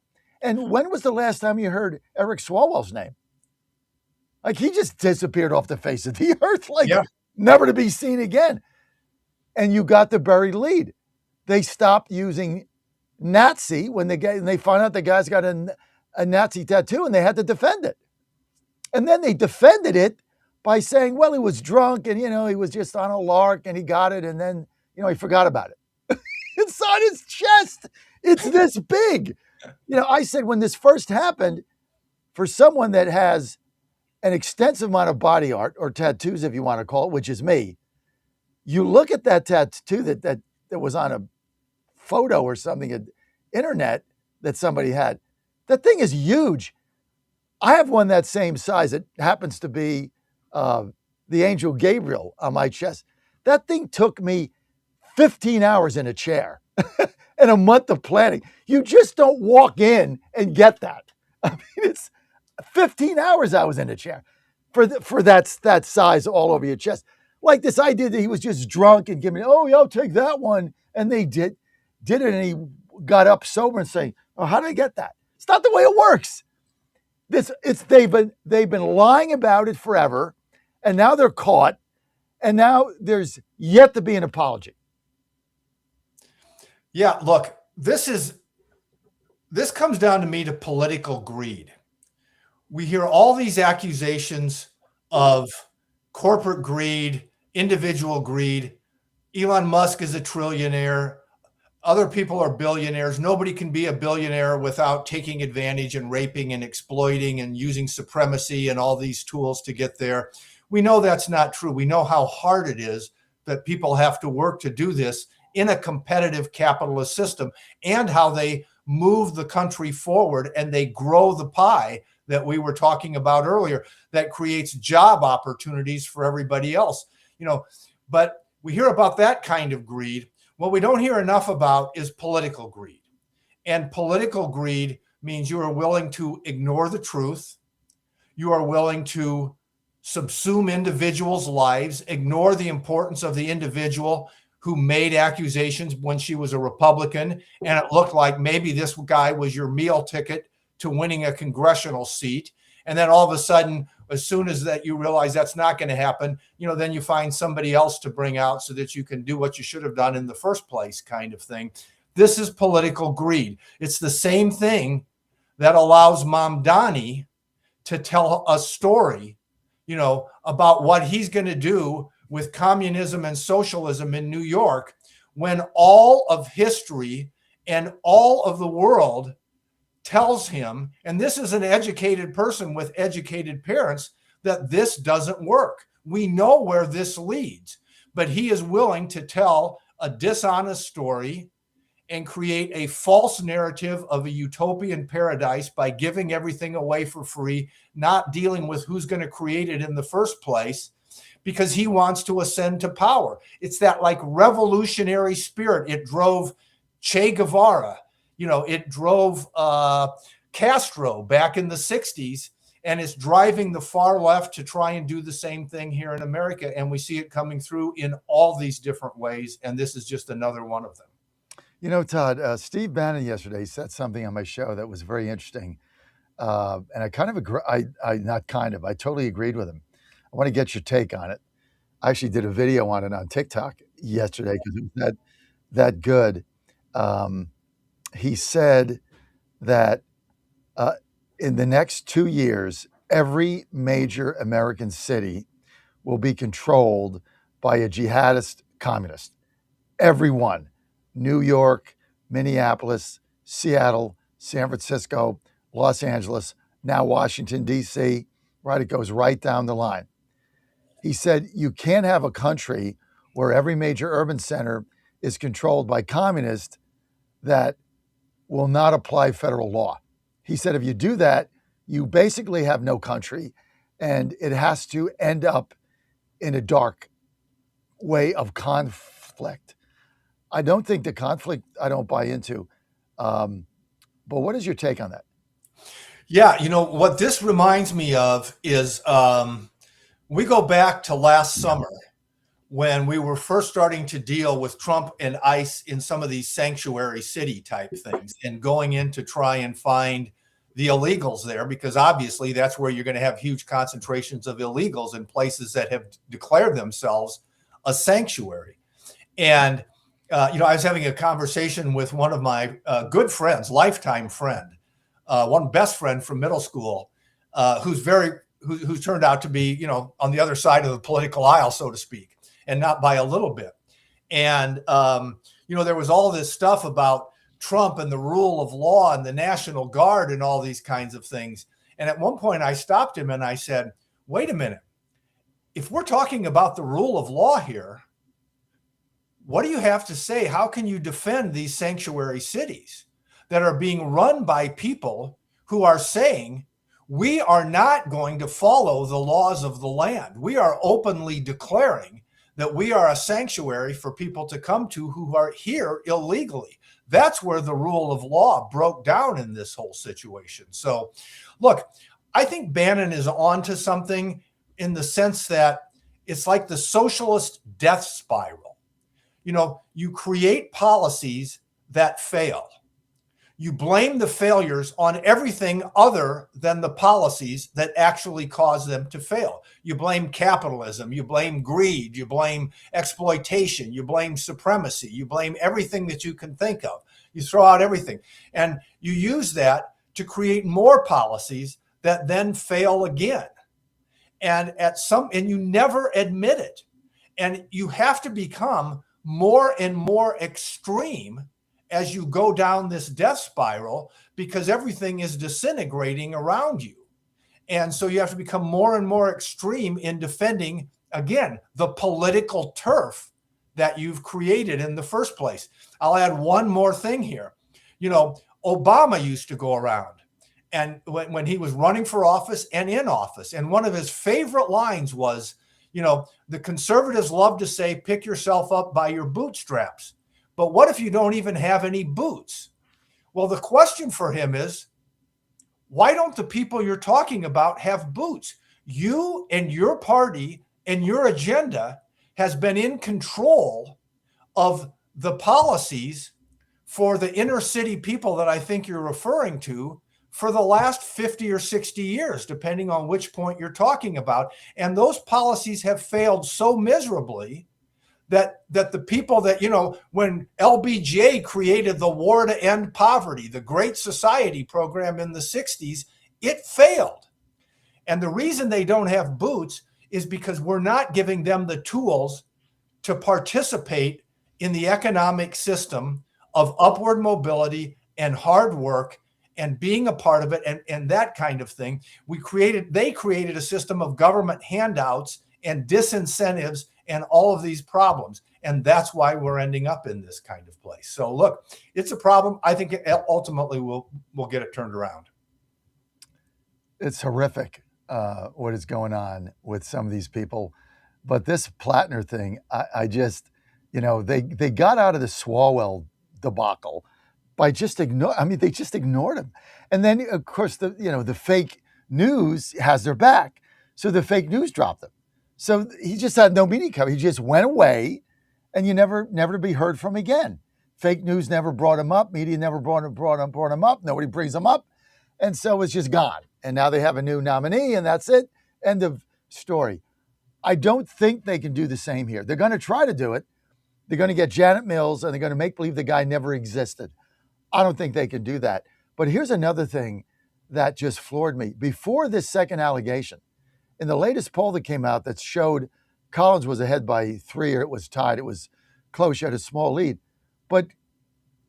And when was the last time you heard Eric Swalwell's name? Like, he just disappeared off the face of the earth, like never to be seen again. And you got the buried lead. They stopped using Nazi when they found out the guy's got a Nazi tattoo, and they had to defend it. And then they defended it by saying, well, he was drunk and, he was just on a lark and he got it. And then, he forgot about it. It's on his chest. It's this big. I said when this first happened, for someone that has an extensive amount of body art or tattoos, if you want to call it, which is me, you look at that tattoo that was on a photo or something at internet that somebody had. That thing is huge. I have one that same size. It happens to be the angel Gabriel on my chest. That thing took me 15 hours in a chair and a month of planning. You just don't walk in and get that. I mean, it's 15 hours I was in a chair for that size all over your chest. Like this idea that he was just drunk and giving, oh, yeah, I'll take that one. And they did it, and he got up sober and saying, oh, how did I get that? It's not the way it works. They've been lying about it forever, and now they're caught, and now there's yet to be an apology. Yeah, look, this comes down to me to political greed. We hear all these accusations of corporate greed, individual greed. Elon Musk is a trillionaire. Other people are billionaires. Nobody can be a billionaire without taking advantage and raping and exploiting and using supremacy and all these tools to get there. We know that's not true. We know how hard it is that people have to work to do this in a competitive capitalist system, and how they move the country forward and they grow the pie that we were talking about earlier that creates job opportunities for everybody else. But we hear about that kind of greed. What we don't hear enough about is political greed. And political greed means you are willing to ignore the truth. You are willing to subsume individuals' lives, ignore the importance of the individual who made accusations when she was a Republican, and it looked like maybe this guy was your meal ticket to winning a congressional seat. And then all of a sudden, as soon as that you realize that's not going to happen, then you find somebody else to bring out so that you can do what you should have done in the first place, kind of thing. This is political greed. It's the same thing that allows Mamdani to tell a story, about what he's going to do with communism and socialism in New York, when all of history and all of the world tells him, and this is an educated person with educated parents, that this doesn't work. We know where this leads, but he is willing to tell a dishonest story and create a false narrative of a utopian paradise by giving everything away for free, not dealing with who's going to create it in the first place, because he wants to ascend to power. It's that like revolutionary spirit. It drove Che Guevara. It drove Castro back in the 60s, and it's driving the far left to try and do the same thing here in America. And we see it coming through in all these different ways, and this is just another one of them. Todd, Steve Bannon yesterday said something on my show that was very interesting. And I kind of agree. I totally agreed with him. I want to get your take on it. I actually did a video on it on TikTok yesterday because it was that good. He said that in the next 2 years, every major American city will be controlled by a jihadist communist. Every one. New York, Minneapolis, Seattle, San Francisco, Los Angeles, now Washington, D.C., right? It goes right down the line. He said you can't have a country where every major urban center is controlled by communists that will not apply federal law. He said if you do that, you basically have no country, and it has to end up in a dark way of conflict. I don't buy into. But what is your take on that? Yeah, what this reminds me of is we go back to last summer when we were first starting to deal with Trump and ICE in some of these sanctuary city type things and going in to try and find the illegals there, because obviously that's where you're going to have huge concentrations of illegals in places that have declared themselves a sanctuary. And, I was having a conversation with one of my good friends, lifetime friend, one best friend from middle school, who's turned out to be, on the other side of the political aisle, so to speak, and not by a little bit. And, there was all this stuff about Trump and the rule of law and the National Guard and all these kinds of things. And at one point I stopped him and I said, wait a minute, if we're talking about the rule of law here, what do you have to say? How can you defend these sanctuary cities that are being run by people who are saying, we are not going to follow the laws of the land? We are openly declaring that we are a sanctuary for people to come to who are here illegally. That's where the rule of law broke down in this whole situation. So, look, I think Bannon is onto something in the sense that it's like the socialist death spiral. You create policies that fail. You blame the failures on everything other than the policies that actually cause them to fail. You blame capitalism, you blame greed, you blame exploitation, you blame supremacy, you blame everything that you can think of. You throw out everything. And you use that to create more policies that then fail again. And you never admit it. And you have to become more and more extreme as you go down this death spiral, because everything is disintegrating around you. And so you have to become more and more extreme in defending, again, the political turf that you've created in the first place. I'll add one more thing here. Obama used to go around, and when he was running for office and in office, and one of his favorite lines was, the conservatives love to say, pick yourself up by your bootstraps. But what if you don't even have any boots? Well, the question for him is, why don't the people you're talking about have boots? You and your party and your agenda has been in control of the policies for the inner city people that I think you're referring to for the last 50 or 60 years, depending on which point you're talking about. And those policies have failed so miserably that the people that, when LBJ created the War to End Poverty, the Great Society program in the 60s, it failed. And the reason they don't have boots is because we're not giving them the tools to participate in the economic system of upward mobility and hard work and being a part of it and that kind of thing. They created a system of government handouts and disincentives and all of these problems. And that's why we're ending up in this kind of place. So look, it's a problem. I think ultimately we'll get it turned around. It's horrific what is going on with some of these people. But this Plattner thing, I just, they got out of the Swalwell debacle by just they just ignored him. And then, of course, the fake news has their back. So the fake news dropped him. So he just had no media coverage. He just went away, and you never to be heard from again. Fake news never brought him up. Media never brought him up. Nobody brings him up. And so it's just gone. And now they have a new nominee, and that's it. End of story. I don't think they can do the same here. They're going to try to do it. They're going to get Janet Mills, and they're going to make believe the guy never existed. I don't think they can do that. But here's another thing that just floored me. Before this second allegation, in the latest poll that came out that showed Collins was ahead by 3, or it was tied, it was close, she had a small lead. But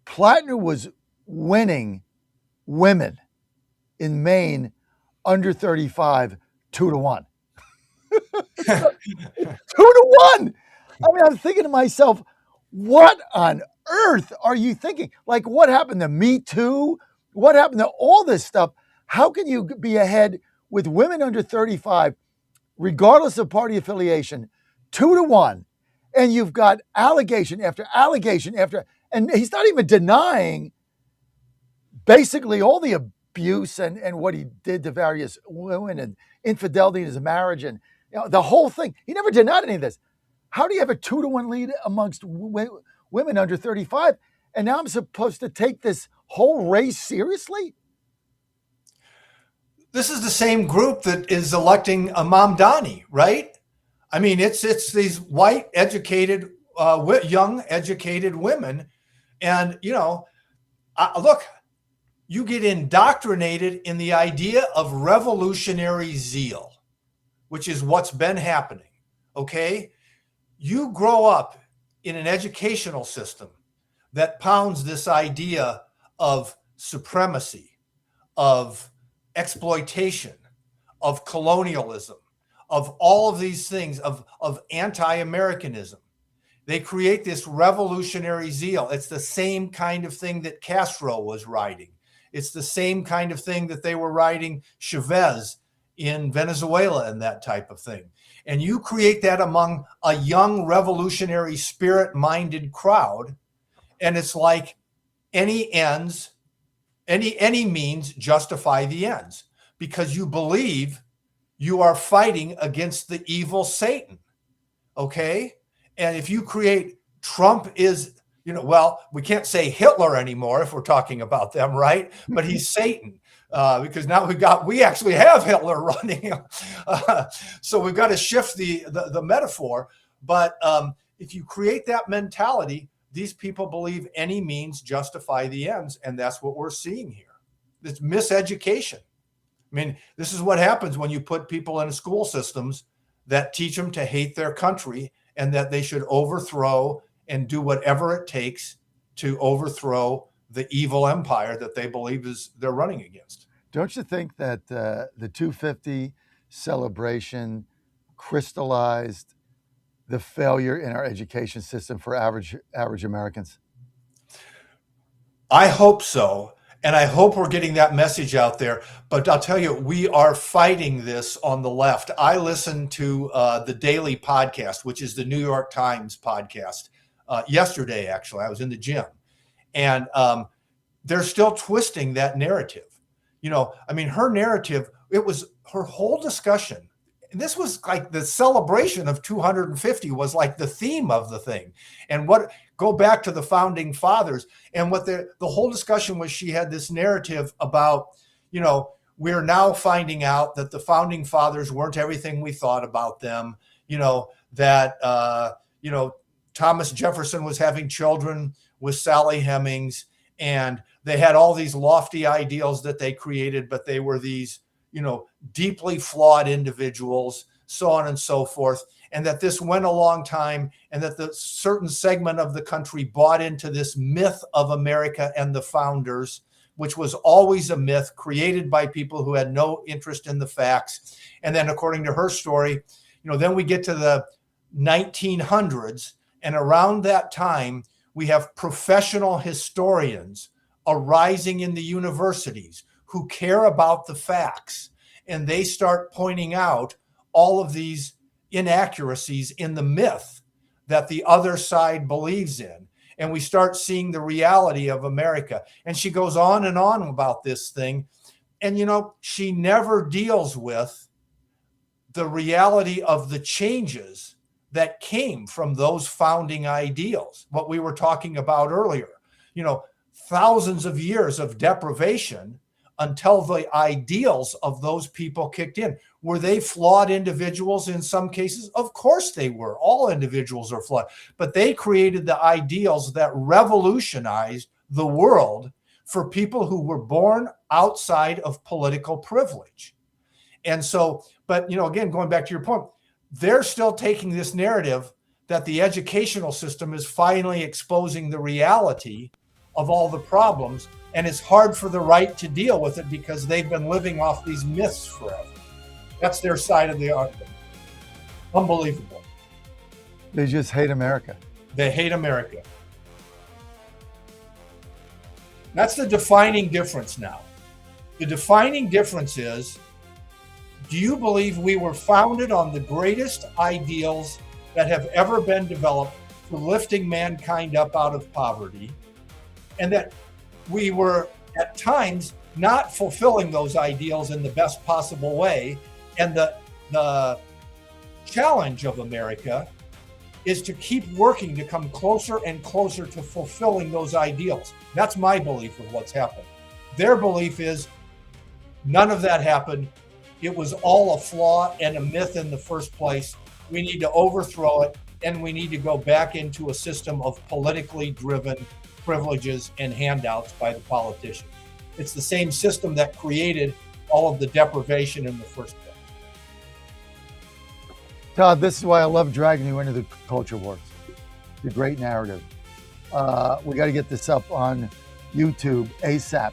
Plattner was winning women in Maine under 35 2-1. 2-1. I'm thinking to myself, what on earth are you thinking? Like, what happened to Me Too? What happened to all this stuff? How can you be ahead with women under 35, regardless of party affiliation, 2-1? And you've got allegation after allegation after, and he's not even denying basically all the abuse and what he did to various women and infidelity in his marriage and the whole thing. He never denied any of this. How do you have a 2-to-1 lead amongst women under 35? And now I'm supposed to take this whole race seriously? This is the same group that is electing Imam Dani, right? I mean, it's these white, educated, young, educated women. And, look, you get indoctrinated in the idea of revolutionary zeal, which is what's been happening, okay? You grow up in an educational system that pounds this idea of supremacy, of exploitation, of colonialism, of all of these things, of anti-Americanism. They create this revolutionary zeal. It's the same kind of thing that Castro was writing. It's the same kind of thing that they were writing Chavez in Venezuela and that type of thing. And you create that among a young revolutionary spirit-minded crowd. And it's like any means justify the ends, because you believe you are fighting against the evil Satan. Okay. And if you create Trump is, we can't say Hitler anymore if we're talking about them, right? But he's Satan, because now we actually have Hitler running. So we've got to shift the metaphor. But if you create that mentality, these people believe any means justify the ends. And that's what we're seeing here. It's miseducation. I mean, this is what happens when you put people in school systems that teach them to hate their country and that they should overthrow and do whatever it takes to overthrow the evil empire that they believe they're running against. Don't you think that the 250 celebration crystallized the failure in our education system for average Americans? I hope so. And I hope we're getting that message out there. But I'll tell you, we are fighting this on the left. I listened to the Daily Podcast, which is the New York Times podcast, yesterday, actually. I was in the gym. And they're still twisting that narrative. Her narrative, it was her whole discussion. This was like the celebration of 250 was like the theme of the thing. And go back to the founding fathers, and what the whole discussion was, she had this narrative about, we're now finding out that the founding fathers weren't everything we thought about them, that Thomas Jefferson was having children with Sally Hemings, and they had all these lofty ideals that they created, but they were these, deeply flawed individuals, so on and so forth. And that this went a long time, and that the certain segment of the country bought into this myth of America and the founders, which was always a myth created by people who had no interest in the facts. And then according to her story, then we get to the 1900s. And around that time, we have professional historians arising in the universities who care about the facts. And they start pointing out all of these inaccuracies in the myth that the other side believes in. And we start seeing the reality of America. And she goes on and on about this thing. And, she never deals with the reality of the changes that came from those founding ideals, what we were talking about earlier. Thousands of years of deprivation until the ideals of those people kicked in. Were they flawed individuals in some cases? Of course they were. All individuals are flawed. But they created the ideals that revolutionized the world for people who were born outside of political privilege. And so, but, again, going back to your point, they're still taking this narrative that the educational system is finally exposing the reality of all the problems. And it's hard for the right to deal with it because they've been living off these myths forever. That's their side of the argument. Unbelievable. They just hate America. They hate America. That's the defining difference now. The defining difference is, do you believe we were founded on the greatest ideals that have ever been developed for lifting mankind up out of poverty, and that we were at times not fulfilling those ideals in the best possible way. And the challenge of America is to keep working to come closer and closer to fulfilling those ideals. That's my belief of what's happened. Their belief is none of that happened. It was all a flaw and a myth in the first place. We need to overthrow it, and we need to go back into a system of politically driven privileges and handouts by the politicians. It's the same system that created all of the deprivation in the first place. Todd, this is why I love dragging you into the culture wars. The great narrative. We got to get this up on YouTube ASAP.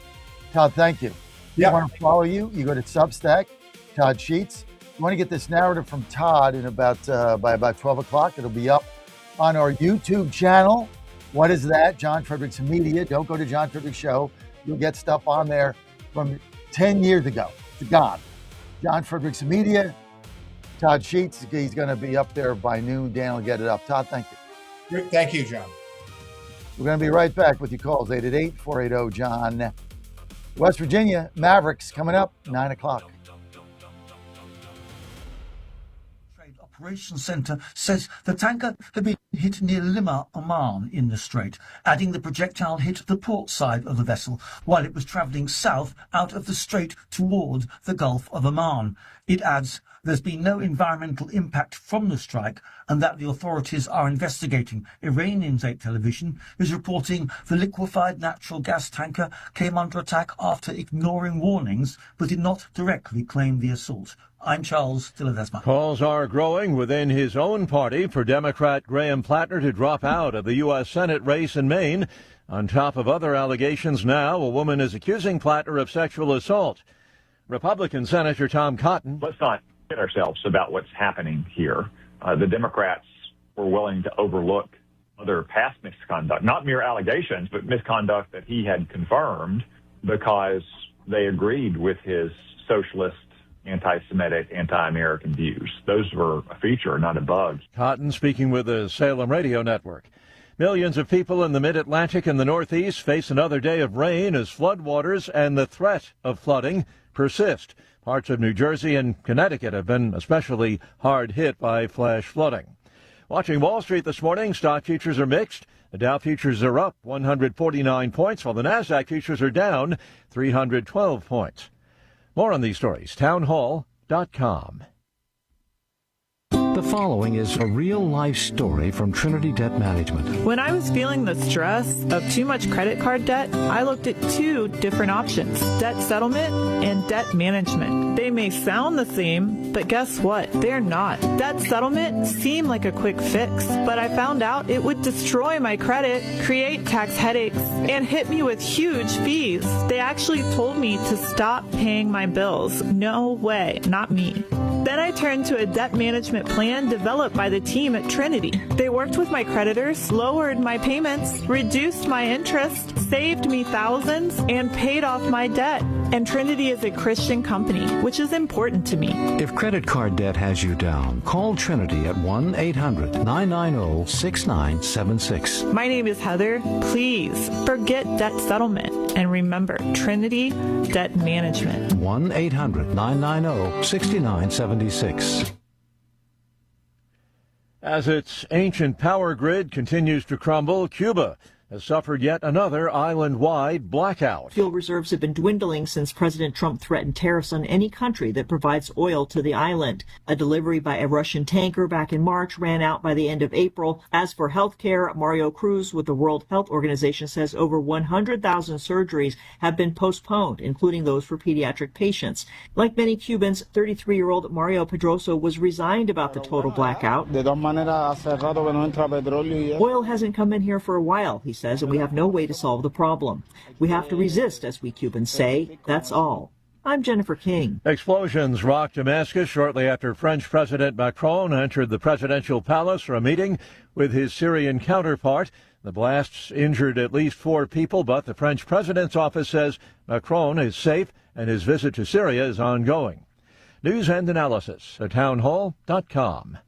Todd, thank you. If you want to follow you, you go to Substack, Todd Sheets. You want to get this narrative from Todd in by about 12 o'clock. It'll be up on our YouTube channel. What is that? John Fredericks Media. Don't go to John Fredericks Show. You'll get stuff on there from 10 years ago. It's gone. John Fredericks Media. Todd Sheets, he's going to be up there by noon. Dan will get it up. Todd, thank you. Thank you, John. We're going to be right back with your calls, 888-480-JOHN. West Virginia, Mavericks coming up, 9 o'clock. Operations Center says the tanker had been hit near Lima, Oman in the strait, adding the projectile hit the port side of the vessel while it was travelling south out of the strait toward the Gulf of Oman. It adds there's been no environmental impact from the strike and that the authorities are investigating. Iranian state television is reporting the liquefied natural gas tanker came under attack after ignoring warnings but did not directly claim the assault. I'm Charles Tilledesma. Calls are growing within his own party for Democrat Graham Plattner to drop out of the U.S. Senate race in Maine. On top of other allegations now, a woman is accusing Plattner of sexual assault. Republican Senator Tom Cotton. Let's not kid ourselves about what's happening here. The Democrats were willing to overlook other past misconduct, not mere allegations, but misconduct that he had confirmed because they agreed with his socialist, anti-Semitic, anti-American views. Those were a feature, not a bug. Cotton speaking with the Salem Radio Network. Millions of people in the mid-Atlantic and the Northeast face another day of rain as floodwaters and the threat of flooding persist. Parts of New Jersey and Connecticut have been especially hard hit by flash flooding. Watching Wall Street this morning, stock futures are mixed. The Dow futures are up 149 points, while the NASDAQ futures are down 312 points. More on these stories, townhall.com. The following is a real-life story from Trinity Debt Management. When I was feeling the stress of too much credit card debt, I looked at two different options, debt settlement and debt management. They may sound the same, but guess what? They're not. Debt settlement seemed like a quick fix, but I found out it would destroy my credit, create tax headaches, and hit me with huge fees. They actually told me to stop paying my bills. No way, not me. Then I turned to a debt management plan developed by the team at Trinity. They worked with my creditors, lowered my payments, reduced my interest, saved me thousands, and paid off my debt. And Trinity is a Christian company, which is important to me. If credit card debt has you down, call Trinity at 1-800-990-6976. My name is Heather. Please forget debt settlement and remember Trinity Debt Management. 1-800-990-6976. As its ancient power grid continues to crumble, Cuba has suffered yet another island-wide blackout. Fuel reserves have been dwindling since President Trump threatened tariffs on any country that provides oil to the island. A delivery by a Russian tanker back in March ran out by the end of April. As for healthcare, Mario Cruz with the World Health Organization says over 100,000 surgeries have been postponed, including those for pediatric patients. Like many Cubans, 33-year-old Mario Pedroso was resigned about the total blackout. Oil hasn't come in here for a while, he says, and we have no way to solve the problem. We have to resist, as we Cubans say. That's all. I'm Jennifer King. Explosions rocked Damascus shortly after French President Macron entered the presidential palace for a meeting with his Syrian counterpart. The blasts injured at least 4 people, but the French president's office says Macron is safe and his visit to Syria is ongoing. News and analysis at townhall.com.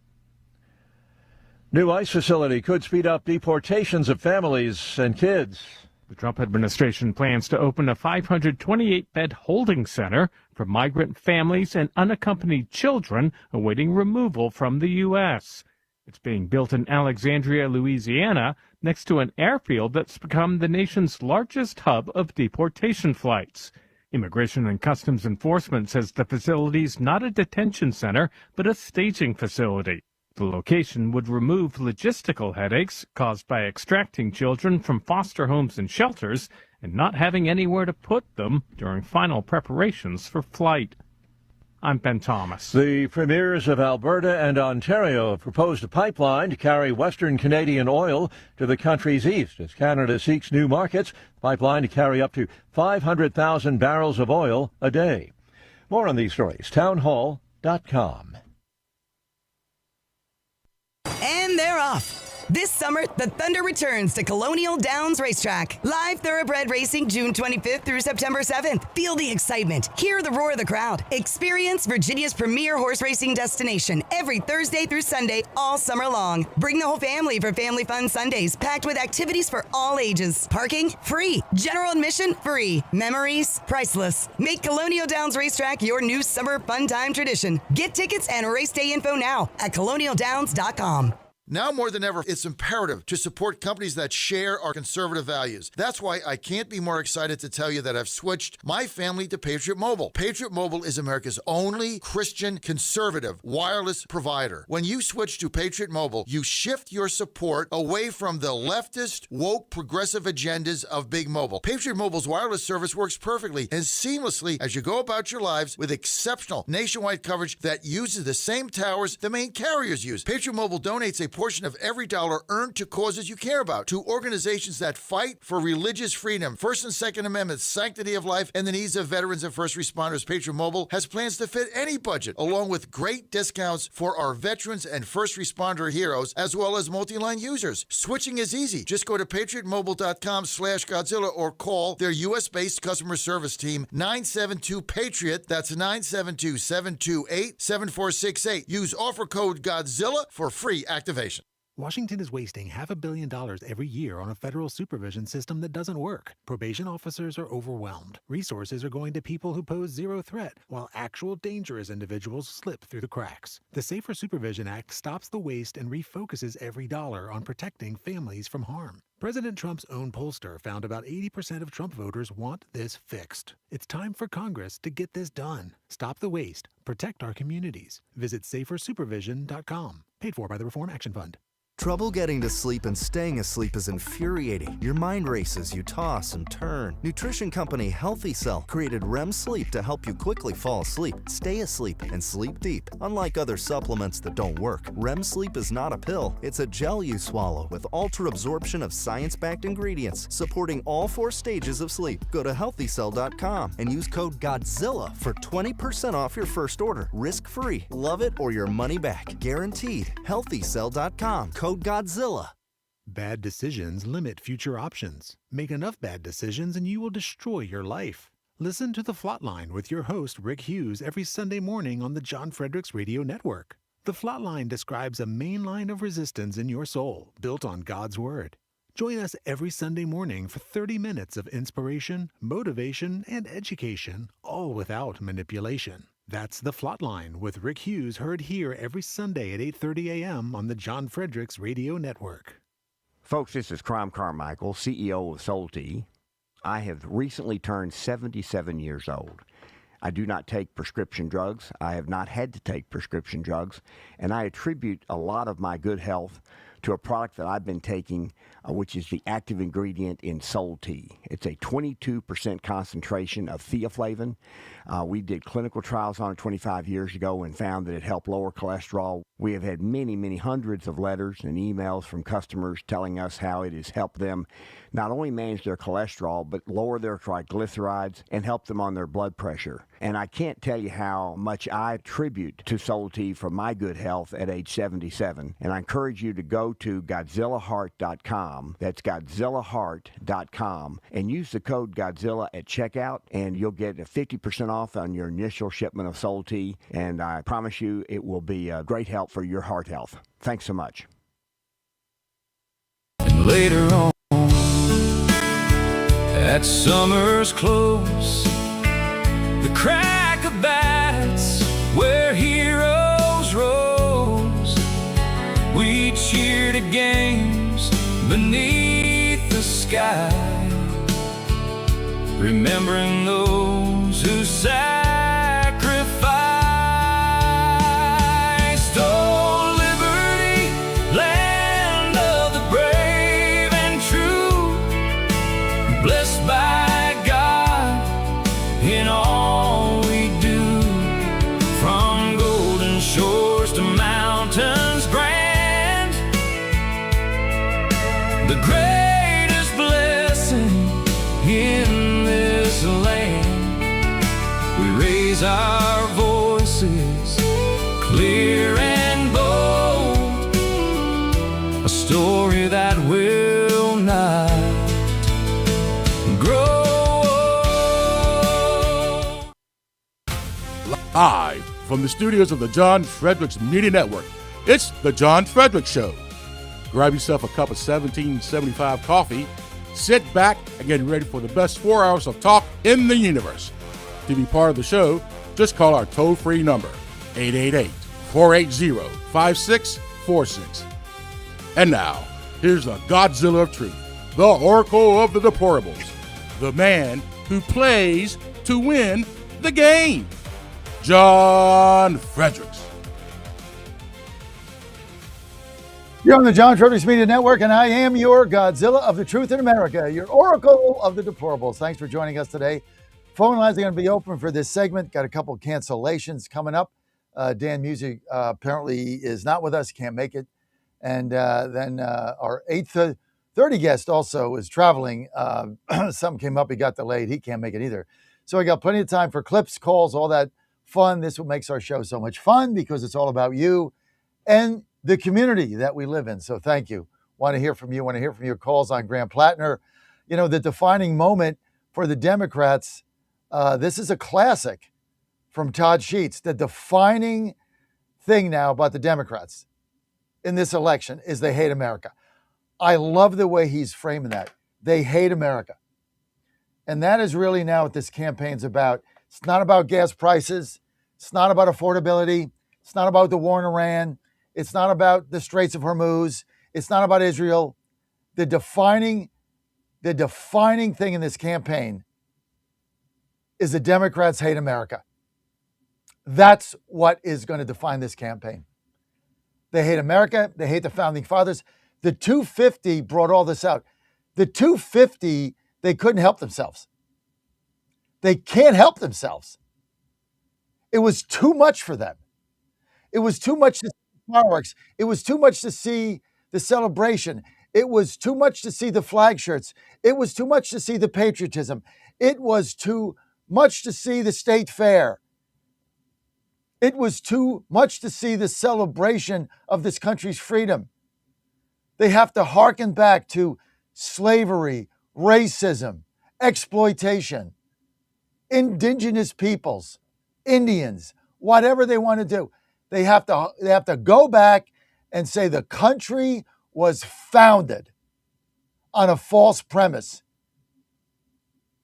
New ICE facility could speed up deportations of families and kids. The Trump administration plans to open a 528-bed holding center for migrant families and unaccompanied children awaiting removal from the U.S. It's being built in Alexandria, Louisiana, next to an airfield that's become the nation's largest hub of deportation flights. Immigration and Customs Enforcement says the facility's not a detention center, but a staging facility. The location would remove logistical headaches caused by extracting children from foster homes and shelters and not having anywhere to put them during final preparations for flight. I'm Ben Thomas. The premiers of Alberta and Ontario have proposed a pipeline to carry Western Canadian oil to the country's east as Canada seeks new markets. The pipeline to carry up to 500,000 barrels of oil a day. More on these stories, townhall.com. And they're off. This summer, the Thunder returns to Colonial Downs Racetrack. Live thoroughbred racing June 25th through September 7th. Feel the excitement. Hear the roar of the crowd. Experience Virginia's premier horse racing destination every Thursday through Sunday all summer long. Bring the whole family for Family Fun Sundays, packed with activities for all ages. Parking? Free. General admission? Free. Memories? Priceless. Make Colonial Downs Racetrack your new summer fun time tradition. Get tickets and race day info now at colonialdowns.com. Now more than ever, it's imperative to support companies that share our conservative values. That's why I can't be more excited to tell you that I've switched my family to Patriot Mobile. Patriot Mobile is America's only Christian conservative wireless provider. When you switch to Patriot Mobile, you shift your support away from the leftist, woke, progressive agendas of Big Mobile. Patriot Mobile's wireless service works perfectly and seamlessly as you go about your lives with exceptional nationwide coverage that uses the same towers the main carriers use. Patriot Mobile donates a portion of every dollar earned to causes you care about, to organizations that fight for religious freedom, First and Second Amendments, sanctity of life, and the needs of veterans and first responders. Patriot Mobile has plans to fit any budget, along with great discounts for our veterans and first responder heroes, as well as multi-line users. Switching is easy. Just go to patriotmobile.com/Godzilla or call their U.S.-based customer service team, 972-PATRIOT. That's 972-728-7468. Use offer code Godzilla for free activation. Washington is wasting $500 million every year on a federal supervision system that doesn't work. Probation officers are overwhelmed. Resources are going to people who pose zero threat, while actual dangerous individuals slip through the cracks. The Safer Supervision Act stops the waste and refocuses every dollar on protecting families from harm. President Trump's own pollster found about 80% of Trump voters want this fixed. It's time for Congress to get this done. Stop the waste. Protect our communities. Visit safersupervision.com. Paid for by the Reform Action Fund. Trouble getting to sleep and staying asleep is infuriating. Your mind races, you toss and turn. Nutrition company Healthy Cell created REM sleep to help you quickly fall asleep, stay asleep, and sleep deep. Unlike other supplements that don't work, REM sleep is not a pill. It's a gel you swallow with ultra-absorption of science-backed ingredients supporting all 4 stages of sleep. Go to healthycell.com and use code GODZILLA for 20% off your first order. Risk-free. Love it or your money back. Guaranteed. Healthycell.com. Code Godzilla. Bad decisions limit future options. Make enough bad decisions and you will destroy your life. Listen to The Flatline with your host, Rick Hughes, every Sunday morning on the John Fredericks Radio Network. The Flatline describes a main line of resistance in your soul, built on God's Word. Join us every Sunday morning for 30 minutes of inspiration, motivation, and education, all without manipulation. That's The Flatline with Rick Hughes, heard here every Sunday at 8:30 a.m. on the John Fredericks Radio Network. Folks, this is Crom Carmichael, CEO of Soul Tea. I have recently turned 77 years old. I do not take prescription drugs. I have not had to take prescription drugs, and I attribute a lot of my good health to a product that I've been taking, which is the active ingredient in Soul Tea. It's a 22% concentration of theaflavin. We did clinical trials on it 25 years ago and found that it helped lower cholesterol. We have had many, many hundreds of letters and emails from customers telling us how it has helped them not only manage their cholesterol, but lower their triglycerides and help them on their blood pressure. And I can't tell you how much I attribute to Soul Tea for my good health at age 77. And I encourage you to go to GodzillaHeart.com. That's GodzillaHeart.com. And use the code Godzilla at checkout, and you'll get a 50% off on your initial shipment of Soul Tea. And I promise you it will be a great help for your heart health. Thanks so much. And later on, at summer's close, the crack of bats where heroes rose. We cheered at games beneath the sky, remembering those who sacrificed. Oh, liberty, land of the brave and true, blessed by God in all we do, from golden shores to mountains grand. The greatest blessing in this land, we raise our voices clear and bold, a story that will not grow old. Live from the studios of the John Fredericks Media Network, it's The John Fredericks Show. Grab yourself a cup of 1775 coffee, sit back, and get ready for the best 4 hours of talk in the universe. To be part of the show, just call our toll-free number, 888-480-5646. And now, here's the Godzilla of Truth, the Oracle of the Deplorables, the man who plays to win the game, John Fredericks. You're on the John Fredericks Media Network, and I am your Godzilla of the Truth in America, your Oracle of the Deplorables. Thanks for joining us today. Phone lines are going to be open for this segment. Got a couple cancellations coming up. Dan Music apparently is not with us, can't make it. And then our 8:30 guest also is traveling. Something came up, he got delayed. He can't make it either. So I got plenty of time for clips, calls, all that fun. This is what makes our show so much fun, because it's all about you and the community that we live in. So thank you. Want to hear from you. Want to hear from your calls on Graham Plattner. You know, the defining moment for the Democrats, this is a classic from Todd Sheets. The defining thing now about the Democrats in this election is they hate America. I love the way he's framing that. They hate America. And that is really now what this campaign's about. It's not about gas prices. It's not about affordability. It's not about the war in Iran. It's not about the Straits of Hormuz. It's not about Israel. The defining thing in this campaign is the Democrats hate America. That's what is going to define this campaign. They hate America. They hate the founding fathers. The 250 brought all this out. The 250, they couldn't help themselves. They can't help themselves. It was too much for them. It was too much to see fireworks. It was too much to see the celebration. It was too much to see the flag shirts. It was too much to see the patriotism. It was too much to see the state fair. It was too much to see the celebration of this country's freedom. They have to hearken back to slavery, racism, exploitation, indigenous peoples, Indians, whatever they want to do. They have to go back and say the country was founded on a false premise.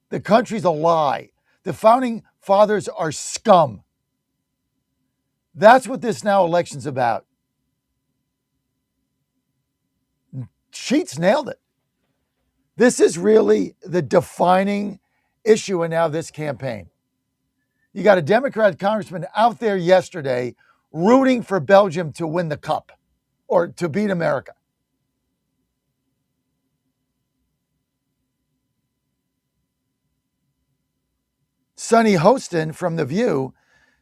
The country's a lie. The founding fathers are scum. That's what this now election's about. Sheets nailed it. This is really the defining issue in now this campaign. You got a Democrat congressman out there yesterday rooting for Belgium to win the cup or to beat America. Sonny Hostin from The View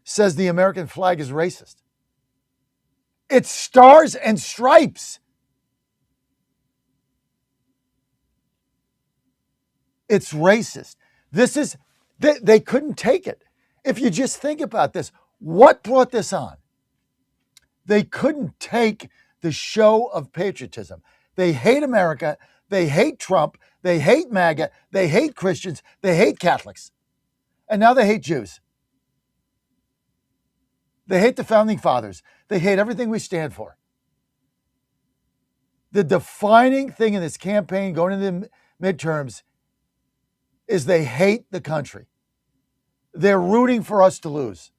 says the American flag is racist. It's stars and stripes. It's racist. They couldn't take it. If you just think about this, what brought this on? They couldn't take the show of patriotism. They hate America. They hate Trump. They hate MAGA. They hate Christians. They hate Catholics. And now they hate Jews. They hate the founding fathers. They hate everything we stand for. The defining thing in this campaign going into the midterms is they hate the country. They're rooting for us to lose.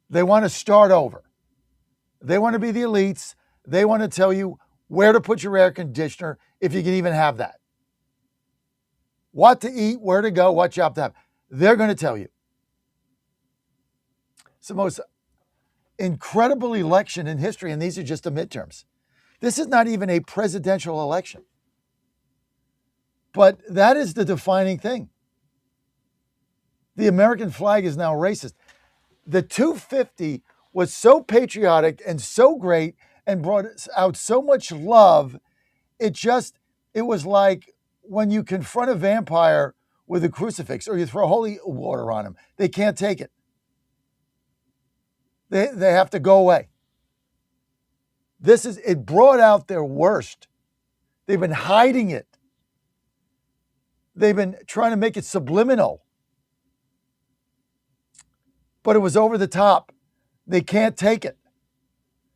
They want to start over. They want to be the elites. They want to tell you where to put your air conditioner, if you can even have that. What to eat, where to go, what job to have. They're going to tell you. It's the most incredible election in history, and these are just the midterms. This is not even a presidential election. But that is the defining thing. The American flag is now racist. The 250 was so patriotic and so great and brought out so much love. It was like when you confront a vampire with a crucifix or you throw holy water on them. They can't take it. They have to go away. It brought out their worst. They've been hiding it. They've been trying to make it subliminal. But it was over the top. They can't take it.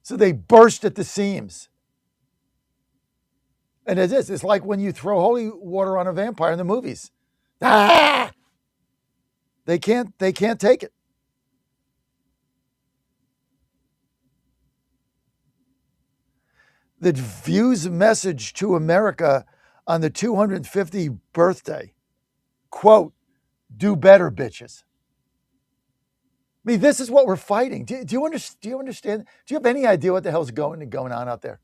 So they burst at the seams. And it is. It's like when you throw holy water on a vampire in the movies. Ah! They can't take it. The View's message to America on the 250th birthday, quote, do better, bitches. I mean, this is what we're fighting. Do you understand? Do you have any idea what the hell's going on out there?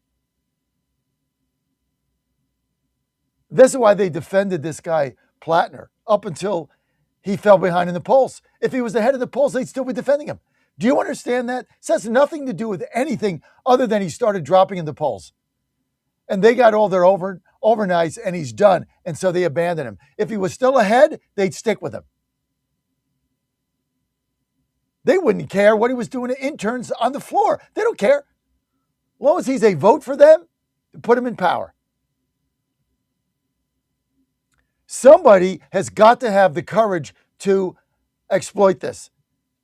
This is why they defended this guy, Plattner, up until he fell behind in the polls. If he was ahead of the polls, they'd still be defending him. Do you understand that? This has nothing to do with anything other than he started dropping in the polls. And they got all their overnights and he's done. And so they abandoned him. If he was still ahead, they'd stick with him. They wouldn't care what he was doing to interns on the floor. They don't care. As long as he's a vote for them, to put him in power. Somebody has got to have the courage to exploit this,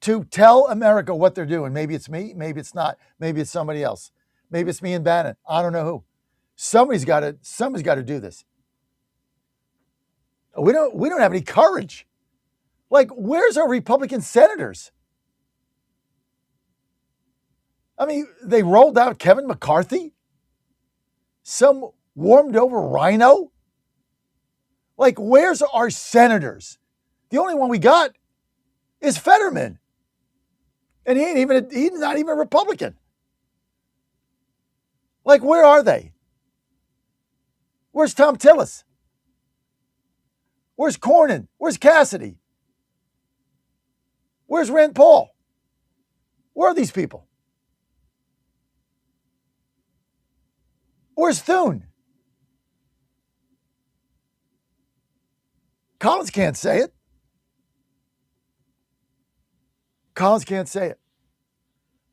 to tell America what they're doing. Maybe it's me, maybe it's not, maybe it's somebody else. Maybe it's me and Bannon. I don't know who. Somebody's got to do this. We don't have any courage. Like, where's our Republican senators? I mean, they rolled out Kevin McCarthy, some warmed over rhino. Like, where's our senators? The only one we got is Fetterman. And he's not even a Republican. Like, where are they? Where's Tom Tillis? Where's Cornyn? Where's Cassidy? Where's Rand Paul? Where are these people? Where's Thune? Collins can't say it. Collins can't say it.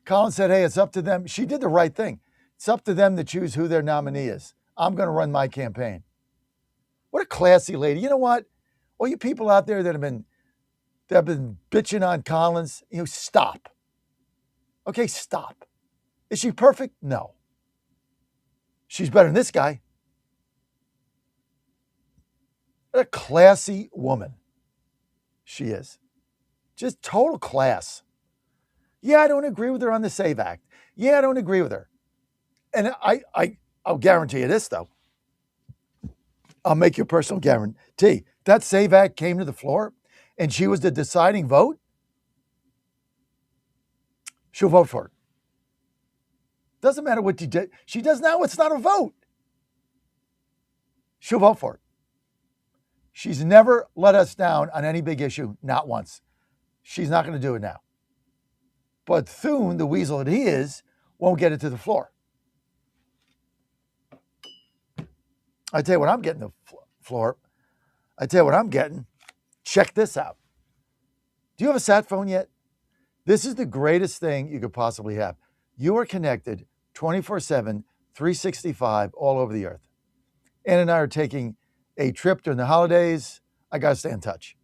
Collins said, hey, it's up to them. She did the right thing. It's up to them to choose who their nominee is. I'm going to run my campaign. What a classy lady. You know what? All you people out there that have been bitching on Collins, stop. Okay, stop. Is she perfect? No. She's better than this guy. What a classy woman she is. Just total class. Yeah, I don't agree with her on the SAVE Act. Yeah, I don't agree with her. And I'll guarantee you this, though. I'll make you a personal guarantee. That SAVE Act came to the floor and she was the deciding vote. She'll vote for it. Doesn't matter what you did. She does now. It's not a vote. She'll vote for it. She's never let us down on any big issue, not once. She's not going to do it now. But Thune, the weasel that he is, won't get it to the floor. I tell you what I'm getting the floor. I tell you what I'm getting. Check this out. Do you have a sat phone yet? This is the greatest thing you could possibly have. You are connected 24/7, 365 all over the earth. Ann and I are taking a trip during the holidays. I got to stay in touch.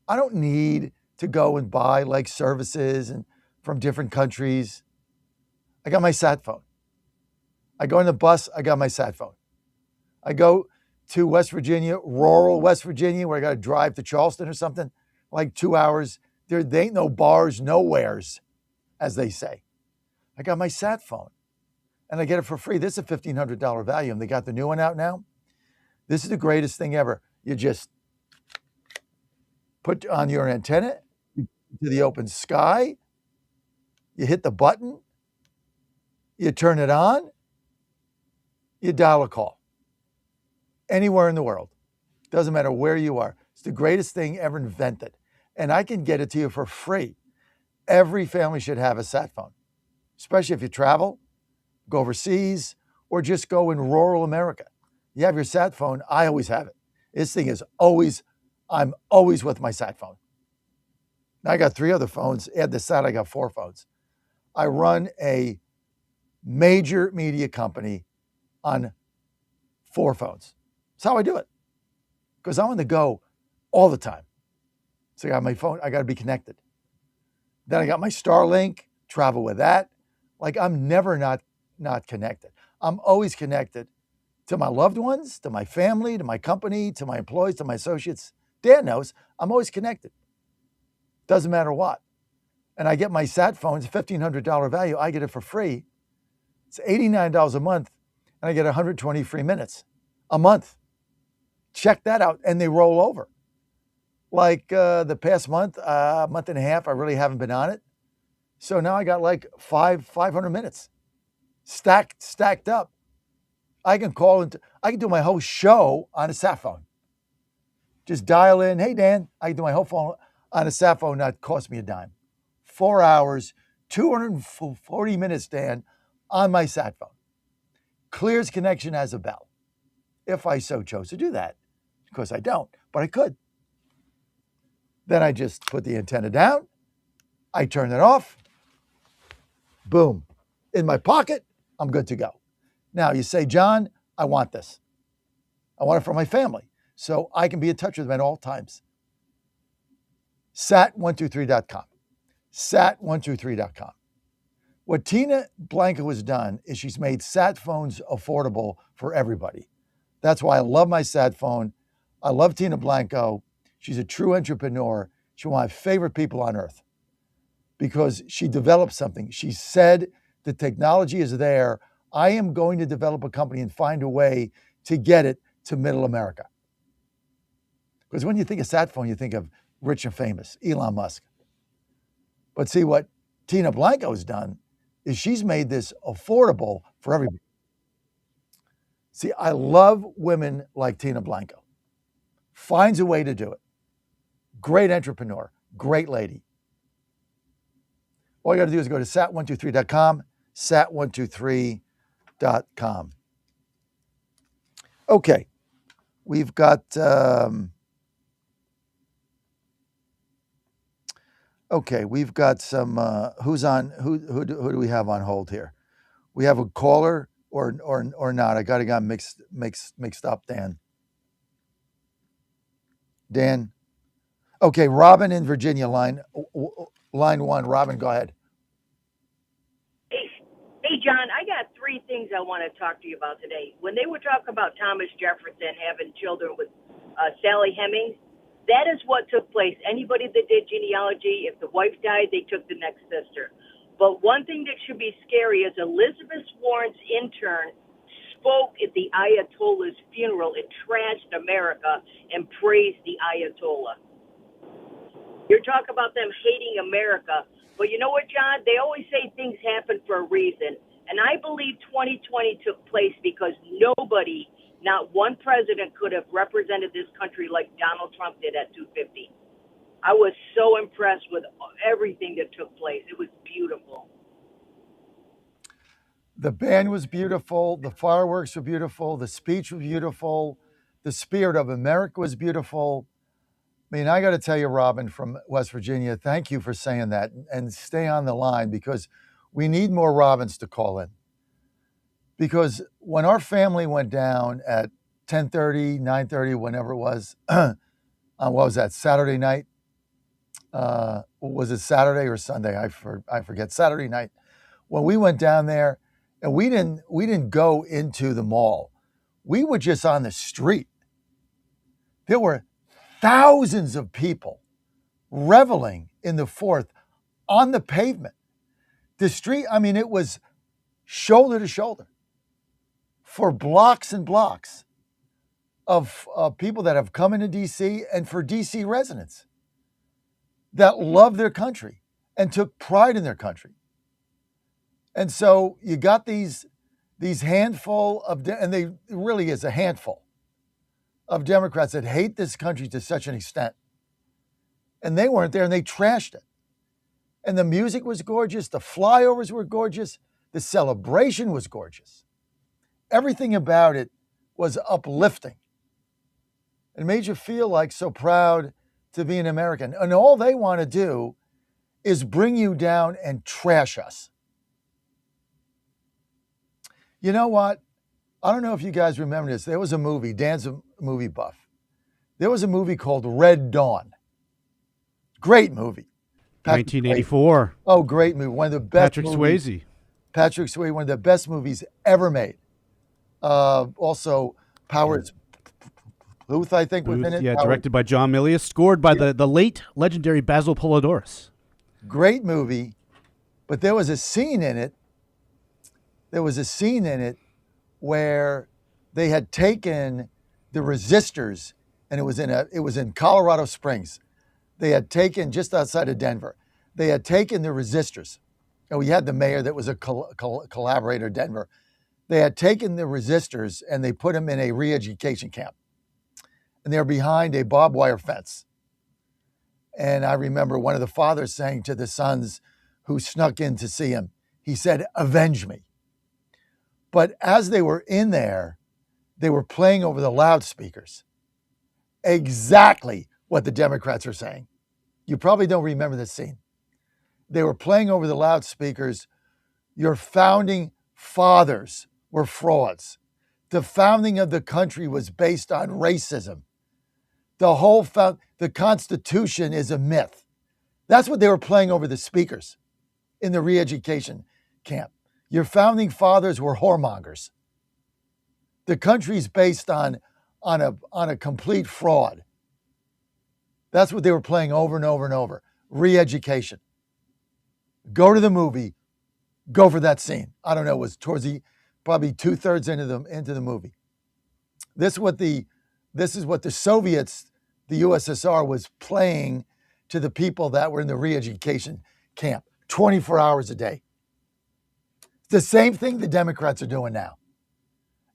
I don't need to go and buy like services and from different countries. I got my sat phone. I go on the bus, I got my sat phone. I go to West Virginia, rural West Virginia, where I got to drive to Charleston or something, like 2 hours. There ain't no bars, nowheres, as they say. I got my sat phone, and I get it for free. This is a $1,500 value, and they got the new one out now. This is the greatest thing ever. You just put on your antenna to the open sky. You hit the button. You turn it on. You dial a call. Anywhere in the world. Doesn't matter where you are. It's the greatest thing ever invented. And I can get it to you for free. Every family should have a sat phone, especially if you travel, go overseas, or just go in rural America. You have your sat phone. I always have it. This thing is I'm always with my sat phone. Now I got 3 other phones. Add the sat, I got 4 phones. I run a major media company on 4 phones. That's how I do it. Because I'm on the go all the time. So I got my phone, I got to be connected. Then I got my Starlink, travel with that. Like I'm never not connected. I'm always connected to my loved ones, to my family, to my company, to my employees, to my associates. Dan knows I'm always connected. Doesn't matter what. And I get my sat phone, it's a $1,500 value. I get it for free. It's $89 a month, and I get 120 free minutes a month. Check that out, and they roll over. Like the past month and a half, I really haven't been on it. So now I got like 500 minutes stacked up. I can call into, I can do my whole show on a sat phone. Just dial in, hey Dan, I can do my whole phone on a sat phone, not cost me a dime. 4 hours, 240 minutes, Dan, on my sat phone. Clears connection as a bell. If I so chose to do that. Of course I don't, but I could. Then I just put the antenna down. I turn it off. Boom. In my pocket, I'm good to go. Now you say, John, I want this. I want it for my family. So I can be in touch with them at all times. Sat123.com. Sat123.com. What Tina Blanco has done is she's made sat phones affordable for everybody. That's why I love my sat phone. I love Tina Blanco. She's a true entrepreneur. She's one of my favorite people on earth because she developed something. She said the technology is there. I am going to develop a company and find a way to get it to middle America. Because when you think of sat phone, you think of rich and famous, Elon Musk. But see, what Tina Blanco has done is she's made this affordable for everybody. See, I love women like Tina Blanco. Finds a way to do it. Great entrepreneur, great lady. All you got to do is go to sat123.com, sat123.com. Okay, we've got some. Who's on? Who do we have on hold here? We have a caller or not? I got mixed up, Dan. Dan. Okay, Robin in Virginia, line 1. Robin, go ahead. Hey, John, I got 3 things I want to talk to you about today. When they were talking about Thomas Jefferson having children with Sally Hemings, that is what took place. Anybody that did genealogy, if the wife died, they took the next sister. But one thing that should be scary is Elizabeth Warren's intern spoke at the Ayatollah's funeral and trashed America and praised the Ayatollah. You're talking about them hating America. But you know what, John? They always say things happen for a reason. And I believe 2020 took place because nobody, not one president, could have represented this country like Donald Trump did at 250. I was so impressed with everything that took place. It was beautiful. The band was beautiful. The fireworks were beautiful. The speech was beautiful. The spirit of America was beautiful. I mean, I got to tell you, Robin from West Virginia, thank you for saying that, and stay on the line because we need more Robins to call in. Because when our family went down at 10:30, 9:30, whenever it was, on what was that, Saturday night? Was it Saturday or Sunday? I forget. Saturday night. When we went down there, and we didn't go into the mall. We were just on the street. There were thousands of people reveling in the 4th on the pavement. The street, I mean, it was shoulder to shoulder for blocks and blocks of people that have come into D.C. and for D.C. residents that love their country and took pride in their country. And so you got these handful of, and it really is a handful of Democrats that hate this country to such an extent. And they weren't there and they trashed it. And the music was gorgeous. The flyovers were gorgeous. The celebration was gorgeous. Everything about it was uplifting. It made you feel like so proud to be an American. And all they want to do is bring you down and trash us. You know what? I don't know if you guys remember this. There was a movie, Dan's a movie buff. There was a movie called Red Dawn. Great movie. 1984. Oh, great movie. One of the best Patrick movies. Swayze. Patrick Swayze, one of the best movies ever made. Also, Powers Booth, I think, was in it. Yeah, directed by John Milius, scored by the late legendary Basil Polidorus. Great movie, but there was a scene in it. Where they had taken the resistors, and it was in Colorado Springs. They had taken, just outside of Denver, they had taken the resistors. And we had the mayor that was a collaborator, Denver. They had taken the resistors and they put them in a re-education camp. And they're behind a barbed wire fence. And I remember one of the fathers saying to the sons who snuck in to see him, he said, "Avenge me." But as they were in there, they were playing over the loudspeakers exactly what the Democrats are saying. You probably don't remember this scene. They were playing over the loudspeakers, "Your founding fathers were frauds. The founding of the country was based on racism. The Constitution is a myth." That's what they were playing over the speakers in the re-education camp. "Your founding fathers were whoremongers. The country's based on a complete fraud." That's what they were playing over and over and over. Re-education. Go to the movie. Go for that scene. I don't know. It was towards probably 2/3 into the movie. This is what the Soviets, the USSR, was playing to the people that were in the re-education camp 24 hours a day. The same thing the Democrats are doing now.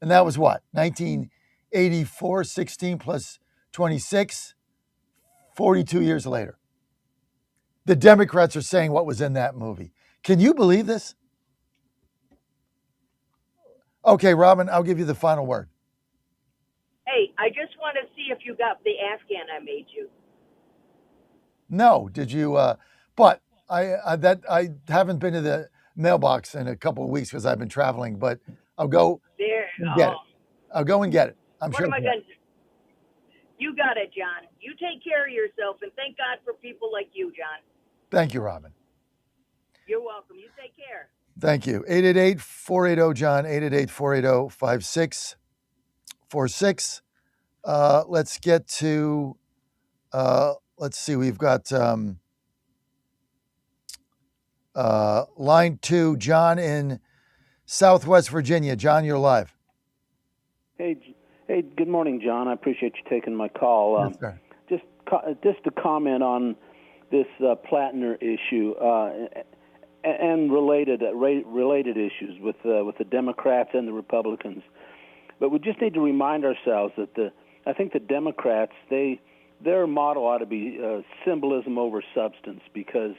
And that was what? 1984, 16 plus 26, 42 years later. The Democrats are saying what was in that movie. Can you believe this? Okay, Robin, I'll give you the final word. Hey, I just want to see if you got the Afghan I made you. No, did you? But I haven't been to the mailbox in a couple of weeks because I've been traveling. But I'll go and get it. I'll go and get it. I'm sure. What am I going to? You got it, John. You take care of yourself, and thank God for people like you, John. Thank you, Robin. You're welcome. You take care. Thank you. 888-480-JOHN, 888-480-5646. Let's get to, let's see, we've got line 2, John in Southwest Virginia. John, you're live. Hey, good morning, John. I appreciate you taking my call. Yes, sir. Just to comment on this Plattner issue and related issues with the Democrats and the Republicans. But we just need to remind ourselves that I think the Democrats, their motto ought to be symbolism over substance, because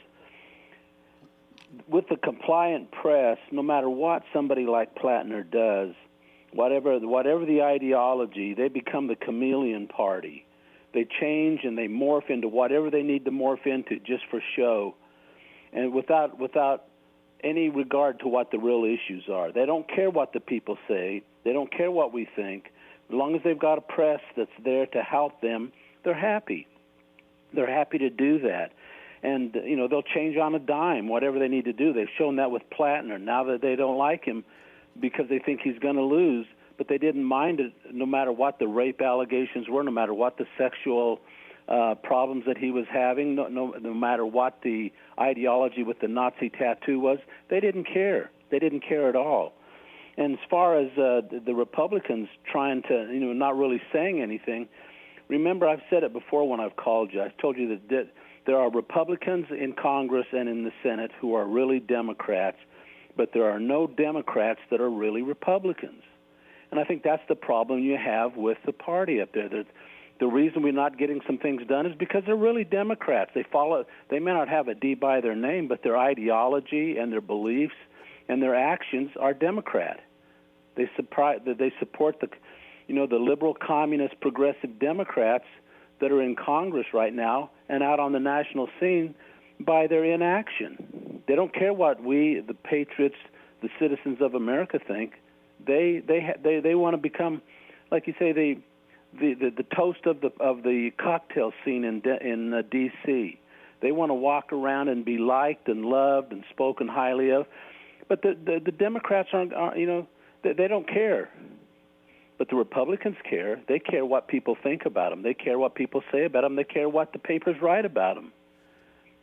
with the compliant press, no matter what somebody like Plattner does, whatever the ideology, they become the chameleon party. They change and they morph into whatever they need to morph into just for show, and without any regard to what the real issues are. They don't care what the people say. They don't care what we think. As long as they've got a press that's there to help them, they're happy. They're happy to do that. And, they'll change on a dime, whatever they need to do. They've shown that with Plattner. Now that they don't like him because they think he's going to lose, but they didn't mind it no matter what the rape allegations were, no matter what the sexual problems that he was having, no matter what the ideology with the Nazi tattoo was. They didn't care. They didn't care at all. And as far as the Republicans trying to, not really saying anything, remember I've said it before when I've called you. I told you that there are Republicans in Congress and in the Senate who are really Democrats, but there are no Democrats that are really Republicans. And I think that's the problem you have with the party up there. The reason we're not getting some things done is because they're really Democrats. They may not have a D by their name, but their ideology and their beliefs and their actions are Democrat. They support the liberal, communist, progressive Democrats that are in Congress right now and out on the national scene by their inaction. They don't care what we, the patriots, the citizens of America, think. They want to become, like you say, the toast of the cocktail scene in D.C. They want to walk around and be liked and loved and spoken highly of. But the Democrats aren't they don't care. But the Republicans care. They care what people think about them. They care what people say about them. They care what the papers write about them.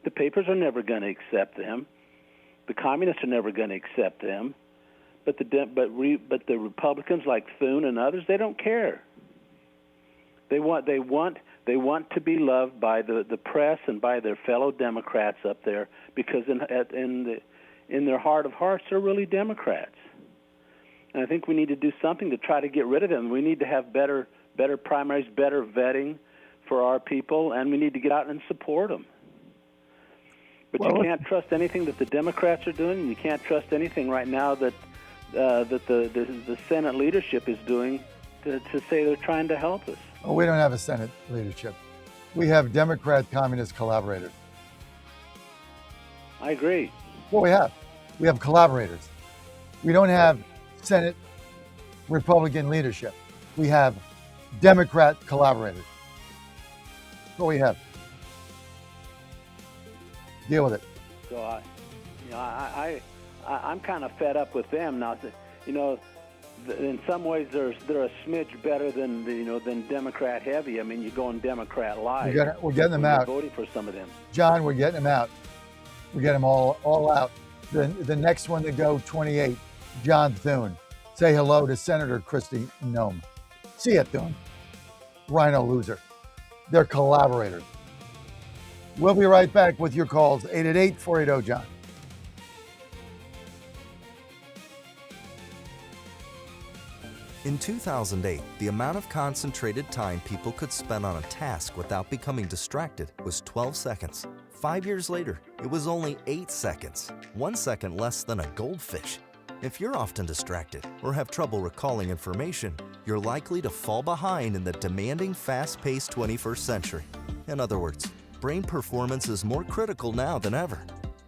The papers are never going to accept them. The communists are never going to accept them. But the Republicans like Thune and others, they don't care. They want to be loved by the press and by their fellow Democrats up there, because in their heart of hearts, they're really Democrats. And I think we need to do something to try to get rid of them. We need to have better primaries, better vetting for our people, and we need to get out and support them. But you can't trust anything that the Democrats are doing, and you can't trust anything right now that the Senate leadership is doing to say they're trying to help us. Well, we don't have a Senate leadership. We have Democrat communist collaborators. I agree. Well, we have collaborators. We don't have Senate Republican leadership. We have Democrat collaborators. That's what we have. Deal with it. So I'm kind of fed up with them now. In some ways they're a smidge better than Democrat heavy. I mean, you're going Democrat light. We're getting them out. Voting for some of them. John, we're getting them out. We get them all out. The next one to go, 28, John Thune. Say hello to Senator Kristi Noem. See ya, Thune. Rhino loser. They're collaborators. We'll be right back with your calls, 888-480-JOHN. In 2008, the amount of concentrated time people could spend on a task without becoming distracted was 12 seconds. 5 years later, it was only 8 seconds, 1 second less than a goldfish. If you're often distracted or have trouble recalling information, you're likely to fall behind in the demanding, fast-paced 21st century. In other words, brain performance is more critical now than ever.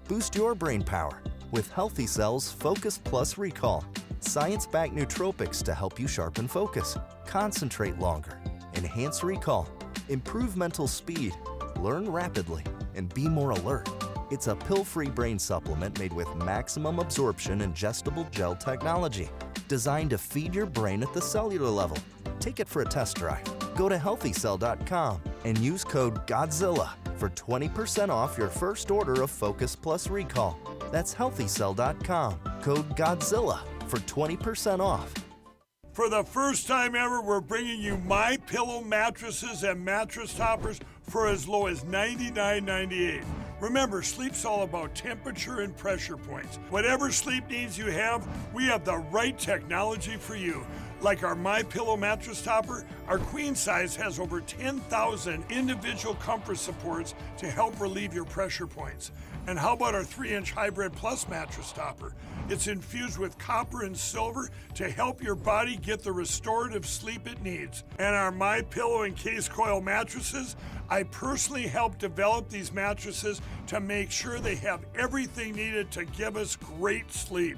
Boost your brain power with Healthy Cell's Focus Plus Recall. Science-backed nootropics to help you sharpen focus, concentrate longer, enhance recall, improve mental speed, learn rapidly, and be more alert. It's a pill-free brain supplement made with maximum absorption ingestible gel technology, designed to feed your brain at the cellular level. Take it for a test drive. Go to healthycell.com and use code GODZILLA for 20% off your first order of Focus Plus Recall. That's healthycell.com, code GODZILLA for 20% off. For the first time ever, we're bringing you My Pillow mattresses and mattress toppers for as low as $99.98. Remember, sleep's all about temperature and pressure points. Whatever sleep needs you have, we have the right technology for you. Like our My Pillow mattress topper, our queen size has over 10,000 individual comfort supports to help relieve your pressure points. And how about our 3-inch Hybrid Plus mattress topper? It's infused with copper and silver to help your body get the restorative sleep it needs. And our My Pillow and Case Coil mattresses, I personally helped develop these mattresses to make sure they have everything needed to give us great sleep.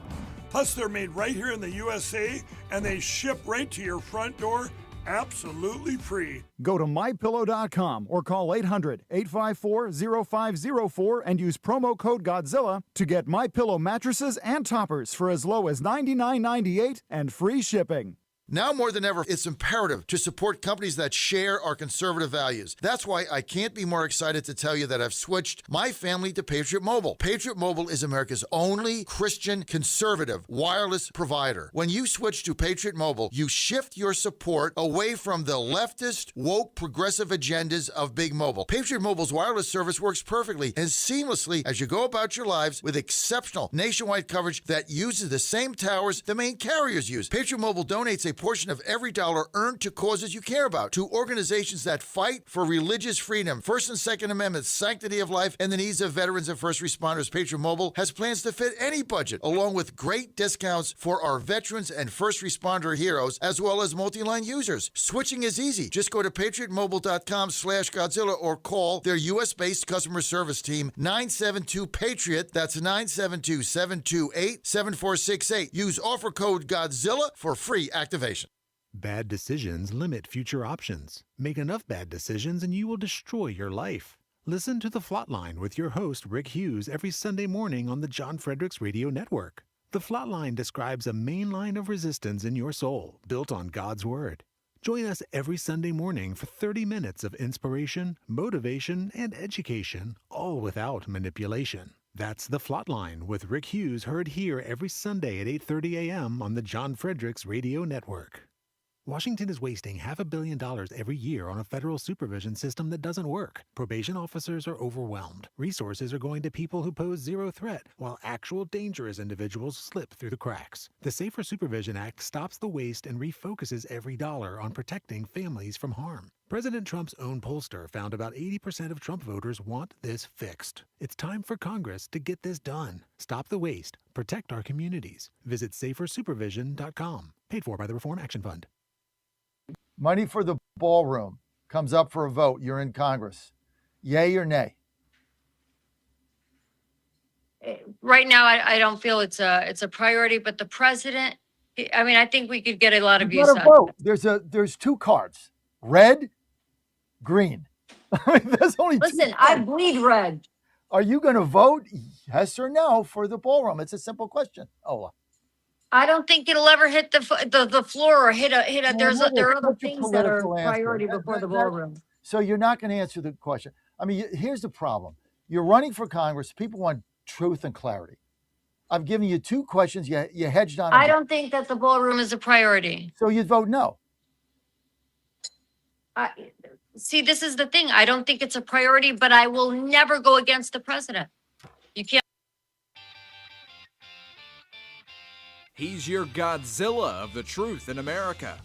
Plus, they're made right here in the USA, and they ship right to your front door, absolutely free. Go to MyPillow.com or call 800-854-0504 and use promo code GODZILLA to get MyPillow mattresses and toppers for as low as $99.98 and free shipping. Now more than ever, it's imperative to support companies that share our conservative values. That's why I can't be more excited to tell you that I've switched my family to Patriot Mobile. Patriot Mobile is America's only Christian conservative wireless provider. When you switch to Patriot Mobile, you shift your support away from the leftist, woke, progressive agendas of Big Mobile. Patriot Mobile's wireless service works perfectly and seamlessly as you go about your lives with exceptional nationwide coverage that uses the same towers the main carriers use. Patriot Mobile donates a portion of every dollar earned to causes you care about, to organizations that fight for religious freedom, First and Second Amendments, sanctity of life, and the needs of veterans and first responders. Patriot Mobile has plans to fit any budget, along with great discounts for our veterans and first responder heroes, as well as multi-line users. Switching is easy. Just go to patriotmobile.com/Godzilla or call their U.S.-based customer service team, 972-PATRIOT. That's 972-728-7468. Use offer code Godzilla for free activation. Bad decisions limit future options. Make enough bad decisions and you will destroy your life. Listen to The Flatline with your host, Rick Hughes, every Sunday morning on the John Fredericks Radio Network. The Flatline describes a main line of resistance in your soul, built on God's Word. Join us every Sunday morning for 30 minutes of inspiration, motivation, and education, all without manipulation. That's The Flatline with Rick Hughes, heard here every Sunday at 8:30 a.m. on the John Fredericks Radio Network. Washington is wasting $500 million every year on a federal supervision system that doesn't work. Probation officers are overwhelmed. Resources are going to people who pose zero threat, while actual dangerous individuals slip through the cracks. The Safer Supervision Act stops the waste and refocuses every dollar on protecting families from harm. President Trump's own pollster found about 80% of Trump voters want this fixed. It's time for Congress to get this done. Stop the waste. Protect our communities. Visit safersupervision.com. Paid for by the Reform Action Fund. Money for the ballroom comes up for a vote. You're in Congress. Yay or nay? Right now, I don't feel it's a priority, but the president, I think we could get a lot of You views gotta on vote. There's two cards, red, green. There's only two Listen, I cards. bleed red. Are you going to vote yes or no for the ballroom? It's a simple question. Ola. I don't think it'll ever hit the floor or hit a. There are other Such a things that are political answer. priority before the ballroom. So you're not going to answer the question. Here's the problem. You're running for Congress. People want truth and clarity. I've given you two questions. You hedged on. I don't think that the ballroom is a priority. So you'd vote no. See, this is the thing. I don't think it's a priority, but I will never go against the president. You can't. He's your Godzilla of the truth in America.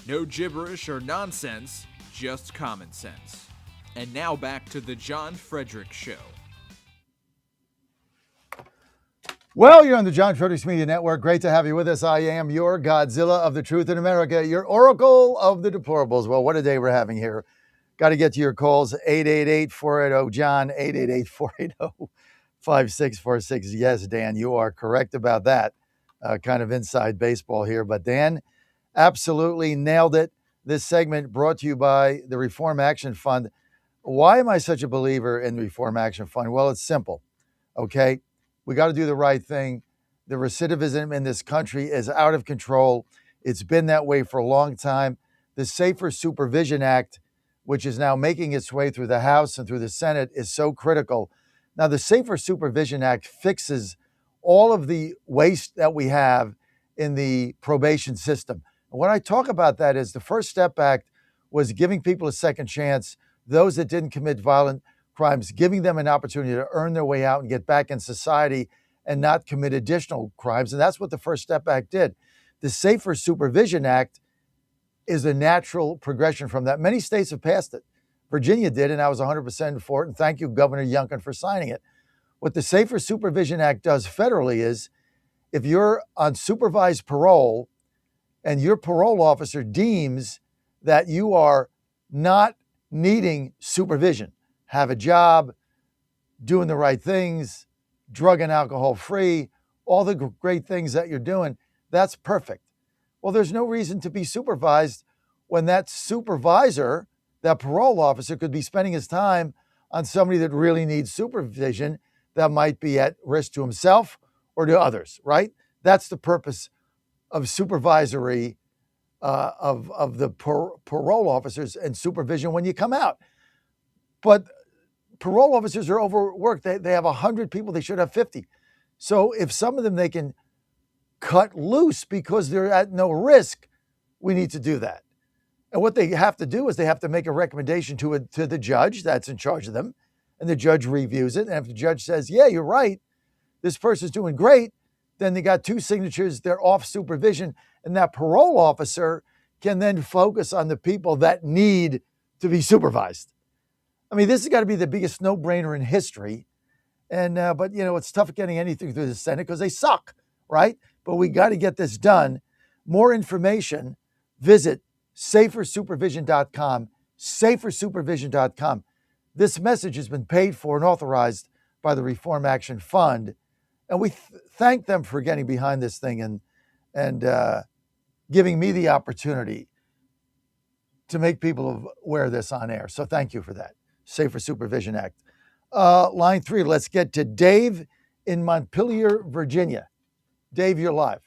No gibberish or nonsense, just common sense. And now back to the John Fredericks Show. Well, you're on the John Fredericks Media Network. Great to have you with us. I am your Godzilla of the truth in America, your oracle of the deplorables. Well, what a day we're having here. Got to get to your calls. 888-480-JOHN, 888-480-5646. Yes, Dan, you are correct about that. Kind of inside baseball here. But Dan absolutely nailed it. This segment brought to you by the Reform Action Fund. Why am I such a believer in the Reform Action Fund? Well, it's simple, okay? We got to do the right thing. The recidivism in this country is out of control. It's been that way for a long time. The Safer Supervision Act, which is now making its way through the House and through the Senate, is so critical. Now, the Safer Supervision Act fixes all of the waste that we have in the probation system. And when I talk about that is the First Step Act was giving people a second chance, those that didn't commit violent crimes, giving them an opportunity to earn their way out and get back in society and not commit additional crimes. And that's what the First Step Act did. The Safer Supervision Act is a natural progression from that. Many states have passed it. Virginia did, and I was 100% for it. And thank you, Governor Youngkin, for signing it. What the Safer Supervision Act does federally is if you're on supervised parole and your parole officer deems that you are not needing supervision, have a job, doing the right things, drug and alcohol free, all the great things that you're doing, that's perfect. Well, there's no reason to be supervised when that supervisor, that parole officer, could be spending his time on somebody that really needs supervision that might be at risk to himself or to others, right? That's the purpose of supervisory of the parole officers and supervision when you come out. But parole officers are overworked. They have 100 people. They should have 50. So if some of them they can cut loose because they're at no risk, we need to do that. And what they have to do is they have to make a recommendation to the judge that's in charge of them, and the judge reviews it. And if the judge says, yeah, you're right, this person's doing great, then they got 2 signatures, they're off supervision, and that parole officer can then focus on the people that need to be supervised. I mean, this has got to be the biggest no-brainer in history. And but it's tough getting anything through the Senate because they suck, right? But we got to get this done. More information, visit safersupervision.com, safersupervision.com. This message has been paid for and authorized by the Reform Action Fund, and we thank them for getting behind this thing and giving me the opportunity to make people aware of this on air. So thank you for that. Safer Supervision Act. Line 3, let's get to Dave in Montpelier, Virginia. Dave, you're live.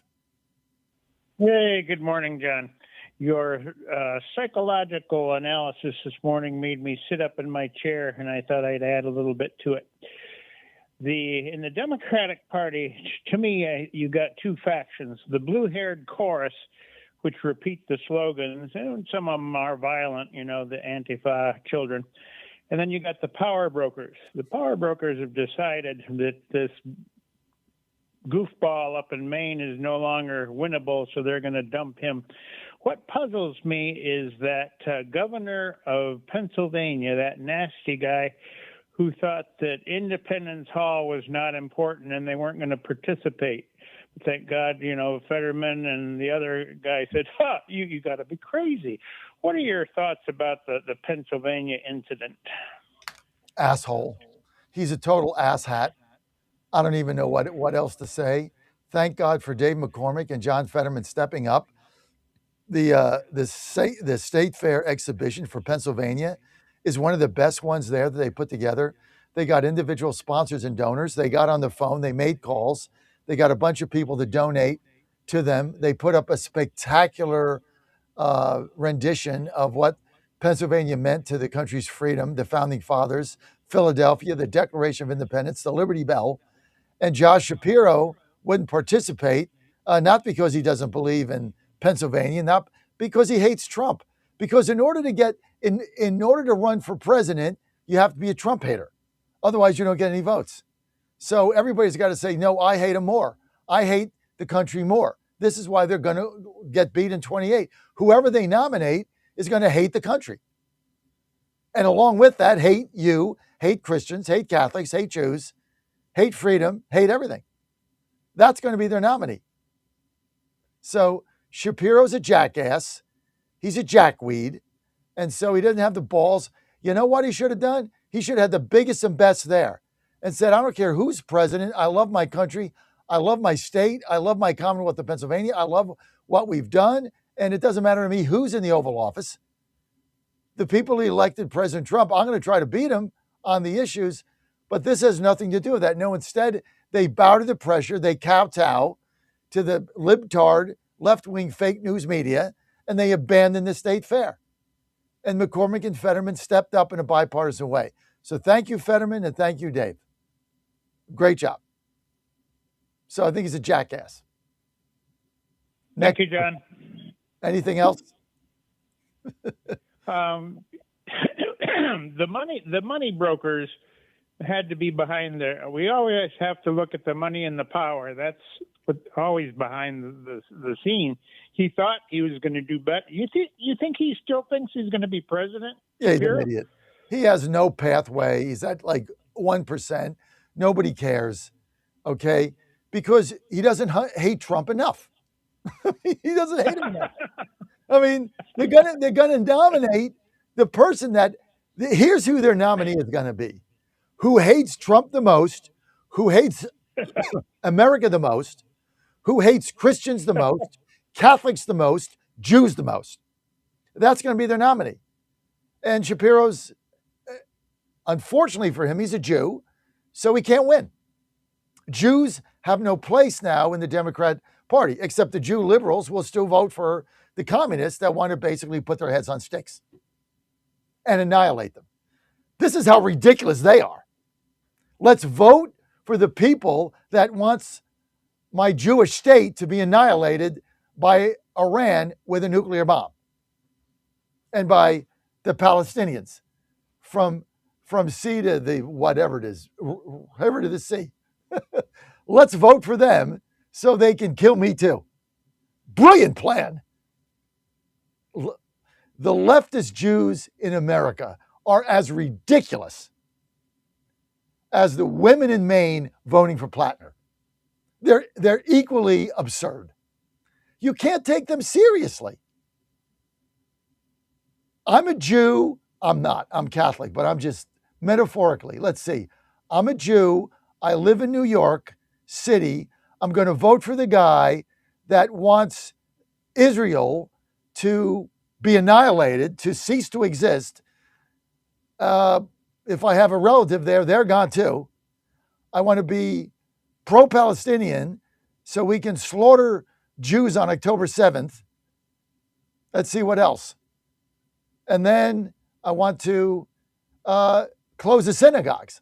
Hey, good morning, John. Your psychological analysis this morning made me sit up in my chair, and I thought I'd add a little bit to it. In the Democratic Party, to me, you got 2 factions. The blue-haired chorus, which repeat the slogans, and some of them are violent, the Antifa children. And then you got the power brokers. The power brokers have decided that this goofball up in Maine is no longer winnable, so they're going to dump him. What puzzles me is that governor of Pennsylvania, that nasty guy who thought that Independence Hall was not important and they weren't going to participate. Thank God, Fetterman and the other guy said, you got to be crazy. What are your thoughts about the Pennsylvania incident? Asshole. He's a total asshat. I don't even know what else to say. Thank God for Dave McCormick and John Fetterman stepping up. The State Fair exhibition for Pennsylvania is one of the best ones there that they put together. They got individual sponsors and donors. They got on the phone. They made calls. They got a bunch of people to donate to them. They put up a spectacular rendition of what Pennsylvania meant to the country's freedom, the founding fathers, Philadelphia, the Declaration of Independence, the Liberty Bell. And Josh Shapiro wouldn't participate, not because he doesn't believe in Pennsylvania, not because he hates Trump. Because in order to run for president, you have to be a Trump hater. Otherwise, you don't get any votes. So everybody's got to say, no, I hate him more. I hate the country more. This is why they're going to get beat in 28. Whoever they nominate is going to hate the country. And along with that, hate you, hate Christians, hate Catholics, hate Jews, hate freedom, hate everything. That's going to be their nominee. So Shapiro's a jackass. He's a jackweed. And so he doesn't have the balls. You know what he should have done? He should have had the biggest and best there and said, I don't care who's president. I love my country. I love my state. I love my Commonwealth of Pennsylvania. I love what we've done. And it doesn't matter to me who's in the Oval Office. The people who elected President Trump, I'm going to try to beat him on the issues, but this has nothing to do with that. No, instead, they bow to the pressure. They kowtow to the libtard, left-wing fake news media, and they abandon the state fair. And McCormick and Fetterman stepped up in a bipartisan way. So thank you, Fetterman, and thank you, Dave. Great job. So I think he's a jackass. Thank you, John. Anything else? The money brokers had to be behind we always have to look at the money and the power. That's what always behind the scene. He thought he was going to do better. You think he still thinks he's going to be president? Yeah, he's an idiot. He has no pathway. He's at like 1%. Nobody cares, okay? Because he doesn't hate Trump enough. He doesn't hate him enough. I mean, they're gonna nominate the person here's who their nominee is gonna be. Who hates Trump the most, who hates America the most, who hates Christians the most, Catholics the most, Jews the most. That's gonna be their nominee. And Shapiro's, unfortunately for him, he's a Jew, so he can't win. Jews have no place now in the Democrat Party, except the Jew liberals will still vote for the communists that want to basically put their heads on sticks and annihilate them. This is how ridiculous they are. Let's vote for the people that wants my Jewish state to be annihilated by Iran with a nuclear bomb and by the Palestinians from sea to the whatever it is, river to the sea. Let's vote for them so they can kill me too. Brilliant plan. The leftist Jews in America are as ridiculous as the women in Maine voting for Plattner. They're equally absurd. You can't take them seriously. I'm a Jew. I'm not. I'm Catholic, but I'm just metaphorically. Let's see. I'm a Jew. I live in New York City. I'm going to vote for the guy that wants Israel to be annihilated, to cease to exist. If I have a relative there, they're gone too. I want to be pro-Palestinian so we can slaughter Jews on October 7th. Let's see what else. And then I want to close the synagogues.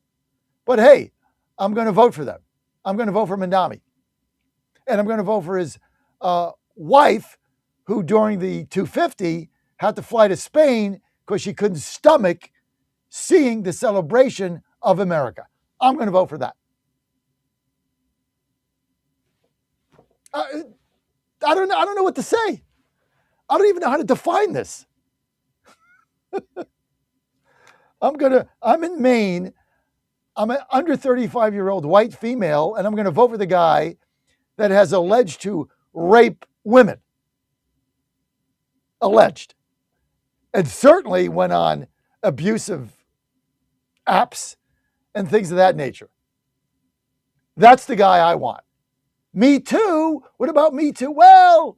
But hey, I'm going to vote for them. I'm going to vote for Mandami. And I'm going to vote for his wife, who during the 250 had to fly to Spain because she couldn't stomach seeing the celebration of America. I'm going to vote for that. I don't know what to say. I don't even know how to define this. I'm in Maine. I'm an under 35-year-old white female, and I'm going to vote for the guy that has alleged to rape women. Alleged. And certainly went on abusive apps and things of that nature. That's the guy I want. Me Too? What about Me Too? Well,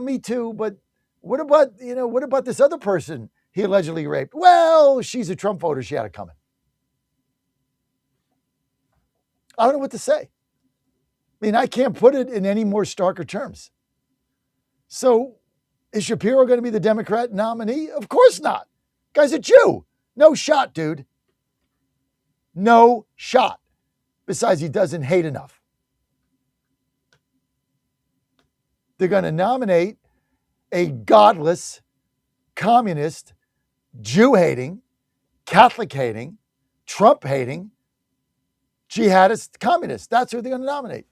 Me Too, but what about this other person he allegedly raped? Well, she's a Trump voter. She had it coming. I don't know what to say. I mean, I can't put it in any more starker terms. So is Shapiro going to be the Democrat nominee? Of course not. Guy's a Jew. No shot, dude. No shot. Besides, he doesn't hate enough. They're going to nominate a godless, communist, Jew-hating, Catholic-hating, Trump-hating, jihadist communist. That's who they're going to nominate.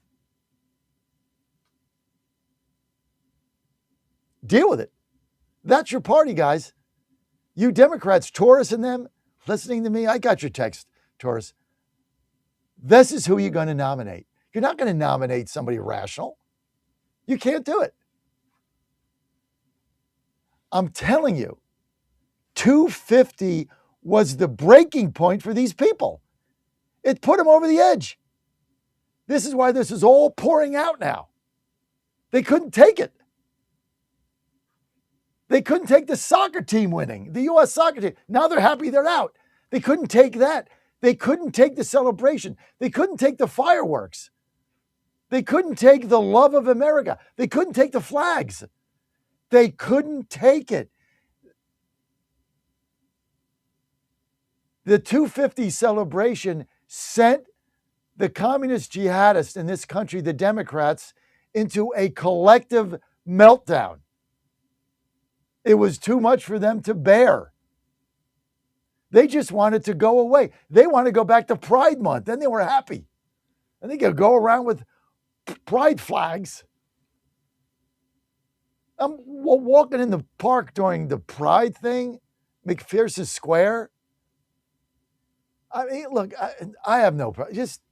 Deal with it. That's your party, guys. You Democrats, Taurus and them, listening to me, I got your text, Taurus. This is who you're going to nominate. You're not going to nominate somebody rational. You can't do it. I'm telling you, 250 was the breaking point for these people. It put them over the edge. This is why this is all pouring out now. They couldn't take it. They couldn't take the soccer team winning, the U.S. soccer team. Now they're happy they're out. They couldn't take that. They couldn't take the celebration. They couldn't take the fireworks. They couldn't take the love of America. They couldn't take the flags. They couldn't take it. The 250 celebration sent the communist jihadists in this country, the Democrats, into a collective meltdown. It was too much for them to bear. They just wanted to go away. They want to go back to Pride Month. Then they were happy. And they could go around with pride flags. I'm walking in the park during the Pride thing, McPherson Square. I mean, look, I have no problem. Just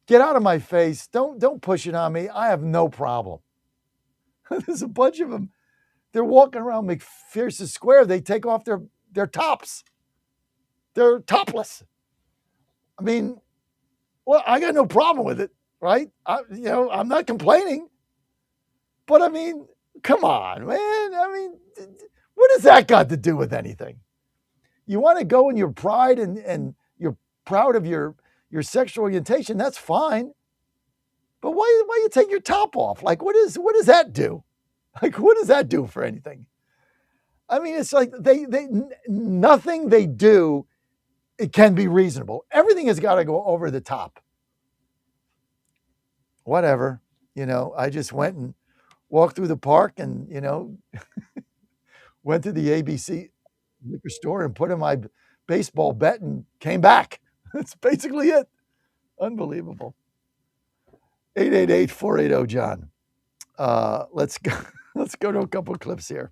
get out of my face. Don't push it on me. I have no problem. There's a bunch of them. They're walking around McPherson Square. They take off their tops. They're topless. I mean, well, I got no problem with it, right? I'm not complaining. But I mean, come on, man. I mean, what has that got to do with anything? You want to go in your pride and you're proud of your sexual orientation, that's fine. But why you take your top off? Like, what does that do? Like, what does that do for anything? I mean, it's like nothing they do, it can be reasonable. Everything has got to go over the top. Whatever, I just went and walked through the park and, went to the ABC liquor store and put in my baseball bet and came back. That's basically it. Unbelievable. 888-480-JOHN. Let's go to a couple of clips here.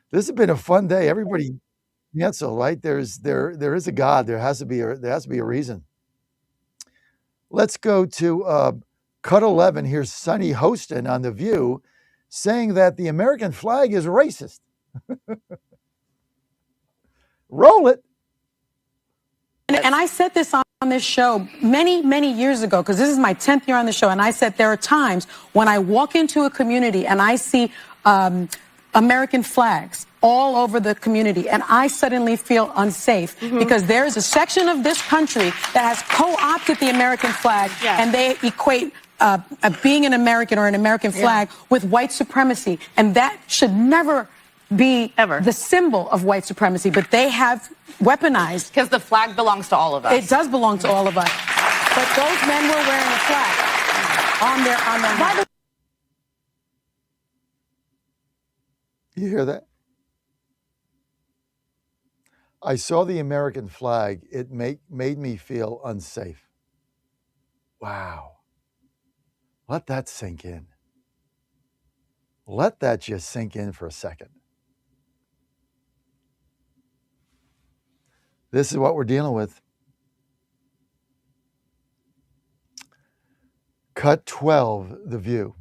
This has been a fun day. Everybody cancel, right? There is a God. There has to be a reason. Let's go to Cut 11. Here's Sonny Hostin on The View saying that the American flag is racist. Roll it. And I said this on this show many, many years ago, because this is my 10th year on the show. And I said there are times when I walk into a community and I see American flags all over the community, and I suddenly feel unsafe because there is a section of this country that has co-opted the American flag, and they equate being an American or an American flag with white supremacy, and that should never be the symbol of white supremacy, but they have weaponized. Because the flag belongs to all of us. It does belong to all of us. But those men were wearing a flag on their hand. You hear that? I saw the American flag. It made me feel unsafe. Wow. Let that sink in. Let that just sink in for a second. This is what we're dealing with. Cut 12, The View.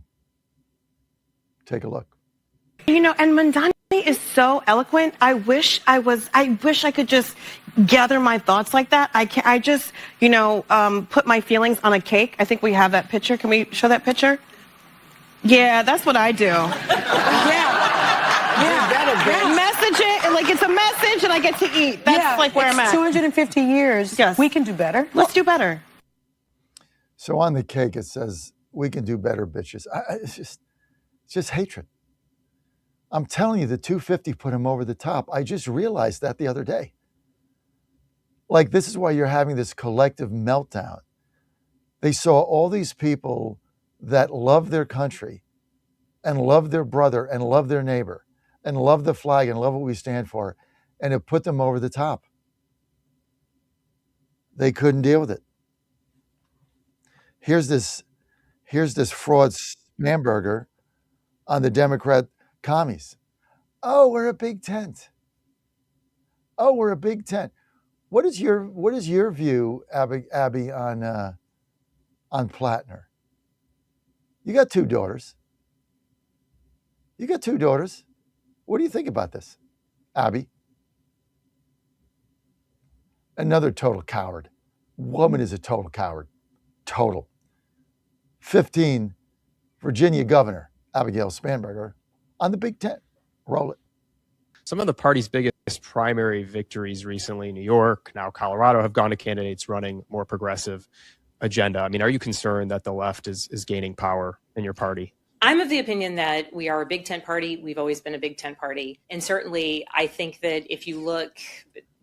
Take a look. And Mandani is so eloquent. I wish I could just gather my thoughts like that. I just, put my feelings on a cake. I think we have that picture. Can we show that picture? Yeah, that's what I do. Yeah. Message it, and it's a message, and I get to eat. That's where I'm at. 250 years. Yes. We can do better. Let's do better. So on the cake, it says, "We can do better, bitches." It's just hatred. I'm telling you, the 250 put him over the top. I just realized that the other day. This is why you're having this collective meltdown. They saw all these people that love their country and love their brother and love their neighbor and love the flag and love what we stand for, and it put them over the top. They couldn't deal with it. Here's this fraud Spamberger on the Democrat commies. Oh, we're a big tent. Oh, we're a big tent. What is your view, Abby, on Plattner? You got two daughters. What do you think about this, Abby? Another total coward. Woman is a total coward. Total. 15, Virginia Governor Abigail Spanberger on the Big Tent. Roll it. Some of the party's biggest primary victories recently, New York, now Colorado, have gone to candidates running more progressive agenda. I mean, are you concerned that the left is gaining power in your party? I'm of the opinion that we are a big tent party. We've always been a big tent party. And certainly, I think that if you look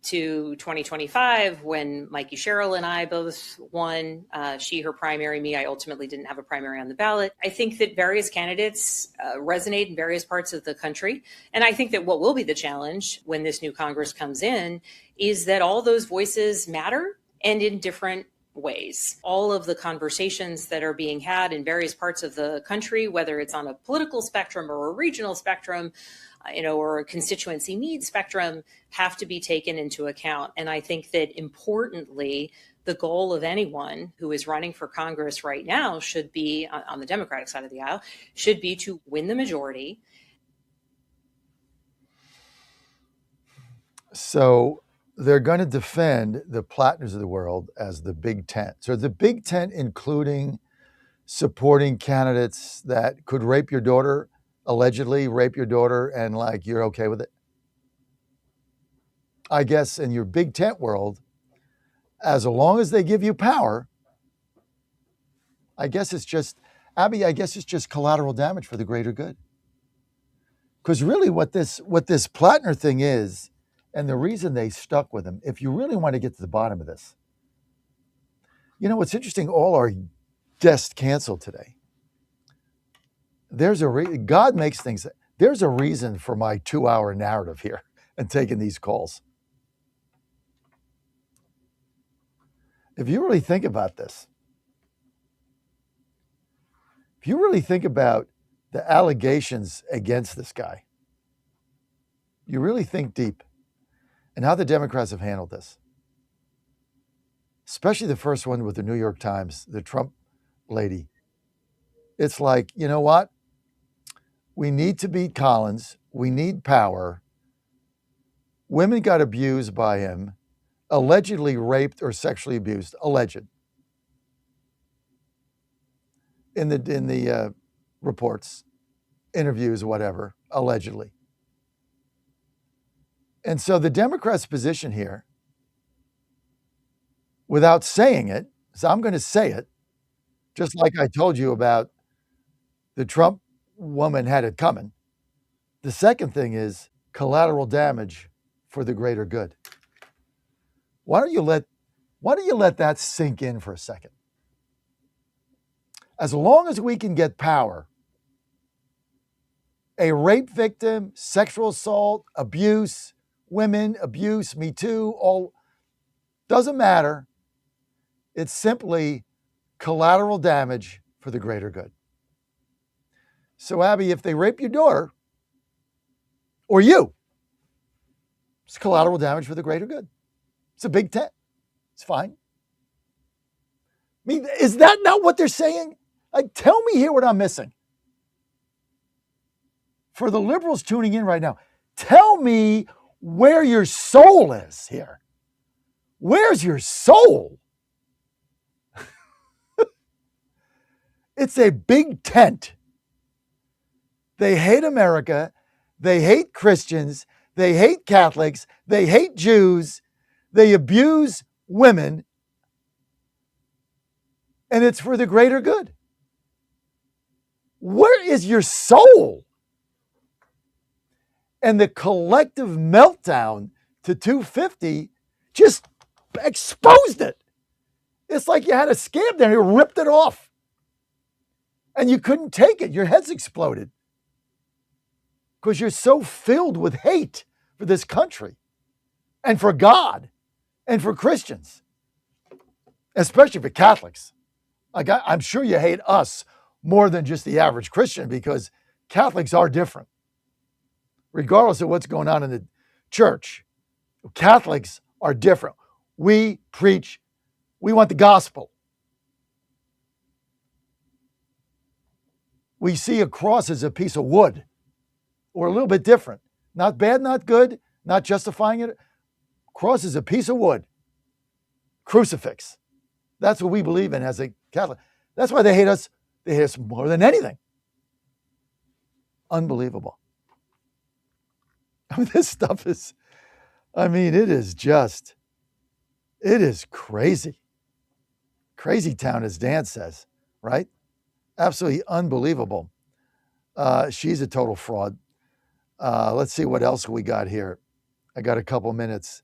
to 2025, when Mikey Sherrill and I both won, she her primary, me, I ultimately didn't have a primary on the ballot. I think that various candidates resonate in various parts of the country. And I think that what will be the challenge when this new Congress comes in is that all those voices matter and in different ways. All of the conversations that are being had in various parts of the country, whether it's on a political spectrum or a regional spectrum, or a constituency needs spectrum, have to be taken into account. And I think that importantly, the goal of anyone who is running for Congress right now should be, on the Democratic side of the aisle, should be to win the majority. So they're going to defend the Plattners of the world as the Big Tent. So the Big Tent, including supporting candidates that could rape your daughter, allegedly rape your daughter, and you're okay with it? I guess in your Big Tent world, as long as they give you power, I guess it's just Abby, I guess it's just collateral damage for the greater good. Because really what this Plattner thing is, and the reason they stuck with him, if you really want to get to the bottom of this, you know, what's interesting, all our guests canceled today. There's God makes things. There's a reason for my 2-hour narrative here and taking these calls. If you really think about this, if you really think about the allegations against this guy, you really think deep and how the Democrats have handled this, especially the first one with the New York Times, the Trump lady. It's like, you know what? We need to beat Collins. We need power. Women got abused by him, allegedly raped or sexually abused, alleged. In the reports, interviews, whatever, allegedly. And so the Democrats' position here, without saying it, so I'm going to say it, just like I told you about the Trump woman had it coming. The second thing is collateral damage for the greater good. Why don't you let that sink in for a second? As long as we can get power, a rape victim, sexual assault, abuse, women, abuse, Me Too, all doesn't matter. It's simply collateral damage for the greater good. So, Abby, if they rape your daughter or you, it's collateral damage for the greater good. It's a big tent. It's fine. I mean, is that not what they're saying? Like, tell me here what I'm missing. For the liberals tuning in right now, tell me where your soul is here. Where's your soul? It's a big tent. They hate America. They hate Christians. They hate Catholics. They hate Jews. They abuse women. And it's for the greater good. Where is your soul? And the collective meltdown to 250 just exposed it. It's like you had a scab there, you ripped it off. And you couldn't take it. Your head's exploded. Because you're so filled with hate for this country and for God and for Christians, especially for Catholics. Like I'm sure you hate us more than just the average Christian, because Catholics are different. Regardless of what's going on in the church, Catholics are different. We preach, we want the gospel. We see a cross as a piece of wood. Or a little bit different. Not bad, not good, not justifying it. Cross is a piece of wood. Crucifix. That's what we believe in as a Catholic. That's why they hate us. They hate us more than anything. Unbelievable. I mean, this stuff is, it is crazy. Crazy town, as Dan says, right? Absolutely unbelievable. She's a total fraud. Let's see what else we got here. I got a couple minutes.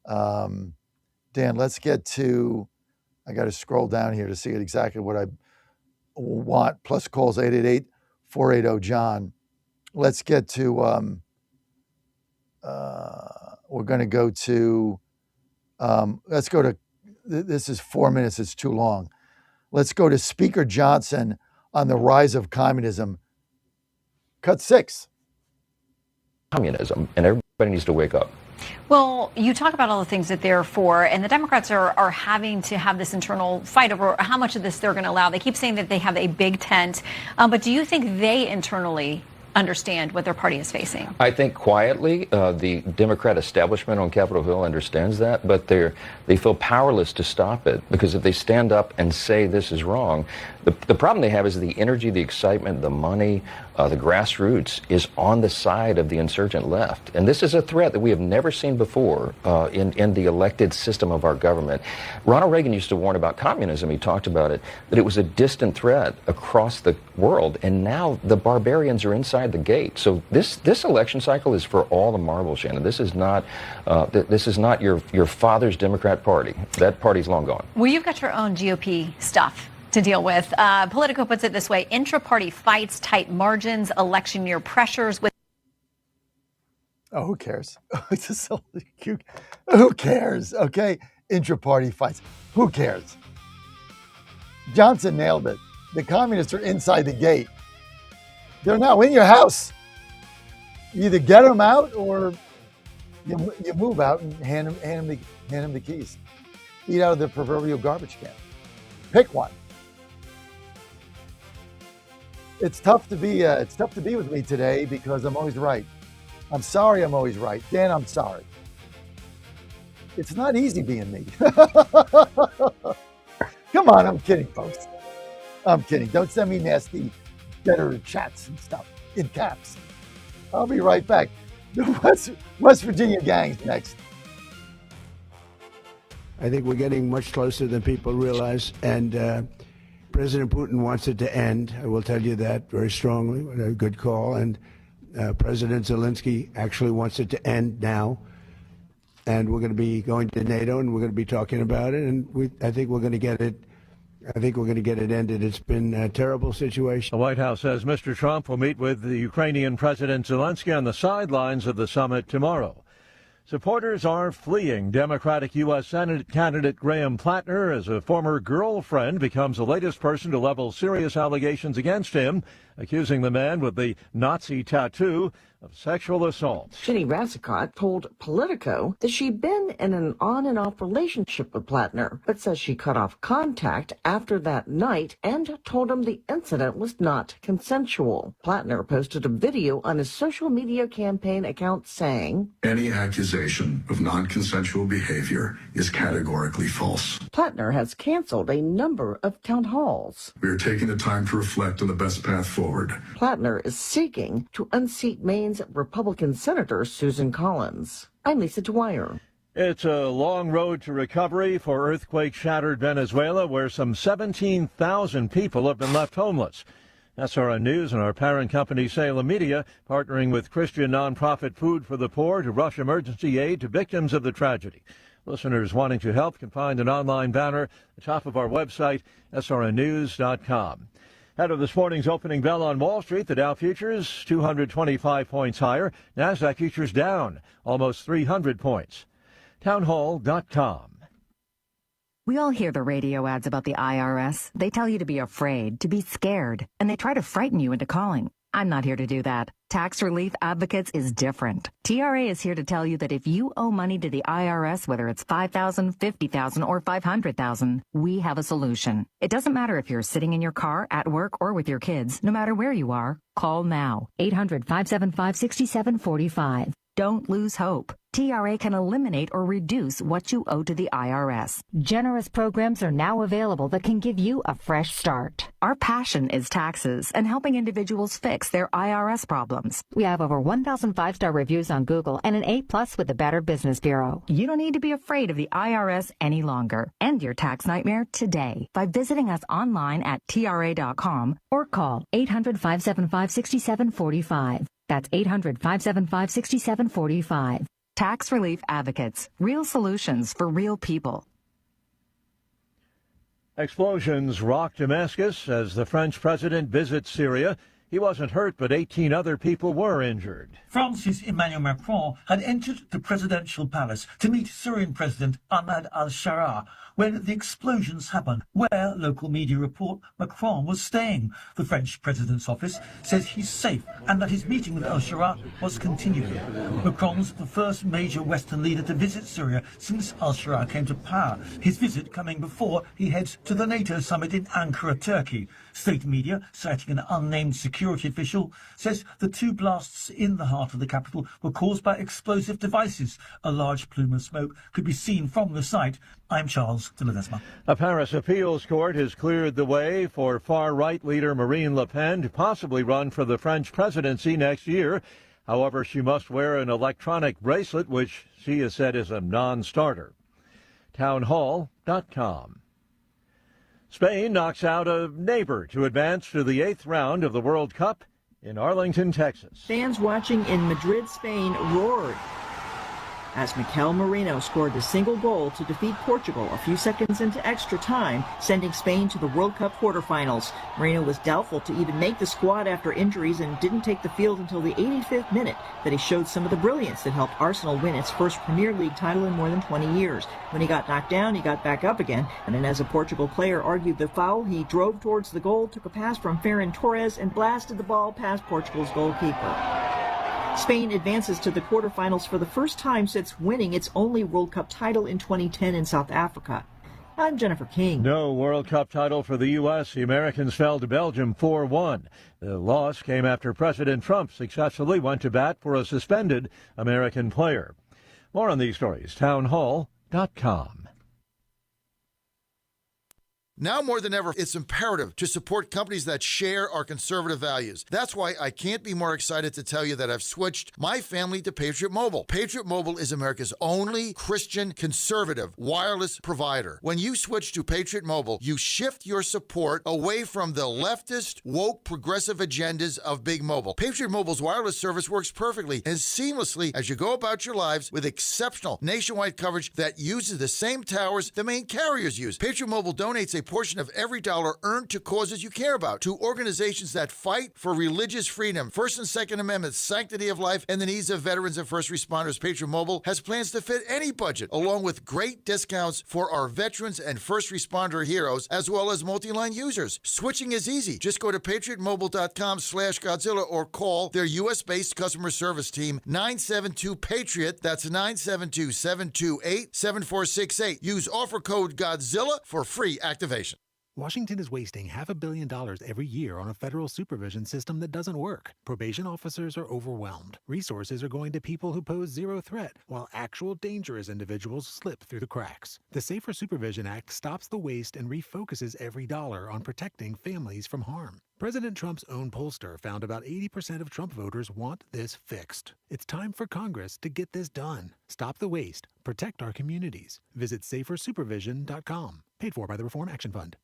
Dan, let's get to, I got to scroll down here to see exactly what I want. Plus calls 888-480-JOHN. Let's get to, we're going to go to, let's go to, this is 4 minutes. It's too long. Let's go to Speaker Johnson on the rise of communism. Cut 6. Communism, and everybody needs to wake up. Well, you talk about all the things that they're for, and the Democrats are having to have this internal fight over how much of this they're going to allow. They keep saying that they have a big tent, but do you think they internally understand what their party is facing? I think quietly, the Democrat establishment on Capitol Hill understands that, but they feel powerless to stop it, because if they stand up and say this is wrong, The problem they have is the energy, the excitement, the money, the grassroots is on the side of the insurgent left. And this is a threat that we have never seen before in the elected system of our government. Ronald Reagan used to warn about communism. He talked about it, that it was a distant threat across the world. And now the barbarians are inside the gate. So this election cycle is for all the marbles, Shannon. This is not your father's Democrat Party. That party's long gone. Well, you've got your own GOP stuff to deal with. Politico puts it this way: intra-party fights, tight margins, election year pressures with. Oh, who cares? It's just so cute. Who cares? Okay, intra-party fights. Who cares? Johnson nailed it. The communists are inside the gate. They're now in your house. You either get them out or you move out and hand them the keys. Eat out of the proverbial garbage can. Pick one. It's tough to be with me today because I'm always right. I'm sorry I'm always right. Dan, I'm sorry. It's not easy being me. Come on, I'm kidding, folks. I'm kidding. Don't send me nasty, bitter chats and stuff in caps. I'll be right back. The West Virginia gang's next. I think we're getting much closer than people realize, and President Putin wants it to end. I will tell you that very strongly. A good call. And President Zelensky actually wants it to end now. And we're going to be going to NATO, and we're going to be talking about it. And I think we're going to get it. I think we're going to get it ended. It's been a terrible situation. The White House says Mr. Trump will meet with the Ukrainian President Zelensky on the sidelines of the summit tomorrow. Supporters are fleeing Democratic U.S. Senate candidate Graham Plattner as a former girlfriend becomes the latest person to level serious allegations against him, accusing the man with the Nazi tattoo of sexual assault. Jenny Razicott told Politico that she'd been in an on-and-off relationship with Plattner, but says she cut off contact after that night and told him the incident was not consensual. Plattner posted a video on his social media campaign account saying, "Any accusation of non-consensual behavior is categorically false." Plattner has canceled a number of town halls. We are taking the time to reflect on the best path forward. Plattner is seeking to unseat Maine's Republican Senator Susan Collins. I'm Lisa Dwyer. It's a long road to recovery for earthquake-shattered Venezuela, where some 17,000 people have been left homeless. SRN News and our parent company Salem Media, partnering with Christian nonprofit Food for the Poor to rush emergency aid to victims of the tragedy. Listeners wanting to help can find an online banner at the top of our website, srnnews.com. Ahead of this morning's opening bell on Wall Street, the Dow futures 225 points higher. NASDAQ futures down almost 300 points. Townhall.com. We all hear the radio ads about the IRS. They tell you to be afraid, to be scared, and they try to frighten you into calling. I'm not here to do that. Tax Relief Advocates is different. TRA is here to tell you that if you owe money to the IRS, whether it's $5,000, $50,000, or $500,000, we have a solution. It doesn't matter if you're sitting in your car, at work, or with your kids. No matter where you are, call now. 800-575-6745. Don't lose hope. TRA can eliminate or reduce what you owe to the IRS. Generous programs are now available that can give you a fresh start. Our passion is taxes and helping individuals fix their IRS problems. We have over 1,000 5-star reviews on Google and an A+ with the Better Business Bureau. You don't need to be afraid of the IRS any longer. End your tax nightmare today by visiting us online at TRA.com or call 800-575-6745. That's 800-575-6745. Tax Relief Advocates. Real solutions for real people. Explosions rock Damascus as the French president visits Syria. He wasn't hurt, but 18 other people were injured. France's Emmanuel Macron had entered the presidential palace to meet Syrian President Ahmad al-Sharaa when the explosions happened, where local media report Macron was staying. The French president's office says he's safe and that his meeting with al-Sharaa was continuing. Macron's the first major Western leader to visit Syria since al-Sharaa came to power, his visit coming before he heads to the NATO summit in Ankara, Turkey. State media, citing an unnamed security security official says the two blasts in the heart of the capital were caused by explosive devices. A large plume of smoke could be seen from the site. I'm Charles de Ledesma. A Paris appeals court has cleared the way for far-right leader Marine Le Pen to possibly run for the French presidency next year. However, she must wear an electronic bracelet, which she has said is a non-starter. Townhall.com. Spain knocks out a neighbor to advance to the 8th round of the World Cup in Arlington, Texas. Fans watching in Madrid, Spain roared as Mikel Merino scored the single goal to defeat Portugal a few seconds into extra time, sending Spain to the World Cup quarterfinals. Merino was doubtful to even make the squad after injuries and didn't take the field until the 85th minute, but he showed some of the brilliance that helped Arsenal win its first Premier League title in more than 20 years. When he got knocked down, he got back up again, and then as a Portugal player argued the foul, he drove towards the goal, took a pass from Ferran Torres, and blasted the ball past Portugal's goalkeeper. Spain advances to the quarterfinals for the first time since winning its only World Cup title in 2010 in South Africa. I'm Jennifer King. No World Cup title for the U.S. The Americans fell to Belgium 4-1. The loss came after President Trump successfully went to bat for a suspended American player. More on these stories, townhall.com. Now more than ever, it's imperative to support companies that share our conservative values. That's why I can't be more excited to tell you that I've switched my family to Patriot Mobile. Patriot Mobile is America's only Christian conservative wireless provider. When you switch to Patriot Mobile, you shift your support away from the leftist, woke, progressive agendas of Big Mobile. Patriot Mobile's wireless service works perfectly and seamlessly as you go about your lives with exceptional nationwide coverage that uses the same towers the main carriers use. Patriot Mobile donates a portion of every dollar earned to causes you care about, to organizations that fight for religious freedom, First and Second Amendments, sanctity of life, and the needs of veterans and first responders. Patriot Mobile has plans to fit any budget, along with great discounts for our veterans and first responder heroes, as well as multi-line users. Switching is easy. Just go to patriotmobile.com/Godzilla or call their U.S.-based customer service team, 972-PATRIOT. That's 972-728-7468. Use offer code Godzilla for free activation. Washington is wasting $500 million every year on a federal supervision system that doesn't work. Probation officers are overwhelmed. Resources are going to people who pose zero threat, while actual dangerous individuals slip through the cracks. The Safer Supervision Act stops the waste and refocuses every dollar on protecting families from harm. President Trump's own pollster found about 80% of Trump voters want this fixed. It's time for Congress to get this done. Stop the waste. Protect our communities. Visit safersupervision.com. Paid for by the Reform Action Fund.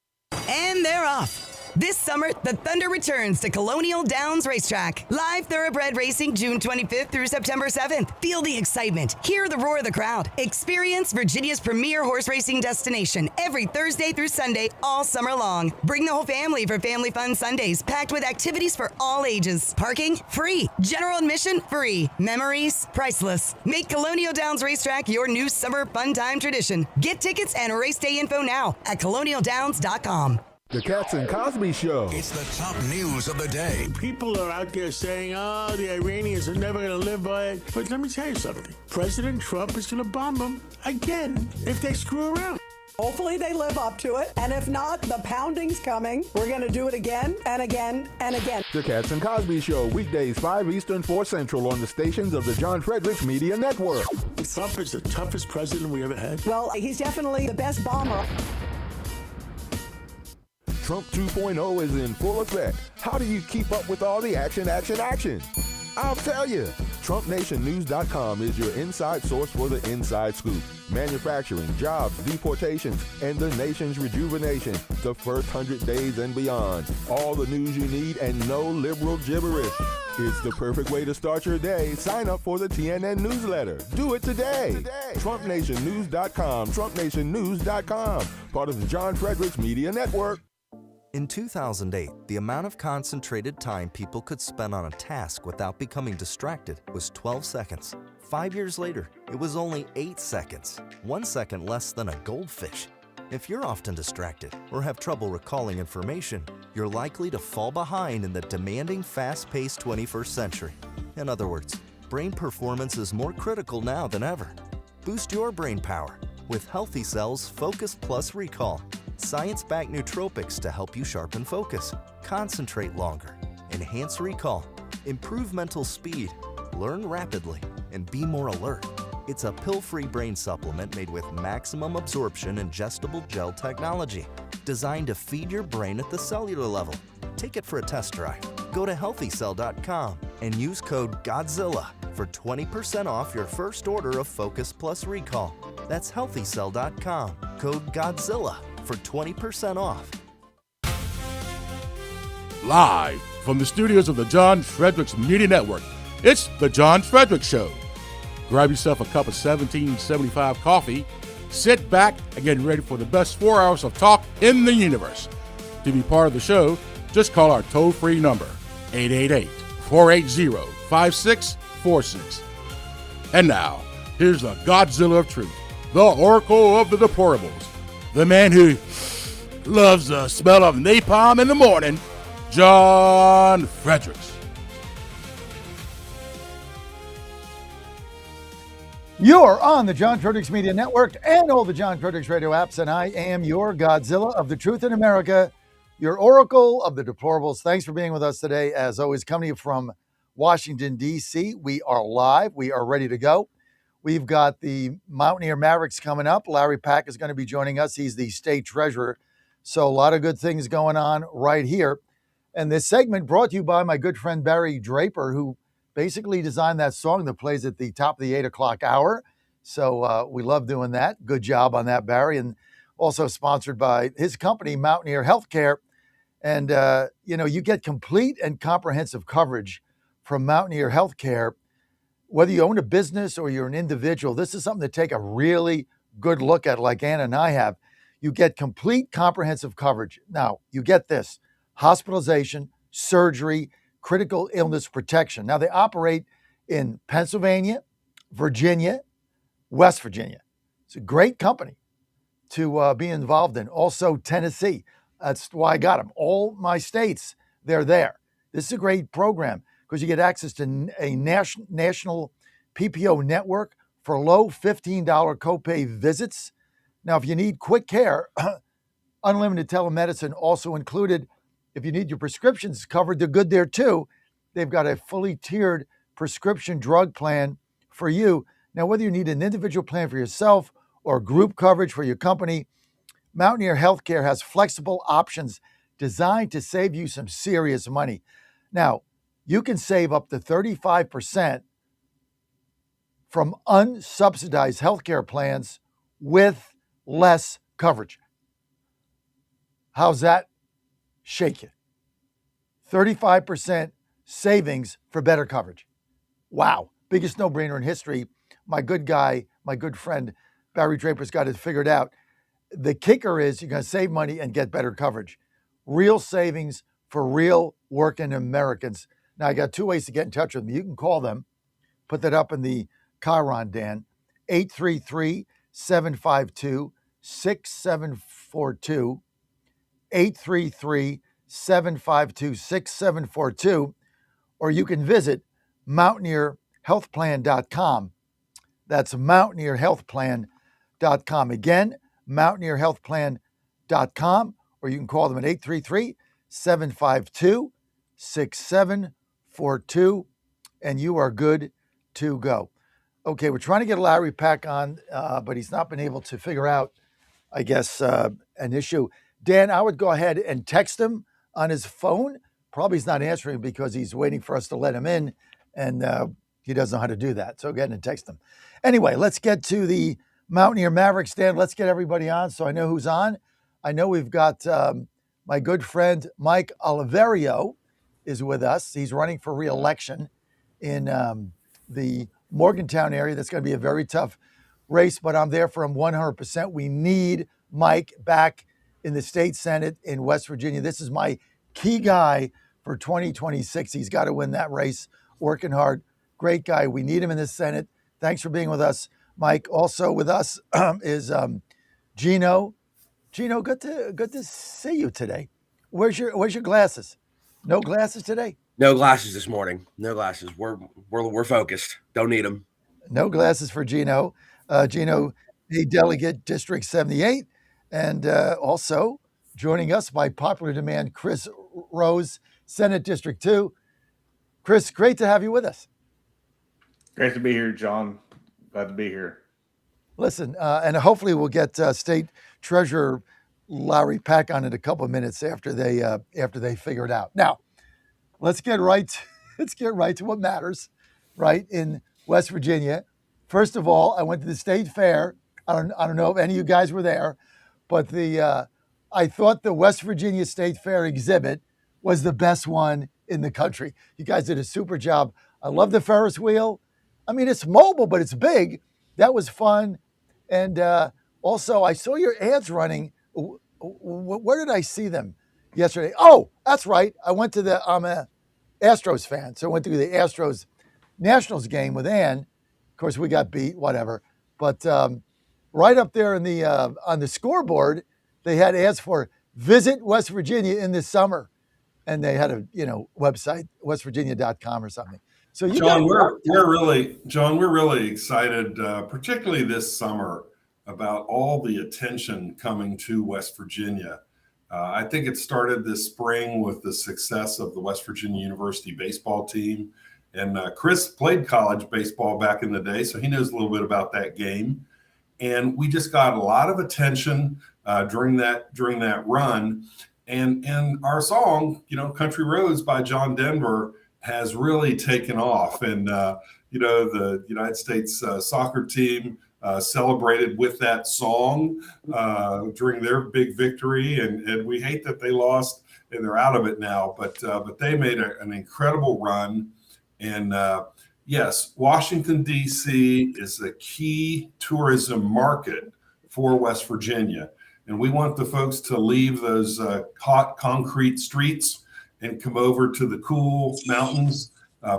And they're off. This summer, the Thunder returns to Colonial Downs Racetrack. Live thoroughbred racing June 25th through September 7th. Feel the excitement. Hear the roar of the crowd. Experience Virginia's premier horse racing destination every Thursday through Sunday all summer long. Bring the whole family for Family Fun Sundays, packed with activities for all ages. Parking, free. General admission, free. Memories, priceless. Make Colonial Downs Racetrack your new summer fun time tradition. Get tickets and race day info now at colonialdowns.com. The Cats and Cosby Show. It's the top news of the day. People are out there saying, oh, the Iranians are never going to live by it. But let me tell you something. President Trump is going to bomb them again if they screw around. Hopefully they live up to it. And if not, the pounding's coming. We're going to do it again and again and again. The Cats and Cosby Show, weekdays 5 Eastern, 4 Central on the stations of the John Fredericks Media Network. Trump is the toughest president we ever had. Well, he's definitely the best bomber. Trump 2.0 is in full effect. How do you keep up with all the action? I'll tell you. TrumpNationNews.com is your inside source for the inside scoop. Manufacturing, jobs, deportations, and the nation's rejuvenation. The first 100 days and beyond. All the news you need and no liberal gibberish. It's the perfect way to start your day. Sign up for the TNN newsletter. Do it today. TrumpNationNews.com. TrumpNationNews.com. Part of the John Fredericks Media Network. In 2008, the amount of concentrated time people could spend on a task without becoming distracted was 12 seconds. 5 years later, it was only 8 seconds, 1 second less than a goldfish. If you're often distracted or have trouble recalling information, you're likely to fall behind in the demanding, fast-paced 21st century. In other words, brain performance is more critical now than ever. Boost your brain power with Healthy Cells Focus Plus Recall. Science-backed nootropics to help you sharpen focus, concentrate longer, enhance recall, improve mental speed, learn rapidly, and be more alert. It's a pill-free brain supplement made with maximum absorption ingestible gel technology, designed to feed your brain at the cellular level. Take it for a test drive. Go to healthycell.com and use code GODZILLA for 20% off your first order of Focus Plus Recall. That's healthycell.com, code GODZILLA for 20% off. Live from the studios of the John Fredericks Media Network, it's The John Fredericks Show. Grab yourself a cup of 1775 coffee, sit back, and get ready for the best 4 hours of talk in the universe. To be part of the show, just call our toll-free number, 888-480-5646. And now, here's the Godzilla of Truth, the Oracle of the Deplorables, the man who loves the smell of napalm in the morning, John Fredericks. You're on the John Fredericks Media Network and all the John Fredericks radio apps, and I am your Godzilla of the Truth in America, your Oracle of the Deplorables. Thanks for being with us today. As always, coming to you from Washington, D.C. We are live. We are ready to go. We've got the Mountaineer Mavericks coming up. Larry Pack is going to be joining us. He's the state treasurer. So a lot of good things going on right here. And this segment brought to you by my good friend Barry Draper, who basically designed that song that plays at the top of the 8 o'clock hour. So we love doing that. Good job on that, Barry. And also sponsored by his company, Mountaineer Healthcare. And, you get complete and comprehensive coverage from Mountaineer Healthcare. Whether you own a business or you're an individual, this is something to take a really good look at, like Anna and I have. You get complete comprehensive coverage. Now, you get this: hospitalization, surgery, critical illness protection. Now, they operate in Pennsylvania, Virginia, West Virginia. It's a great company to be involved in. Also, Tennessee. That's why I got them. All my states, they're there. This is a great program because you get access to a national PPO network for low $15 copay visits. Now, if you need quick care, unlimited telemedicine also included. If you need your prescriptions covered, they're good there too. They've got a fully tiered prescription drug plan for you. Now, whether you need an individual plan for yourself or group coverage for your company, Mountaineer Healthcare has flexible options designed to save you some serious money. Now, you can save up to 35% from unsubsidized healthcare plans with less coverage. How's that shake you? 35% savings for better coverage. Wow. Biggest no-brainer in history. My good guy, my good friend, Barry Draper's got it figured out. The kicker is you're going to save money and get better coverage. Real savings for real working Americans. Now, I got two ways to get in touch with me. You can call them, put that up in the Chiron, Dan, 833-752-6742, 833-752-6742, or you can visit mountaineerhealthplan.com. That's mountaineerhealthplan.com. Again, mountaineerhealthplan.com, or you can call them at 833-752-6742, and you are good to go. Okay, we're trying to get Larry Pack on, but he's not been able to figure out, I guess, an issue. Dan, I would go ahead and text him on his phone. Probably he's not answering because he's waiting for us to let him in, and he doesn't know how to do that. So go ahead and text him. Anyway, let's get to the Mountaineer Mavericks, Dan. Let's get everybody on so I know who's on. I know we've got my good friend Mike Oliverio is with us. He's running for re-election in the Morgantown area. That's going to be a very tough race, but I'm there for him 100%. We need Mike back in the state Senate in West Virginia. This is my key guy for 2026. He's got to win that race, working hard. Great guy. We need him in the Senate. Thanks for being with us, Mike. Also with us is Gino. Gino, good to see you today. Where's your glasses? No glasses today? No glasses this morning. No glasses. We're focused. Don't need them. No glasses for Gino. Gino, a delegate, District 78, and also joining us by popular demand, Chris Rose, Senate District 2. Chris, great to have you with us. Great to be here, John. Glad to be here. Listen, and hopefully we'll get State Treasurer Larry Pack on in a couple of minutes after they figure it out. Now, let's get right to what matters, right, in West Virginia. First of all, I went to the state fair. I don't know if any of you guys were there, but I thought the West Virginia State Fair exhibit was the best one in the country. You guys did a super job. I love the Ferris wheel. I mean, it's mobile, but it's big. That was fun. And also, I saw your ads running. Where did I see them yesterday? Oh, that's right. I'm a Astros fan, so I went to the Astros Nationals game with Ann. Of course, we got beat, whatever. But right up there in the on the scoreboard, they had ads for Visit West Virginia in the summer, and they had a website, westvirginia.com or something. So you John, we're really excited, particularly this summer, about all the attention coming to West Virginia. I think it started this spring with the success of the West Virginia University baseball team. And Chris played college baseball back in the day, so he knows a little bit about that game. And we just got a lot of attention during that run. And our song, Country Roads by John Denver, has really taken off. And, the United States soccer team celebrated with that song during their big victory. And we hate that they lost and they're out of it now, but they made an incredible run. And yes, Washington, D.C. is a key tourism market for West Virginia. And we want the folks to leave those hot concrete streets and come over to the cool mountains,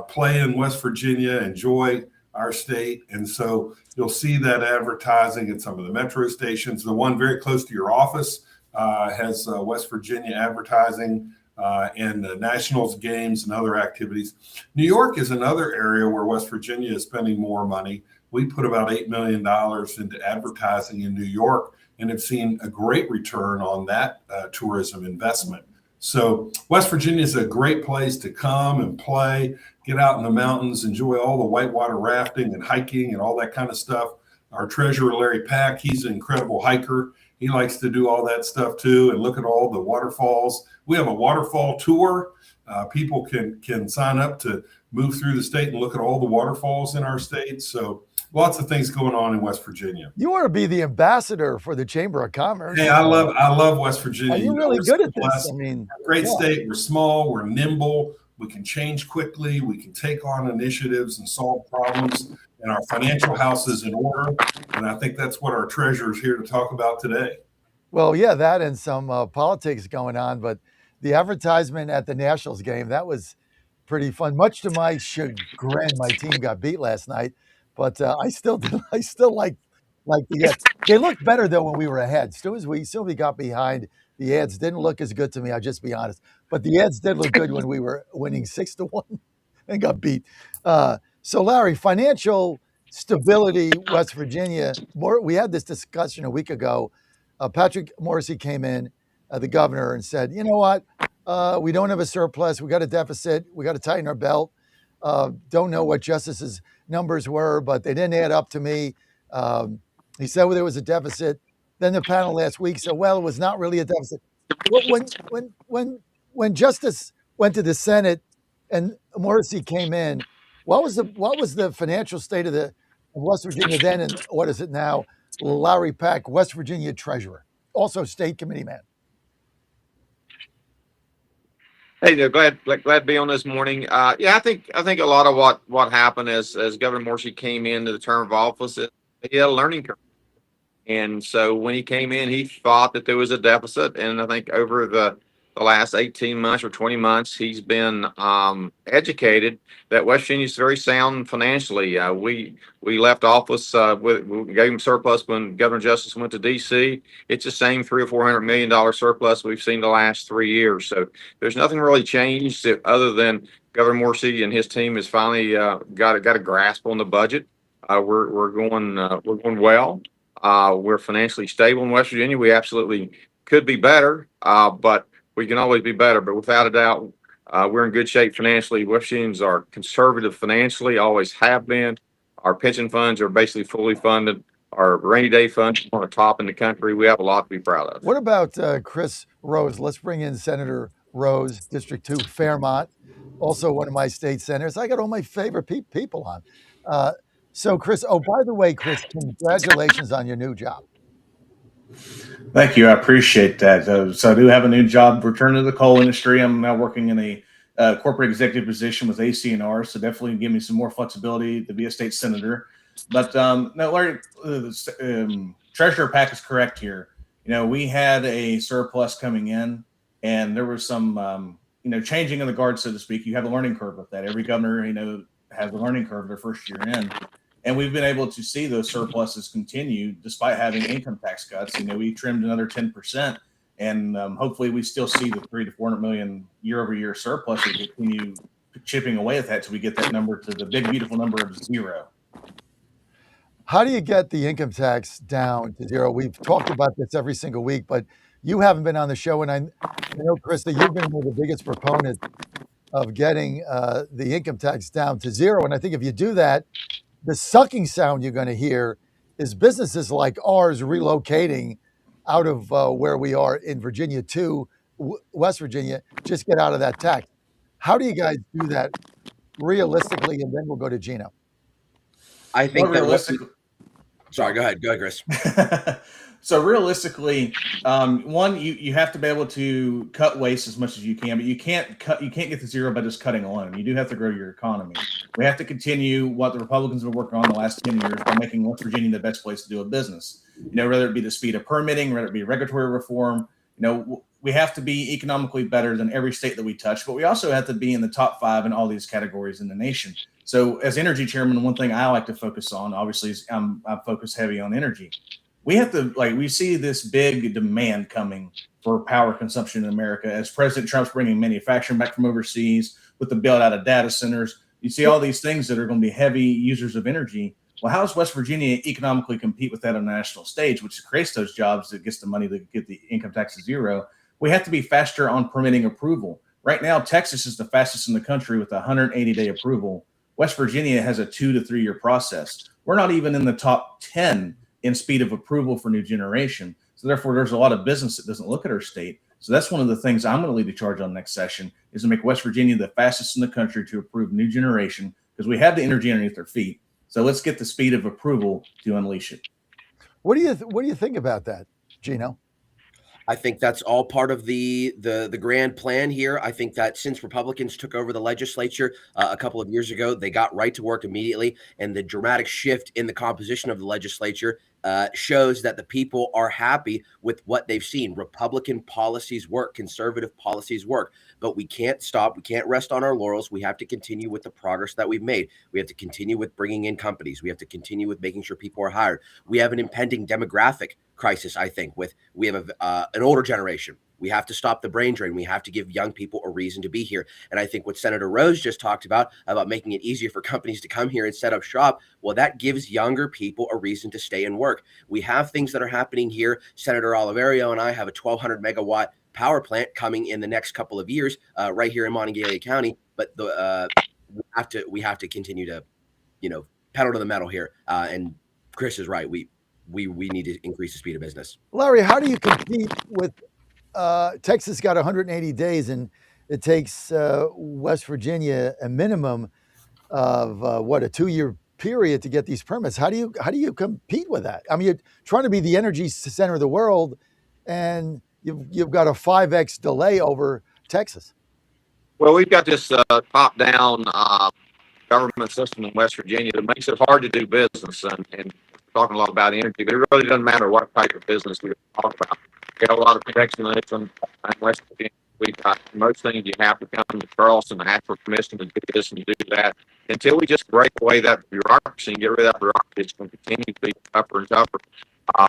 play in West Virginia, enjoy our state. And so you'll see that advertising at some of the metro stations. The one very close to your office has West Virginia advertising and Nationals games and other activities. New York is another area where West Virginia is spending more money. We put about $8 million into advertising in New York and have seen a great return on that tourism investment. So West Virginia is a great place to come and play, get out in the mountains, enjoy all the whitewater rafting and hiking and all that kind of stuff. Our treasurer, Larry Pack, he's an incredible hiker. He likes to do all that stuff too and look at all the waterfalls. We have a waterfall tour. People can sign up to move through the state and look at all the waterfalls in our state. So lots of things going on in West Virginia. You want to be the ambassador for the Chamber of Commerce. Hey, I love West Virginia. Are you really good at this? I mean, great state. We're small. We're nimble. We can change quickly. We can take on initiatives and solve problems. And our financial house is in order. And I think that's what our treasurer is here to talk about today. Well, yeah, that and some politics going on. But the advertisement at the Nationals game, that was pretty fun. Much to my chagrin, my team got beat last night. But I still like the ads. They looked better though when we were ahead. As we got behind, the ads didn't look as good to me. I'll just be honest. But the ads did look good when we were winning 6-1 and got beat. So Larry, financial stability, West Virginia. We had this discussion a week ago. Patrick Morrissey came in, the governor, and said, "You know what? We don't have a surplus. We got a deficit. We got to tighten our belt." Don't know what Justice's numbers were, but they didn't add up to me. He said there was a deficit. Then the panel last week said, well, it was not really a deficit. When Justice went to the Senate and Morrissey came in, what was the financial state of West Virginia then, and what is it now? Larry Pack, West Virginia treasurer, also state committee man. Hey there, glad to be on this morning. Yeah, I think a lot of what happened as Governor Morrissey came into the term of office, he had a learning curve. And so when he came in, he thought that there was a deficit. And I think over the last 18 months or 20 months, he's been educated that West Virginia is very sound financially. We left office we gave him surplus when Governor Justice went to D.C. It's the same $300 or $400 million surplus we've seen the last 3 years. So there's nothing really changed other than Governor Morrissey and his team has finally got a grasp on the budget. We're going well. We're financially stable in West Virginia. We absolutely could be better, but we can always be better. But without a doubt, We're in good shape financially. West Virginians are conservative financially, always have been. Our pension funds are basically fully funded. Our rainy day funds are on the top in the country. We have a lot to be proud of. What about Chris Rose? Let's bring in Senator Rose, District 2, Fairmont, also one of my state senators. I got all my favorite people on. So, Chris, oh, by the way, Chris, congratulations on your new job. Thank you. I appreciate that. So I do have a new job, return to the coal industry. I'm now working in a corporate executive position with ACNR, so definitely give me some more flexibility to be a state senator. But no, Larry, Treasurer Pack is correct here. We had a surplus coming in, and there was some, changing of the guard, so to speak. You have a learning curve with that. Every governor, has a learning curve their first year in. And we've been able to see those surpluses continue despite having income tax cuts. We trimmed another 10%, and hopefully we still see the $300 to $400 million year-over-year surplus. We continue chipping away at that till we get that number to the big, beautiful number of 0. How do you get the income tax down to 0? We've talked about this every single week, but you haven't been on the show, and I know, Krista, you've been one of the biggest proponents of getting the income tax down to 0. And I think if you do that, the sucking sound you're going to hear is businesses like ours relocating out of where we are in Virginia to West Virginia, just get out of that tax. How do you guys do that realistically? And then we'll go to Gino. I think sorry, go ahead, Chris. So realistically, one, you have to be able to cut waste as much as you can, but you can't get to 0 by just cutting alone. You do have to grow your economy. We have to continue what the Republicans have been working on the last 10 years by making West Virginia the best place to do a business. Whether it be the speed of permitting, whether it be regulatory reform, we have to be economically better than every state that we touch, but we also have to be in the top 5 in all these categories in the nation. So as energy chairman, one thing I like to focus on, obviously, is I focus heavy on energy. We have to, we see this big demand coming for power consumption in America as President Trump's bringing manufacturing back from overseas with the build out of data centers. You see all these things that are going to be heavy users of energy. Well, how does West Virginia economically compete with that on a national stage, which creates those jobs that gets the money to get the income tax to 0? We have to be faster on permitting approval. Right now, Texas is the fastest in the country with a 180-day approval. West Virginia has a 2 to 3 year process. We're not even in the top 10 in speed of approval for new generation. So therefore, there's a lot of business that doesn't look at our state. So that's one of the things I'm going to lead the charge on next session is to make West Virginia the fastest in the country to approve new generation because we have the energy underneath our feet. So let's get the speed of approval to unleash it. What do you think about that, Gino? I think that's all part of the grand plan here. I think that since Republicans took over the legislature a couple of years ago, they got right to work immediately. And the dramatic shift in the composition of the legislature shows that the people are happy with what they've seen. Republican policies work, conservative policies work, but we can't stop. We can't rest on our laurels. We have to continue with the progress that we've made. We have to continue with bringing in companies. We have to continue with making sure people are hired. We have an impending demographic crisis, I think, we have an older generation. We have to stop the brain drain. We have to give young people a reason to be here. And I think what Senator Rose just talked about making it easier for companies to come here and set up shop, well, that gives younger people a reason to stay and work. We have things that are happening here. Senator Oliverio and I have a 1,200 megawatt power plant coming in the next couple of years right here in Monongalia County. But we have to continue to, pedal to the metal here. And Chris is right. We need to increase the speed of business. Larry, how do you compete with Texas got 180 days, and it takes West Virginia a minimum of a 2-year period to get these permits. How do you compete with that? I mean, you're trying to be the energy center of the world, and you've got a 5x delay over Texas. Well, we've got this top-down government system in West Virginia that makes it hard to do business, and talking a lot about energy, but it really doesn't matter what type of business we talk about. We got a lot of protectionism in West Virginia. We've got most things you have to come to Charleston and ask for permission to do this and do that. Until we just break away that bureaucracy and get rid of that bureaucracy, it's going to continue to be tougher and tougher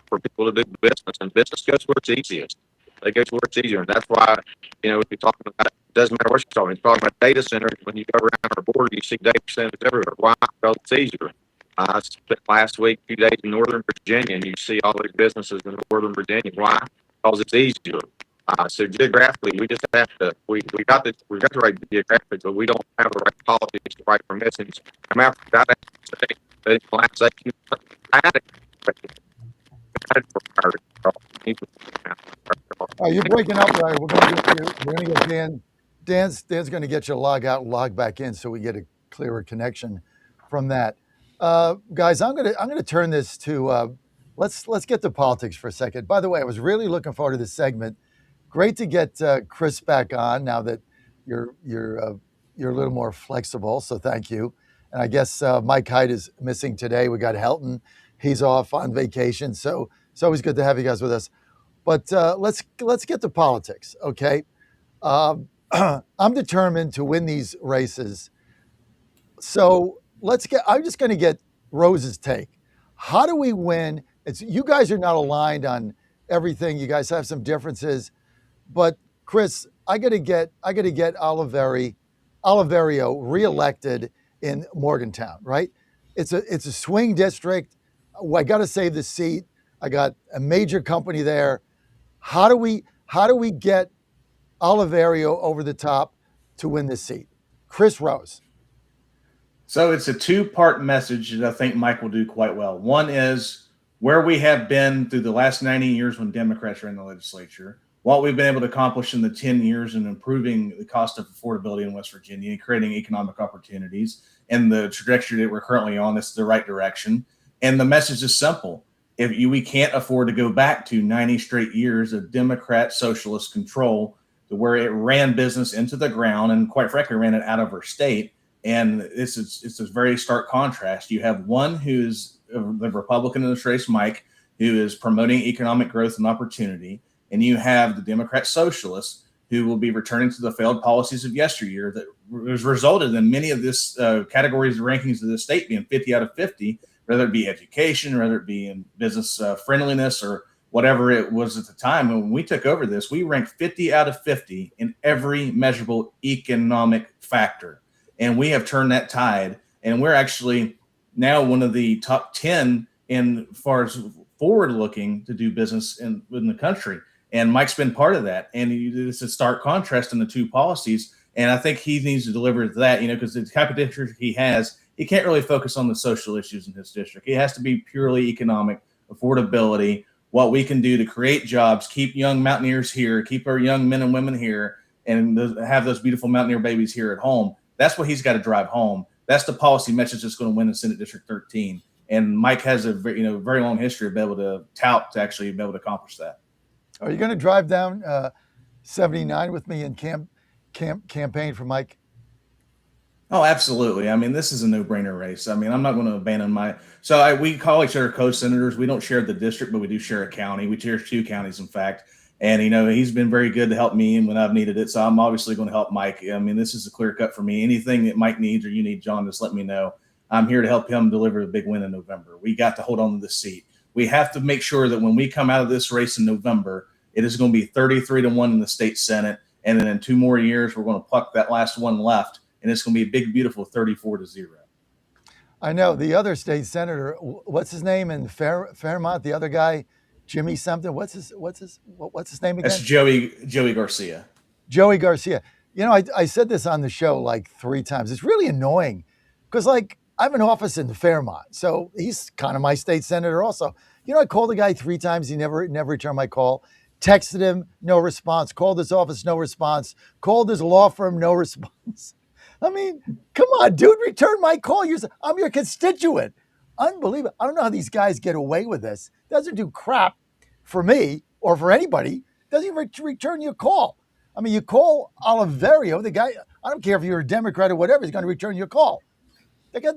for people to do business. And business goes where it's easiest. They go to where it's easier. And that's why, if you're talking about it, doesn't matter what you're talking about data centers. When you go around our border, you see data centers everywhere. Why? Because it's easier. I spent last week 2 days in Northern Virginia, and you see all these businesses in Northern Virginia. Why? Because it's easier. So geographically, we just have to, we got the right geographic, but we don't have the right policies, the right permissions. I'm after that, but in the last 18 months, I had You're breaking up, right? We're going to get Dan. Dan's going to get you to log out and log back in so we get a clearer connection from that. Guys, I'm gonna turn this to let's get to politics for a second. By the way, I was really looking forward to this segment. Great to get Chris back on now that you're a little more flexible. So thank you. And I guess Mike Hyde is missing today. We got Helton. He's off on vacation. So it's always good to have you guys with us. But let's get to politics, okay? I'm determined to win these races. So I'm just going to get Rose's take. How do we win? You guys are not aligned on everything. You guys have some differences, but Chris, I got to get Oliverio reelected in Morgantown, right? It's a swing district. I got to save the seat. I got a major company there. How do we get Oliverio over the top to win this seat? Chris Rose. So it's a two-part message that I think Mike will do quite well. One is where we have been through the last 90 years when Democrats are in the legislature, what we've been able to accomplish in the 10 years in improving the cost of affordability in West Virginia and creating economic opportunities, and the trajectory that we're currently on. This is the right direction. And the message is simple. We can't afford to go back to 90 straight years of Democrat socialist control to where it ran business into the ground and, quite frankly, ran it out of our state. And it's a very stark contrast. You have one who's the Republican in this race, Mike, who is promoting economic growth and opportunity. And you have the Democrat socialists who will be returning to the failed policies of yesteryear that has resulted in many of this categories and rankings of the state being 50 out of 50, whether it be education, whether it be in business friendliness or whatever it was at the time. And when we took over this, we ranked 50 out of 50 in every measurable economic factor. And we have turned that tide, and we're actually now one of the top 10 in far as forward looking to do business in the country. And Mike's been part of that. And it's a stark contrast in the two policies. And I think he needs to deliver that, because the type of district he has, he can't really focus on the social issues in his district. It has to be purely economic, affordability, what we can do to create jobs, keep young Mountaineers here, keep our young men and women here, and have those beautiful Mountaineer babies here at home. That's what he's got to drive home. That's the policy message that's going to win in Senate District 13. And Mike has a very long history of being able to tout to actually be able to accomplish that. Are you going to drive down 79 with me and campaign for Mike? Oh, absolutely. I mean, this is a no-brainer race. I mean, I'm not going to abandon we call each other co-senators. We don't share the district, but we do share a county. We share 2 counties, in fact. And, he's been very good to help me when I've needed it. So I'm obviously going to help Mike. I mean, this is a clear cut for me. Anything that Mike needs or you need, John, just let me know. I'm here to help him deliver the big win in November. We got to hold on to this seat. We have to make sure that when we come out of this race in November, it is going to be 33-1 in the state Senate. And then in 2 more years, we're going to pluck that last one left. And it's going to be a big, beautiful 34-0. I know the other state senator, what's his name in Fairmont, the other guy, Jimmy something. What's his name again? That's Joey Garcia. Joey Garcia. I said this on the show like 3 times. It's really annoying because I have an office in Fairmont, so he's kind of my state senator also. I called the guy 3 times. He never returned my call. Texted him, no response. Called his office, no response. Called his law firm, no response. I mean, come on, dude, return my call. I'm your constituent. Unbelievable. I don't know how these guys get away with this. Doesn't do crap for me or for anybody. Doesn't even return your call. I mean, you call Oliverio, the guy, I don't care if you're a Democrat or whatever, he's going to return your call.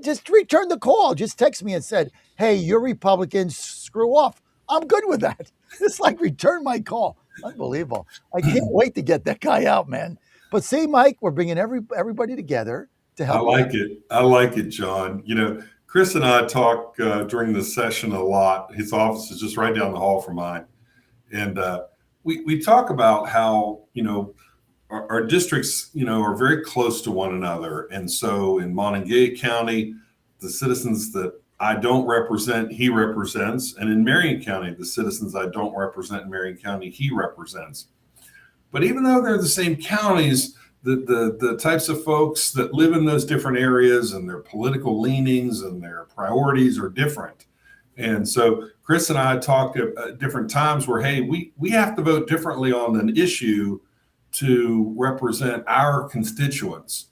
Just return the call. Just text me and said, hey, you're Republicans, screw off. I'm good with that. It's like return my call. Unbelievable. I can't wait to get that guy out, man. But see, Mike, we're bringing everybody together to help. I like it, John. Chris and I talk during the session a lot. His office is just right down the hall from mine. And we talk about how, our districts, are very close to one another. And so in Montague County, the citizens that I don't represent, he represents. And in Marion County, the citizens I don't represent in Marion County, he represents. But even though they're the same counties, the types of folks that live in those different areas and their political leanings and their priorities are different. And so Chris and I talked at different times where, hey, we have to vote differently on an issue to represent our constituents.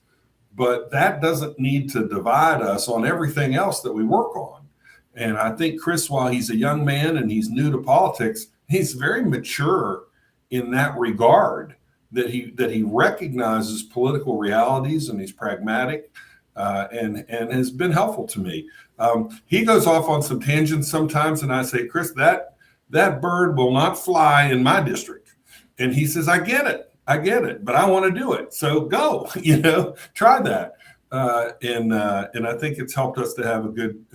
But that doesn't need to divide us on everything else that we work on. And I think Chris, while he's a young man and he's new to politics, he's very mature in that regard, that he recognizes political realities and he's pragmatic and has been helpful to me. He goes off on some tangents sometimes, and I say, Chris, that bird will not fly in my district. And he says, I get it, but I want to do it. So go, try that. And I think it's helped us to have a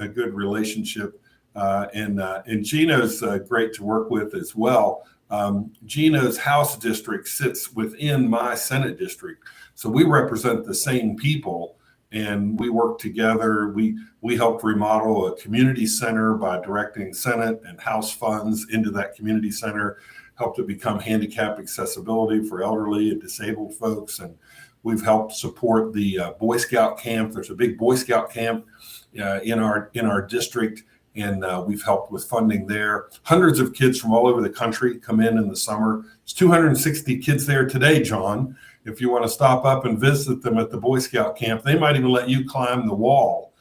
good relationship. And Gino's great to work with as well. Gino's House district sits within my Senate district. So we represent the same people and we work together. We helped remodel a community center by directing Senate and House funds into that community center, helped it become handicap accessibility for elderly and disabled folks. And we've helped support the Boy Scout camp. There's a big Boy Scout camp in our district. And we've helped with funding there. Hundreds of kids from all over the country come in the summer. There's 260 kids there today, John. If you want to stop up and visit them at the Boy Scout camp, they might even let you climb the wall.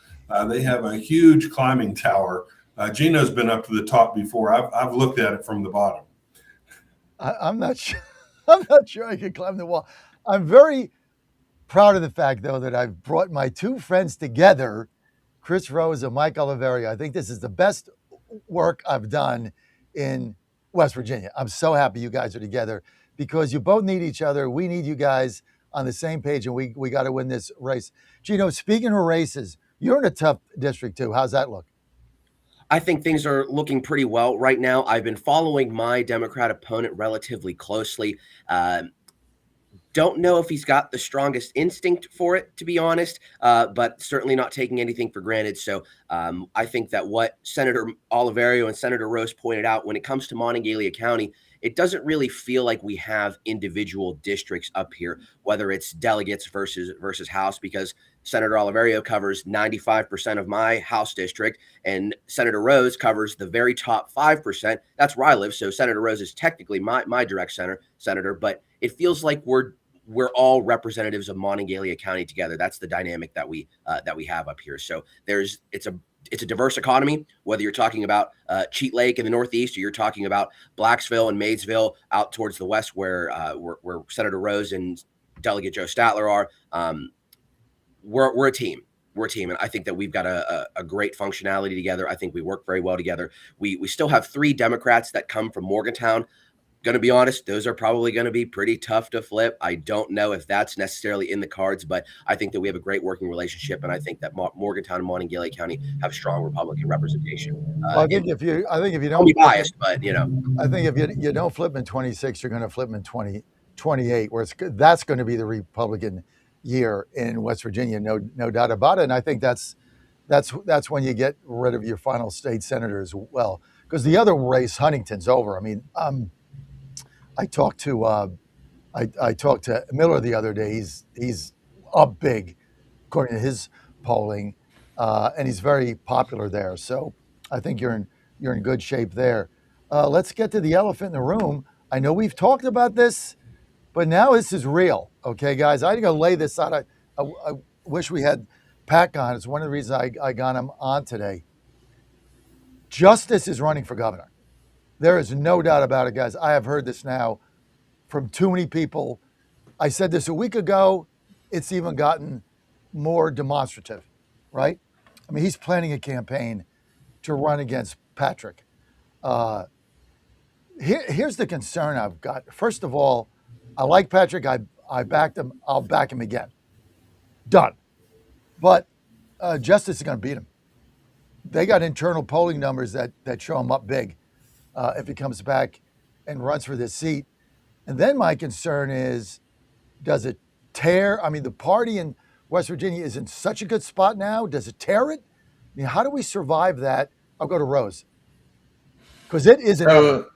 They have a huge climbing tower. Gino's been up to the top before. I've looked at it from the bottom. I'm not sure. I'm not sure I can climb the wall. I'm very proud of the fact, though, that I've brought my two friends together, Chris Rose and Mike Oliverio. I think this is the best work I've done in West Virginia. I'm so happy you guys are together because you both need each other. We need you guys on the same page, and we got to win this race. Gino, speaking of races, you're in a tough district too. How's that look? I think things are looking pretty well right now. I've been following my Democrat opponent relatively closely. Don't know if he's got the strongest instinct for it, to be honest, but certainly not taking anything for granted. So I think that what Senator Oliverio and Senator Rose pointed out, when it comes to Monongalia County, it doesn't really feel like we have individual districts up here, whether it's delegates versus House, because Senator Oliverio covers 95% of my House district, and Senator Rose covers the very top 5%. That's where I live. So Senator Rose is technically my direct senator, but it feels like we're all representatives of Monongalia County together. That's the dynamic that we have up here. So it's a diverse economy, whether you're talking about Cheat Lake in the Northeast, or you're talking about Blacksville and Maysville out towards the west, where Senator Rose and Delegate Joe Statler are. We're a team. We're a team, and I think that we've got a great functionality together. I think we work very well together. We still have 3 Democrats that come from Morgantown. Going to be honest, those are probably going to be pretty tough to flip. I don't know if that's necessarily in the cards, but I think that we have a great working relationship, and I think that Morgantown and Monongalia County have strong Republican representation. Well, I think if you don't, I'll be biased, but I think if you don't flip in 26, you're going to flip in 2028, where that's going to be the Republican year in West Virginia, no doubt about it. And I think that's when you get rid of your final state senator as well, because the other race, Huntington's over. I mean, I talked to Miller the other day. He's up big, according to his polling, and he's very popular there. So I think you're in good shape there. Let's get to the elephant in the room. I know we've talked about this, but now this is real. Okay, guys, I'm gonna lay this out. I wish we had Pat on. It's one of the reasons I got him on today. Justice is running for governor. There is no doubt about it, guys. I have heard this now from too many people. I said this a week ago. It's even gotten more demonstrative, right? I mean, he's planning a campaign to run against Patrick. Here's the concern I've got. First of all, I like Patrick. I backed him. I'll back him again. Done. But Justice is going to beat him. They got internal polling numbers that show him up big if he comes back and runs for this seat. And then my concern is, does it tear? I mean, the party in West Virginia is in such a good spot now. Does it tear it? I mean, how do we survive that? I'll go to Rose. Because it isn't.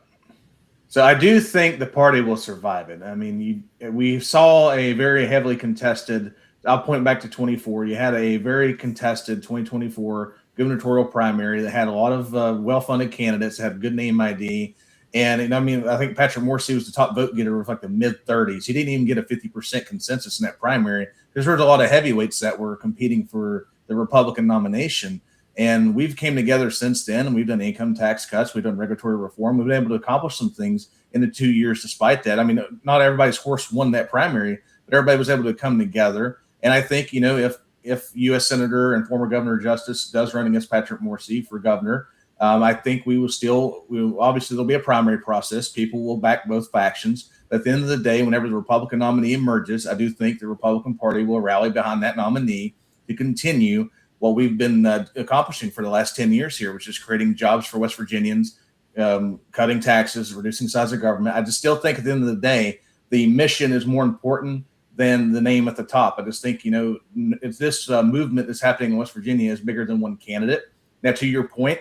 So I do think the party will survive it. I mean, we saw a very heavily contested. I'll point back to 24. You had a very contested 2024 gubernatorial primary that had a lot of well-funded candidates that had good name ID. And I mean, I think Patrick Morrissey was the top vote getter with like the mid-30s. He didn't even get a 50% consensus in that primary because there was a lot of heavyweights that were competing for the Republican nomination. And we've came together since then, and we've done income tax cuts. We've done regulatory reform. We've been able to accomplish some things in the 2 years despite that. I mean, not everybody's horse won that primary, but everybody was able to come together. And I think, if U.S. Senator and former Governor Justice does run against Patrick Morrissey for governor, I think obviously there'll be a primary process. People will back both factions. But at the end of the day, whenever the Republican nominee emerges, I do think the Republican Party will rally behind that nominee to continue what we've been accomplishing for the last 10 years here, which is creating jobs for West Virginians, cutting taxes, reducing the size of government. I just still think at the end of the day, the mission is more important than the name at the top. I just think, it's this movement that's happening in West Virginia is bigger than one candidate. Now, to your point,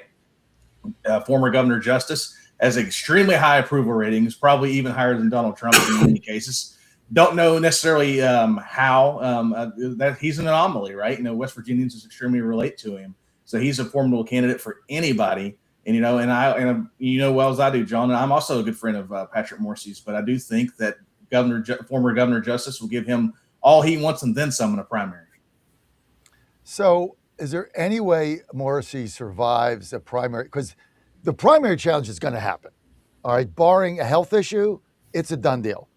former Governor Justice has extremely high approval ratings, probably even higher than Donald Trump in many cases. Don't know necessarily how that he's an anomaly, right? West Virginians just extremely relate to him, so he's a formidable candidate for anybody. And well as I do, John, and I'm also a good friend of Patrick Morrissey's, but I do think that former Governor Justice will give him all he wants and then some in a primary. So, is there any way Morrissey survives a primary? Because the primary challenge is going to happen. All right, barring a health issue, it's a done deal.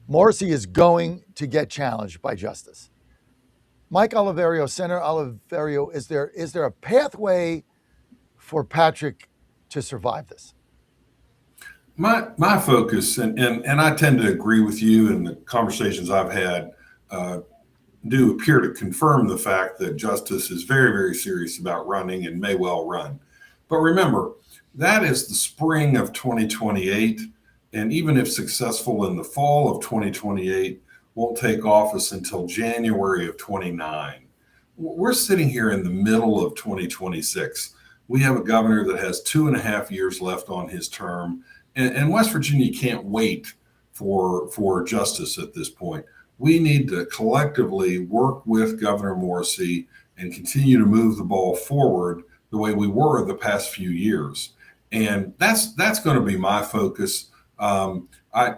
Morrissey is going to get challenged by Justice. Mike Oliverio, Senator Oliverio, is there a pathway for Patrick to survive this? My focus, and I tend to agree with you, and the conversations I've had do appear to confirm the fact that Justice is very, very serious about running and may well run. But remember, that is the spring of 2028. And even if successful in the fall of 2028, won't take office until January of 29. We're sitting here in the middle of 2026. We have a governor that has 2.5 years left on his term. And West Virginia can't wait for justice at this point. We need to collectively work with Governor Morrissey and continue to move the ball forward the way we were the past few years. And that's going to be my focus. I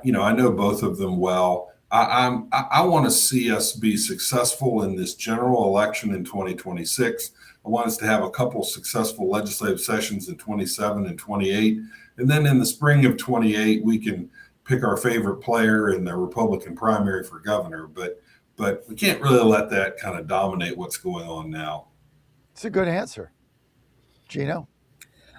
know both of them well. I want to see us be successful in this general election in 2026. I want us to have a couple successful legislative sessions in 27 and 28. And then in the spring of 28, we can pick our favorite player in the Republican primary for governor. But we can't really let that kind of dominate what's going on now. It's a good answer. Gino?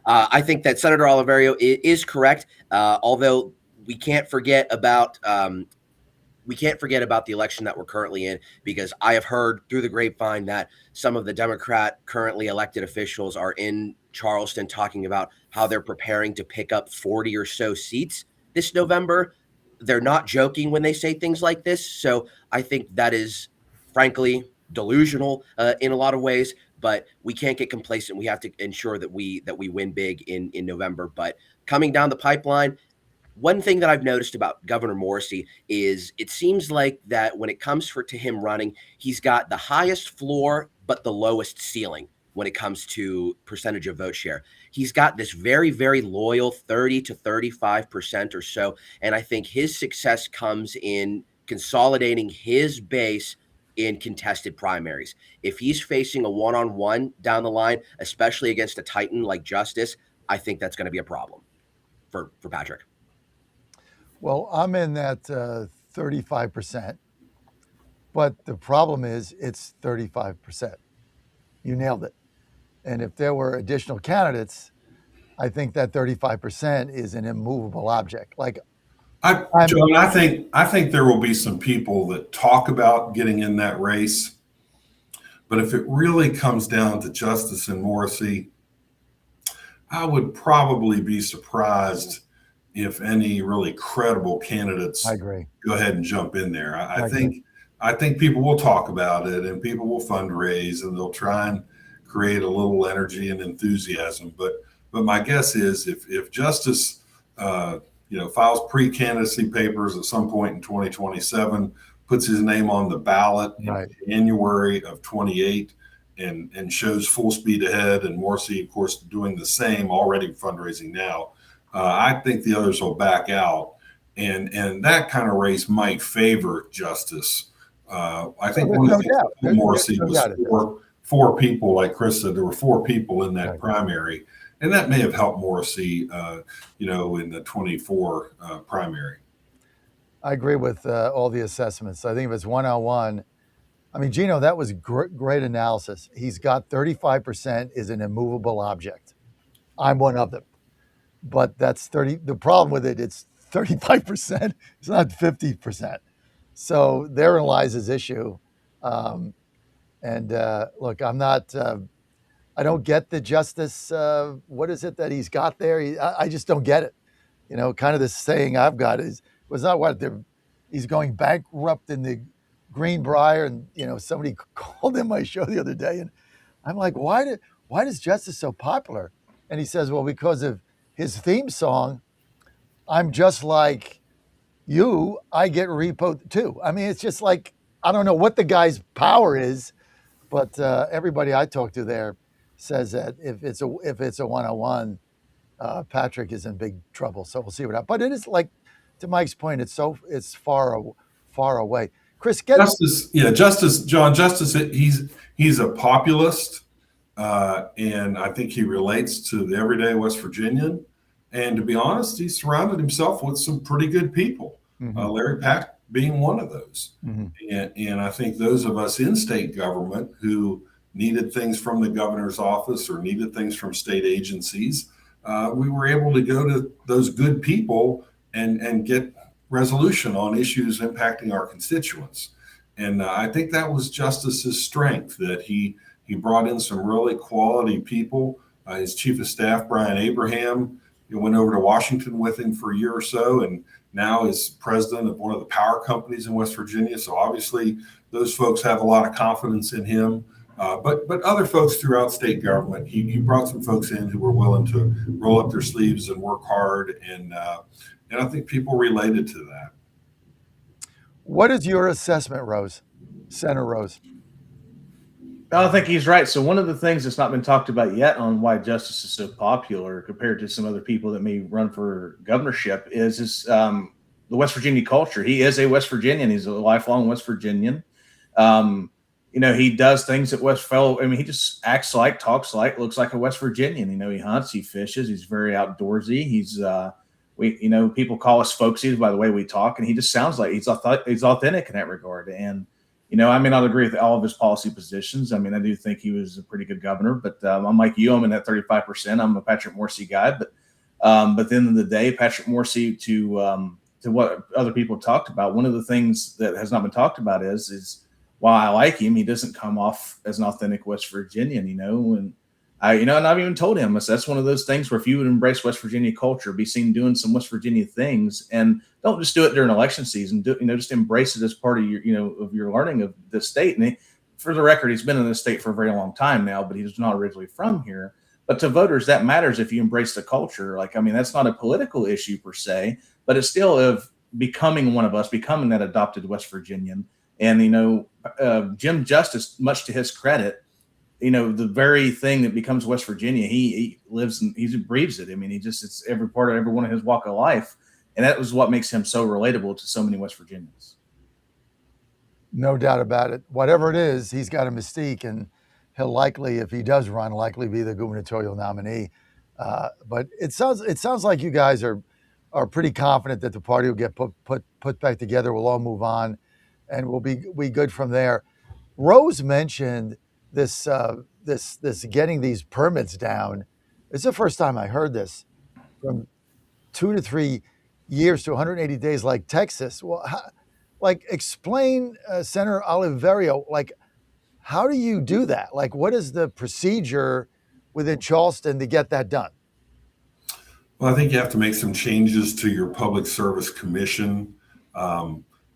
I think that Senator Oliverio is correct, although we can't forget about the election that we're currently in, because I have heard through the grapevine that some of the Democrat currently elected officials are in Charleston talking about how they're preparing to pick up 40 or so seats this November. They're not joking when they say things like this. So I think that is frankly delusional in a lot of ways, but we can't get complacent. We have to ensure that we win big in November. But coming down the pipeline, one thing that I've noticed about Governor Morrissey is it seems like that when it comes to him running, he's got the highest floor but the lowest ceiling when it comes to percentage of vote share. He's got this very, very loyal 30 to 35% or so. And I think his success comes in consolidating his base in contested primaries. If he's facing a one-on-one down the line, especially against a titan like Justice, I think that's going to be a problem for Patrick. Well, I'm in that 35%, but the problem is it's 35%. You nailed it. And if there were additional candidates, I think that 35% is an immovable object. John, I think there will be some people that talk about getting in that race, but if it really comes down to Justice and Morrissey, I would probably be surprised if any really credible candidates go ahead and jump in there. I think people will talk about it and people will fundraise and they'll try and create a little energy and enthusiasm. But my guess is if Justice files pre-candidacy papers at some point in 2027, puts his name on the ballot in January of 28, and shows full speed ahead. And Morsi, of course, doing the same, already fundraising now. I think the others will back out, and that kind of race might favor Justice. I think one of the things Morsi was four people, like Chris said, there were 4 people in that primary, and that may have helped Morsi, in the 24 primary. I agree with all the assessments. I think if it's 1-on-1, I mean, Gino, that was great analysis. He's got 35% is an immovable object. I'm one of them. But that's 30. The problem with it, it's 35%. It's not 50%. So therein lies his issue. Look, I'm not, I don't get the Justice. What is it that he's got there? I just don't get it. Kind of the saying I've got was not what he's going bankrupt in the Greenbrier. And, somebody called in my show the other day, and I'm like, why is Justice so popular? And he says, well, because of his theme song, I'm just like you, I get repo too. I mean, it's just like, I don't know what the guy's power is, but everybody I talk to there says that if it's a 1-on-1, Patrick is in big trouble. So we'll see what happens. But it is like, to Mike's point, it's far away. Chris, Justice, John Justice, he's a populist, and I think he relates to the everyday West Virginian. And to be honest, he surrounded himself with some pretty good people. Larry Pack being one of those. And I think those of us in state government who needed things from the governor's office or needed things from state agencies, we were able to go to those good people and get resolution on issues impacting our constituents. And I think that was Justice's strength, that he brought in some really quality people. His chief of staff, Brian Abraham, went over to Washington with him for a year or so, and now is president of one of the power companies in West Virginia. So obviously those folks have a lot of confidence in him. But other folks throughout state government, he brought some folks in who were willing to roll up their sleeves and work hard. And I think people related to that. What is your assessment, Rose? Senator Rose? I think he's right. So one of the things that's not been talked about yet on why Justice is so popular compared to some other people that may run for governorship is the West Virginia culture. He is a West Virginian. He's a lifelong West Virginian. He does things at West Fellow. I mean, he just acts like, talks like, looks like a West Virginian. He hunts, he fishes, he's very outdoorsy. He's people call us folksies by the way we talk, and he just sounds like he's authentic in that regard. And I may not agree with all of his policy positions. I mean, I do think he was a pretty good governor, but I'm like you. I'm in that 35%. I'm a Patrick Morsi guy, but at the end of the day, Patrick Morsi, to what other people talked about, one of the things that has not been talked about is while I like him, he doesn't come off as an authentic West Virginian. And and I've even told him that's one of those things where if you would embrace West Virginia culture, be seen doing some West Virginia things, and don't just do it during election season. Just embrace it as part of your learning of the state. And for the record, he's been in this state for a very long time now, but he's not originally from here. But to voters, that matters if you embrace the culture. That's not a political issue per se, but it's still of becoming one of us, becoming that adopted West Virginian. And Jim Justice, much to his credit, the very thing that becomes West Virginia, he lives and he breathes it. I mean, it's every part of every one of his walk of life. And that was what makes him so relatable to so many West Virginians. No doubt about it. Whatever it is, he's got a mystique, and he'll likely, if he does run, likely be the gubernatorial nominee. But it sounds like you guys are pretty confident that the party will get put back together. We'll all move on, and we'll be good from there. Rose mentioned this getting these permits down. It's the first time I heard this, from 2 to 3 years to 180 days, like Texas. Well, explain, Senator Oliverio, how do you do that? What is the procedure within Charleston to get that done? Well, I think you have to make some changes to your Public Service Commission.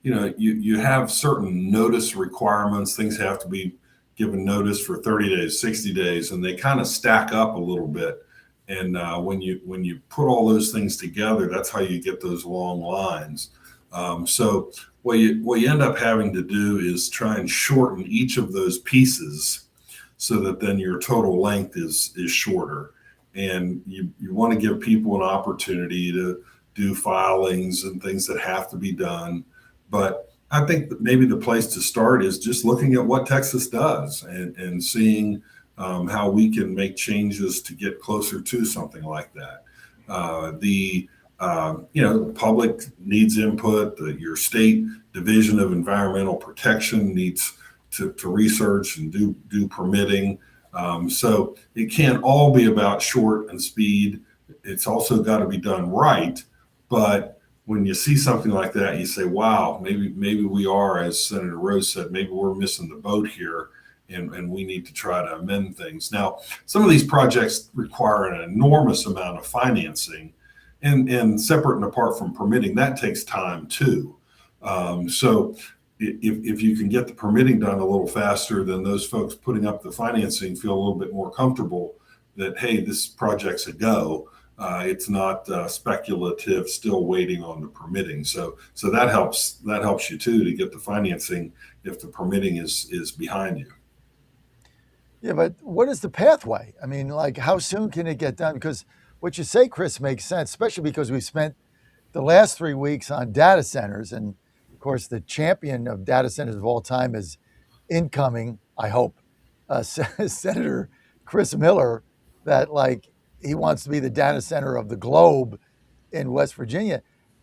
You have certain notice requirements. Things have to be given notice for 30 days, 60 days, and they kind of stack up a little bit. And when you put all those things together, that's how you get those long lines. So what you end up having to do is try and shorten each of those pieces so that then your total length is shorter. And you want to give people an opportunity to do filings and things that have to be done. But I think that maybe the place to start is just looking at what Texas does and seeing how we can make changes to get closer to something like that. The public needs input. Your state division of environmental protection needs to research and do permitting. So it can't all be about short and speed. It's also got to be done right. But when you see something like that, you say, wow, maybe we are, as Senator Rose said, maybe we're missing the boat here, and we need to try to amend things. Now, some of these projects require an enormous amount of financing, and separate and apart from permitting, that takes time too. So if you can get the permitting done a little faster, then those folks putting up the financing feel a little bit more comfortable that, hey, this project's a go. It's not speculative, still waiting on the permitting. So that helps you too, to get the financing if the permitting is behind you. Yeah, but what is the pathway? I mean, like, how soon can it get done? Because what you say, Chris, makes sense, especially because we spent the last 3 weeks on data centers. And of course, the champion of data centers of all time is incoming, I hope, Senator Chris Miller, that like he wants to be the data center of the globe in West Virginia.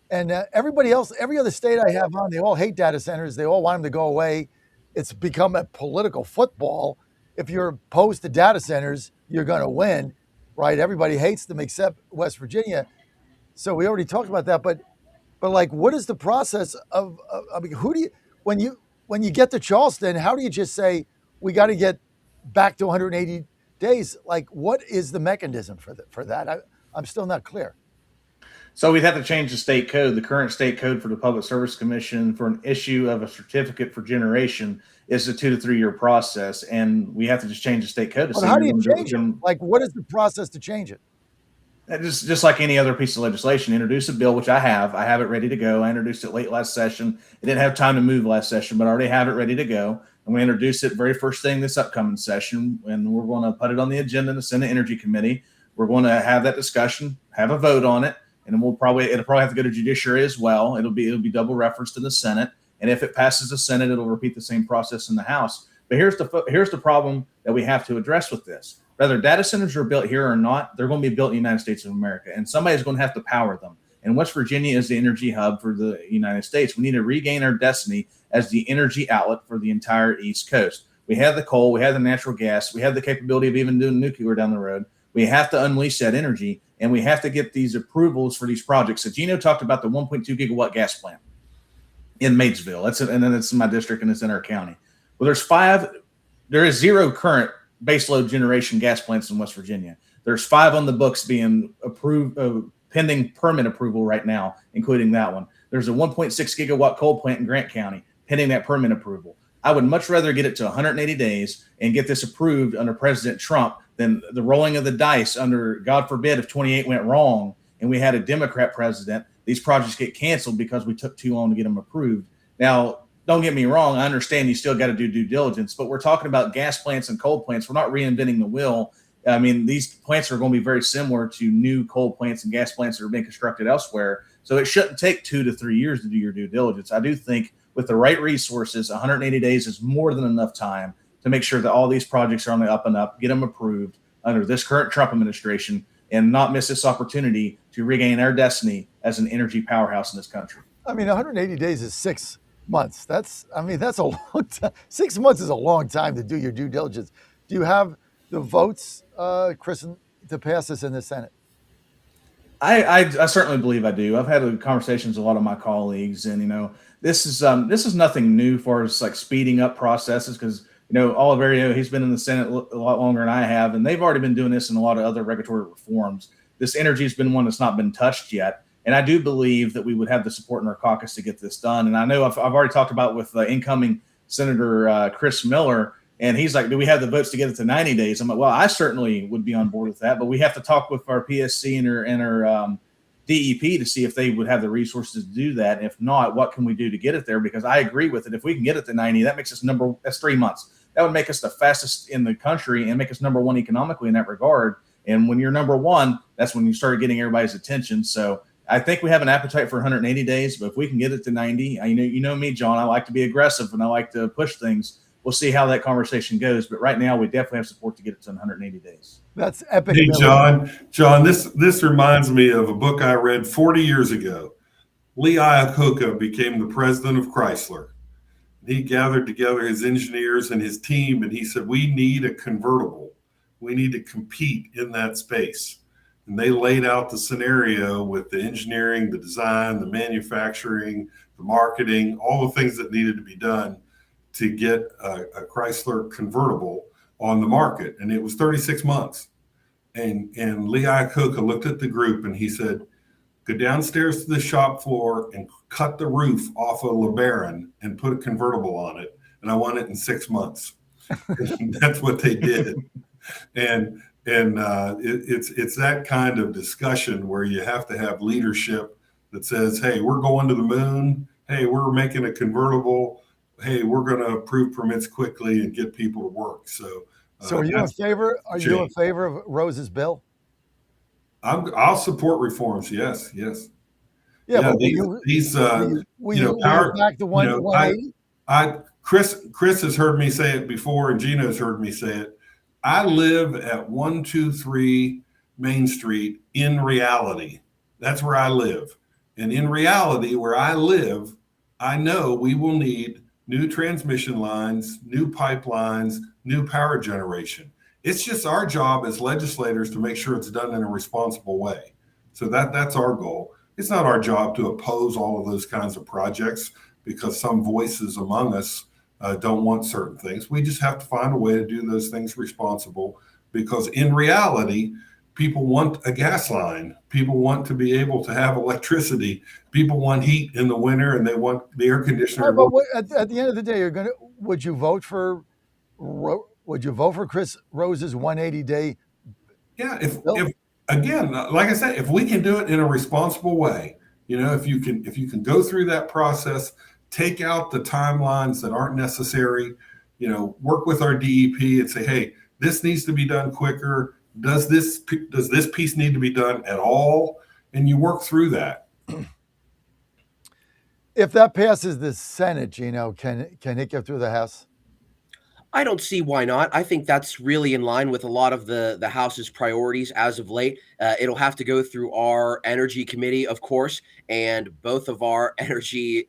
And everybody else, every other state I have on, they all hate data centers. They all want them to go away. It's become a political football. If you're opposed to data centers, you're going to win, right? Everybody hates them except West Virginia. So we already talked about that. But like, what is the process of I mean, who do you, when you get to Charleston, how do you just say, we got to get back to 180 days? Like, what is the mechanism for that? I'm still not clear. So we'd have to change the state code. The current state code for the Public Service Commission for an issue of a certificate for generation is a 2 to 3 year process, and we have to just change the state code. Well, how do you change it? Like, what is the process to change it? Just like any other piece of legislation, introduce a bill, which I have it ready to go. I introduced it late last session. I didn't have time to move last session, but I already have it ready to go. I'm going to introduce it very first thing this upcoming session, and we're going to put it on the agenda in the Senate Energy Committee. We're going to have that discussion, have a vote on it, and it'll probably have to go to Judiciary as well. It'll be double referenced in the Senate, and if it passes the Senate, it'll repeat the same process in the House. But here's the problem that we have to address with this. Whether data centers are built here or not, they're going to be built in the United States of America, and somebody's going to have to power them. And West Virginia is the energy hub for the United States. We need to regain our destiny as the energy outlet for the entire East Coast. We have the coal, we have the natural gas, we have the capability of even doing nuclear down the road. We have to unleash that energy, and we have to get these approvals for these projects. So Gino talked about the 1.2 gigawatt gas plant in Matesville. And then it's in my district, and it's in our county. Well, there is 0 current baseload generation gas plants in West Virginia. There's 5 on the books being approved, pending permit approval right now, including that one. There's a 1.6 gigawatt coal plant in Grant County, pending that permit approval. I would much rather get it to 180 days and get this approved under President Trump than the rolling of the dice under, God forbid, if 28 went wrong and we had a Democrat president, these projects get canceled because we took too long to get them approved. Now, don't get me wrong. I understand you still got to do due diligence, but we're talking about gas plants and coal plants. We're not reinventing the wheel. I mean, these plants are going to be very similar to new coal plants and gas plants that are being constructed elsewhere. So it shouldn't take 2 to 3 years to do your due diligence. I do think with the right resources, 180 days is more than enough time to make sure that all these projects are on the up and up, get them approved under this current Trump administration, and not miss this opportunity to regain our destiny as an energy powerhouse in this country. I mean, 180 days is 6 months. That's a long time. 6 months is a long time to do your due diligence. Do you have the votes, Chris, to pass this in the Senate? I certainly believe I do. I've had conversations with a lot of my colleagues, and this is nothing new for us, like speeding up processes, because Oliverio, he's been in the Senate a lot longer than I have, and they've already been doing this in a lot of other regulatory reforms. This energy has been one that's not been touched yet, and I do believe that we would have the support in our caucus to get this done. And I know I've already talked about with incoming Senator Chris Miller, And he's like, do we have the votes to get it to 90 days? I'm like, well, I certainly would be on board with that, but we have to talk with our PSC and our DEP to see if they would have the resources to do that. And if not, what can we do to get it there? Because I agree with it. If we can get it to 90, that makes us that's 3 months. That would make us the fastest in the country and make us number one economically in that regard. And when you're number one, that's when you start getting everybody's attention. So I think we have an appetite for 180 days, but if we can get it to 90, you know me, John, I like to be aggressive and I like to push things. We'll see how that conversation goes. But right now we definitely have support to get it to 180 days. That's epic. Hey, John, this reminds me of a book I read 40 years ago. Lee Iacocca became the president of Chrysler. He gathered together his engineers and his team, and he said, we need a convertible. We need to compete in that space. And they laid out the scenario with the engineering, the design, the manufacturing, the marketing, all the things that needed to be done to get a Chrysler convertible on the market. And it was 36 months. And Lee Iacocca looked at the group and he said, go downstairs to the shop floor and cut the roof off a LeBaron and put a convertible on it. And I want it in 6 months. That's what they did. And it's that kind of discussion where you have to have leadership that says, hey, we're going to the moon. Hey, we're making a convertible. Hey, we're going to approve permits quickly and get people to work. So are you in favor? Are you in favor of Rose's bill? I'll support reforms. Yes. Yeah, but will you back the 180? Chris has heard me say it before, and Gino's heard me say it. I live at 123 Main Street in reality. That's where I live. And in reality, where I live, I know we will need new transmission lines, new pipelines, new power generation. It's just our job as legislators to make sure it's done in a responsible way. So that's our goal. It's not our job to oppose all of those kinds of projects because some voices among us don't want certain things. We just have to find a way to do those things responsible because in reality, people want a gas line. People want to be able to have electricity. People want heat in the winter and they want the air conditioner. But at the end of the day, would you vote for Chris Rose's 180-day? Yeah, if again, like I said, if we can do it in a responsible way, if you can go through that process, take out the timelines that aren't necessary, work with our DEP and say, hey, this needs to be done quicker. Does this piece need to be done at all? And you work through that. If that passes the Senate, can it get through the House? I don't see why not. I think that's really in line with a lot of the House's priorities as of late. It'll have to go through our Energy Committee, of course, and both of our Energy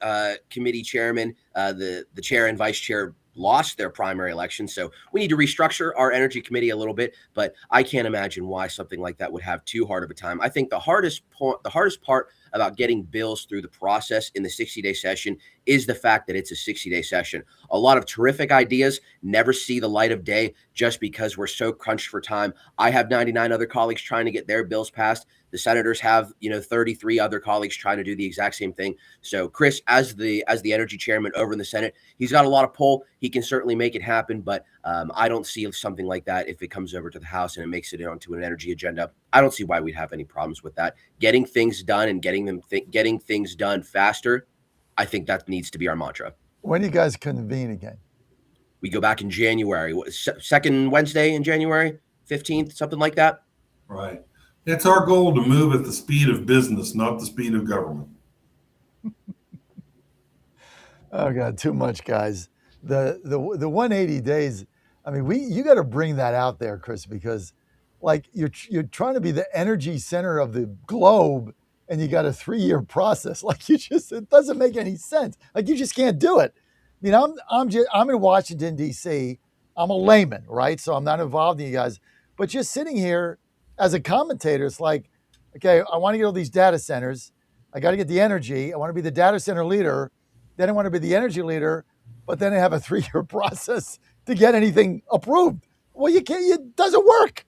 Committee chairmen, the chair and vice chair, lost their primary election. So we need to restructure our Energy Committee a little bit, but I can't imagine why something like that would have too hard of a time. I think the hardest part about getting bills through the process in the 60-day session is the fact that it's a 60-day session. A lot of terrific ideas never see the light of day just because we're so crunched for time. I have 99 other colleagues trying to get their bills passed. The senators have, 33 other colleagues trying to do the exact same thing. So Chris, as the energy chairman over in the Senate, he's got a lot of pull. He can certainly make it happen, but I don't see something like that if it comes over to the House and it makes it onto an energy agenda. I don't see why we'd have any problems with that. Getting things done and getting things done faster, I think that needs to be our mantra. When do you guys convene again? We go back in January, second Wednesday in January, 15th, something like that. Right. It's our goal to move at the speed of business, not the speed of government. Oh God, too much, guys. The 180 days. I mean, you got to bring that out there, Chris, because like you're trying to be the energy center of the globe, and you got a 3-year process. Like it doesn't make any sense. Like you just can't do it. I mean, I'm in Washington D.C. I'm a layman, right? So I'm not involved in you guys, but just sitting here as a commentator, it's like, okay, I want to get all these data centers. I got to get the energy. I want to be the data center leader. Then I want to be the energy leader, but then I have a 3-year process to get anything approved. Well, you can't. It doesn't work.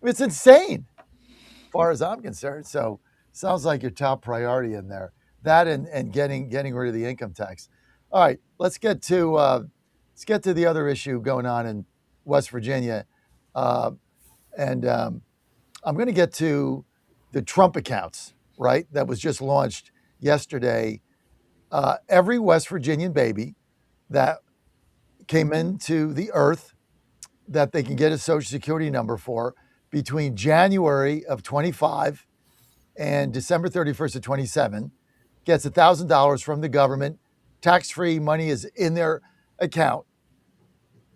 It's insane, as far as I'm concerned. So sounds like your top priority in there. That and getting rid of the income tax. All right, let's get to let's get to the other issue going on in West Virginia. I'm going to get to the Trump accounts, right? That was just launched yesterday. Every West Virginian baby that came into the earth that they can get a Social Security number for between January of 25 and December 31st of 27 gets $1,000 from the government. Tax-free money is in their account.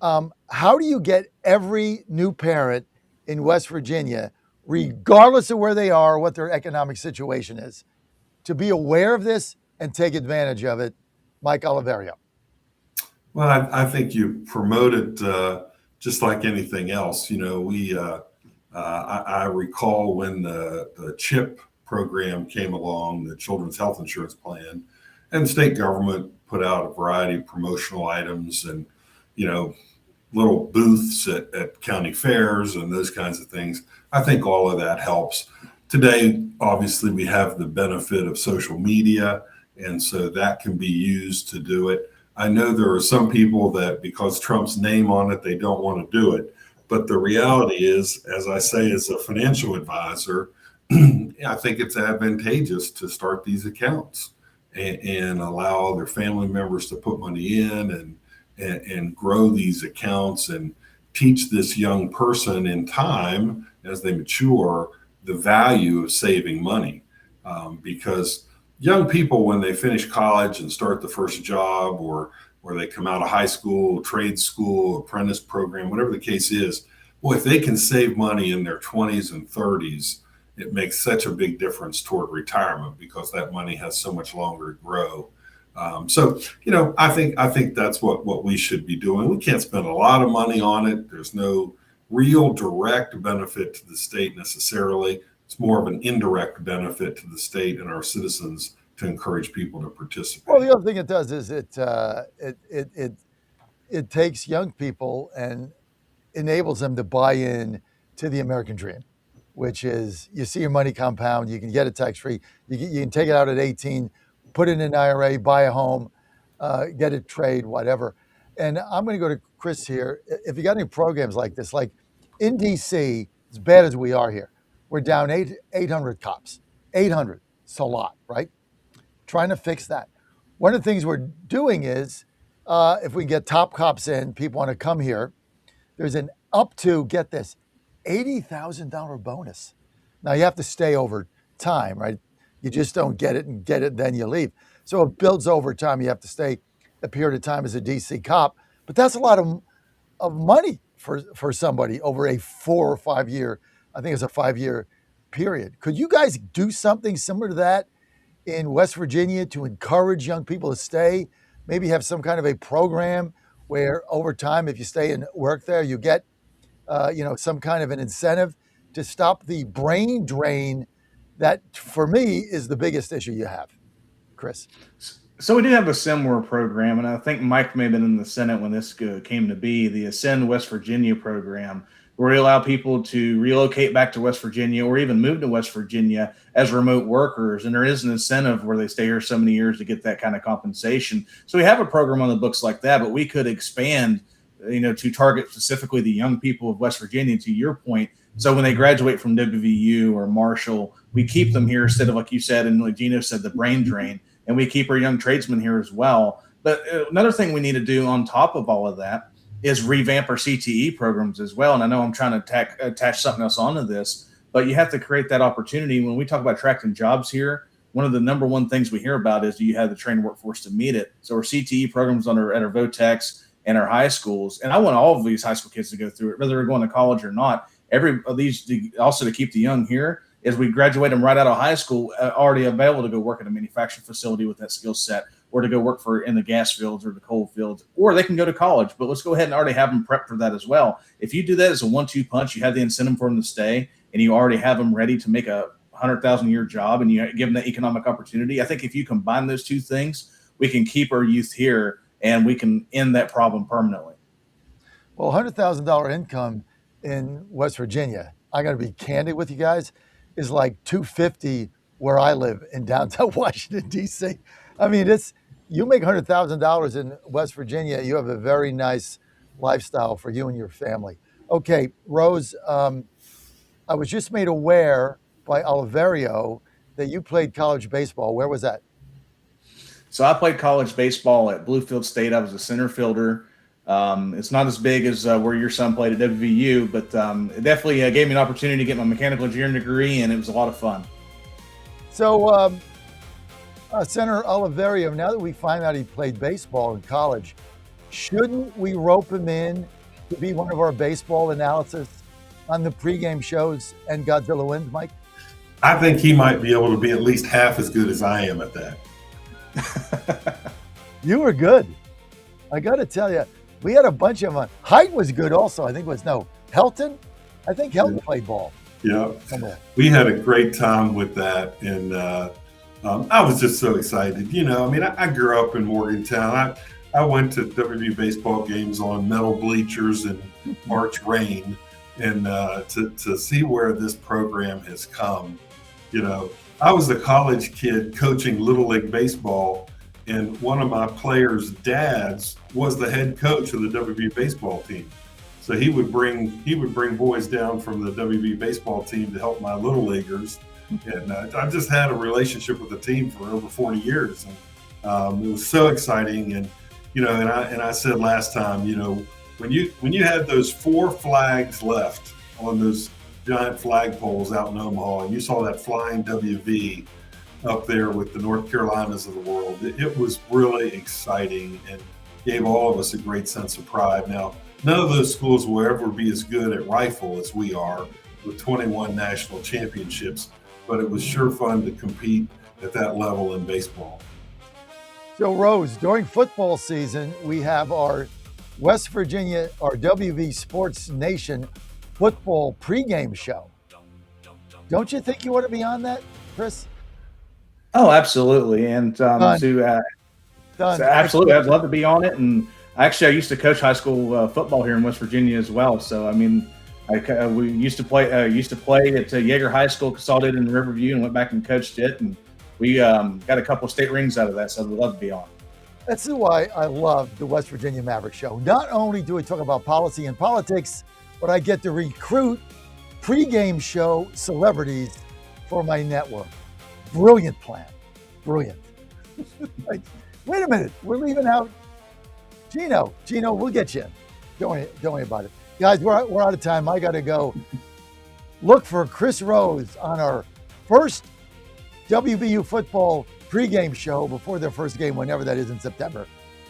How do you get every new parent in West Virginia, regardless of where they are, what their economic situation is, to be aware of this and take advantage of it? Mike Oliverio. Well, I think you promote it just like anything else. You know, I recall when the CHIP program came along, the Children's Health Insurance Plan, and state government put out a variety of promotional items and, you know, little booths at county fairs and those kinds of things. I think all of that helps. Today, obviously, we have the benefit of social media, and so that can be used to do it. I know there are some people that, because Trump's name on it, they don't want to do it. But the reality is, as I say, as a financial advisor, I think it's advantageous to start these accounts and allow their family members to put money in and grow these accounts and teach this young person in time as they mature the value of saving money. Because young people, when they finish college and start the first job or they come out of high school, trade school, apprentice program, whatever the case is, boy, if they can save money in their 20s and 30s, it makes such a big difference toward retirement because that money has so much longer to grow. So, you know, I think that's what we should be doing. We can't spend a lot of money on it. There's no real direct benefit to the state necessarily. It's more of an indirect benefit to the state and our citizens to encourage people to participate. Well, the other thing it does is it takes young people and enables them to buy in to the American dream, which is you see your money compound, you can get it tax-free, you can take it out at 18, put it in an IRA, buy a home, get a trade, whatever. And I'm going to go to Chris here. If you got any programs like this, like in DC, as bad as we are here, we're down 800 cops. 800. It's a lot, right? Trying to fix that. One of the things we're doing is if we get top cops in, people want to come here, there's an up to, get this, $80,000 bonus. Now you have to stay over time, right? You just don't get it, then you leave. So it builds over time. You have to stay a period of time as a DC cop, but that's a lot of money for somebody over a 4 or 5 year, I think it's a 5-year period. Could you guys do something similar to that in West Virginia to encourage young people to stay? Maybe have some kind of a program where over time, if you stay and work there, you get, some kind of an incentive to stop the brain drain that, for me, is the biggest issue you have. Chris? So we do have a similar program, and I think Mike may have been in the Senate when this came to be, the Ascend West Virginia program, where we allow people to relocate back to West Virginia or even move to West Virginia as remote workers. And there is an incentive where they stay here so many years to get that kind of compensation. So we have a program on the books like that, but we could expand, to target specifically the young people of West Virginia, to your point. So when they graduate from WVU or Marshall, we keep them here instead of, like you said, and like Gino said, the brain drain, and we keep our young tradesmen here as well. But another thing we need to do on top of all of that is revamp our CTE programs as well. And I know I'm trying to attach something else onto this, but you have to create that opportunity. When we talk about attracting jobs here, one of the number one things we hear about is, do you have the trained workforce to meet it? So our CTE programs at our VOTEX and our high schools, and I want all of these high school kids to go through it, whether they're going to college or not. Every of these, also to keep the young here, is we graduate them right out of high school, already available to go work at a manufacturing facility with that skill set, or to go work in the gas fields or the coal fields, or they can go to college. But let's go ahead and already have them prepped for that as well. If you do that as a 1-2 punch, you have the incentive for them to stay, and you already have them ready to make a 100,000 a year job, and you give them the economic opportunity. I think if you combine those two things, we can keep our youth here, and we can end that problem permanently. Well, $100,000 income in West Virginia, I got to be candid with you guys, is like $250 where I live in downtown Washington, D.C. I mean, you make $100,000 in West Virginia. You have a very nice lifestyle for you and your family. Okay, Rose, I was just made aware by Oliverio that you played college baseball. Where was that? So I played college baseball at Bluefield State. I was a center fielder. It's not as big as where your son played at WVU, but it definitely gave me an opportunity to get my mechanical engineering degree, and it was a lot of fun. So, Senator Oliverio, now that we find out he played baseball in college, shouldn't we rope him in to be one of our baseball analysis on the pregame shows and Godzilla Wins, Mike? I think he might be able to be at least half as good as I am at that. You were good. I got to tell you, we had a bunch of them. Height was good also. I think it was, Helton? I think Helton played ball. Yeah. We had a great time with that. And I was just so excited. You know, I mean, I grew up in Morgantown. I went to WV baseball games on metal bleachers in March rain. And to see where this program has come, you know, I was a college kid coaching Little League baseball, and one of my players' dads was the head coach of the WV baseball team. So he would bring boys down from the WV baseball team to help my little leaguers, and I just had a relationship with the team for over 40 years, and it was so exciting. And you know, and I said last time, you know, when you had those 4 flags left on those giant flagpoles out in Omaha, and you saw that flying WV up there with the North Carolinas of the world, it was really exciting and gave all of us a great sense of pride. Now, none of those schools will ever be as good at rifle as we are with 21 national championships, but it was sure fun to compete at that level in baseball. So, Rose, during football season, we have our West Virginia, our WV Sports Nation football pregame show. Don't you think you ought to be on that, Chris? Oh, absolutely. And absolutely, I'd love to be on it. And actually, I used to coach high school football here in West Virginia as well. So, I mean, we used to play at Yeager High School, consolidated in Riverview, and went back and coached it. And we got a couple of state rings out of that. So, I'd love to be on. That's why I love the West Virginia Maverick Show. Not only do we talk about policy and politics, but I get to recruit pregame show celebrities for my network. Brilliant plan. Brilliant. Like, wait a minute. We're leaving out Gino. Gino, we'll get you in. Don't worry about it. Guys, we're out of time. I got to go. Look for Chris Rose on our first WVU football pregame show before their first game, whenever that is in September.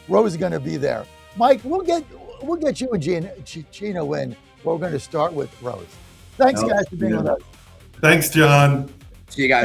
Rose is going to be there. Mike, we'll get you and Gino in. We're going to start with Rose. Thanks, guys, for being with us. Thanks, John. See you guys.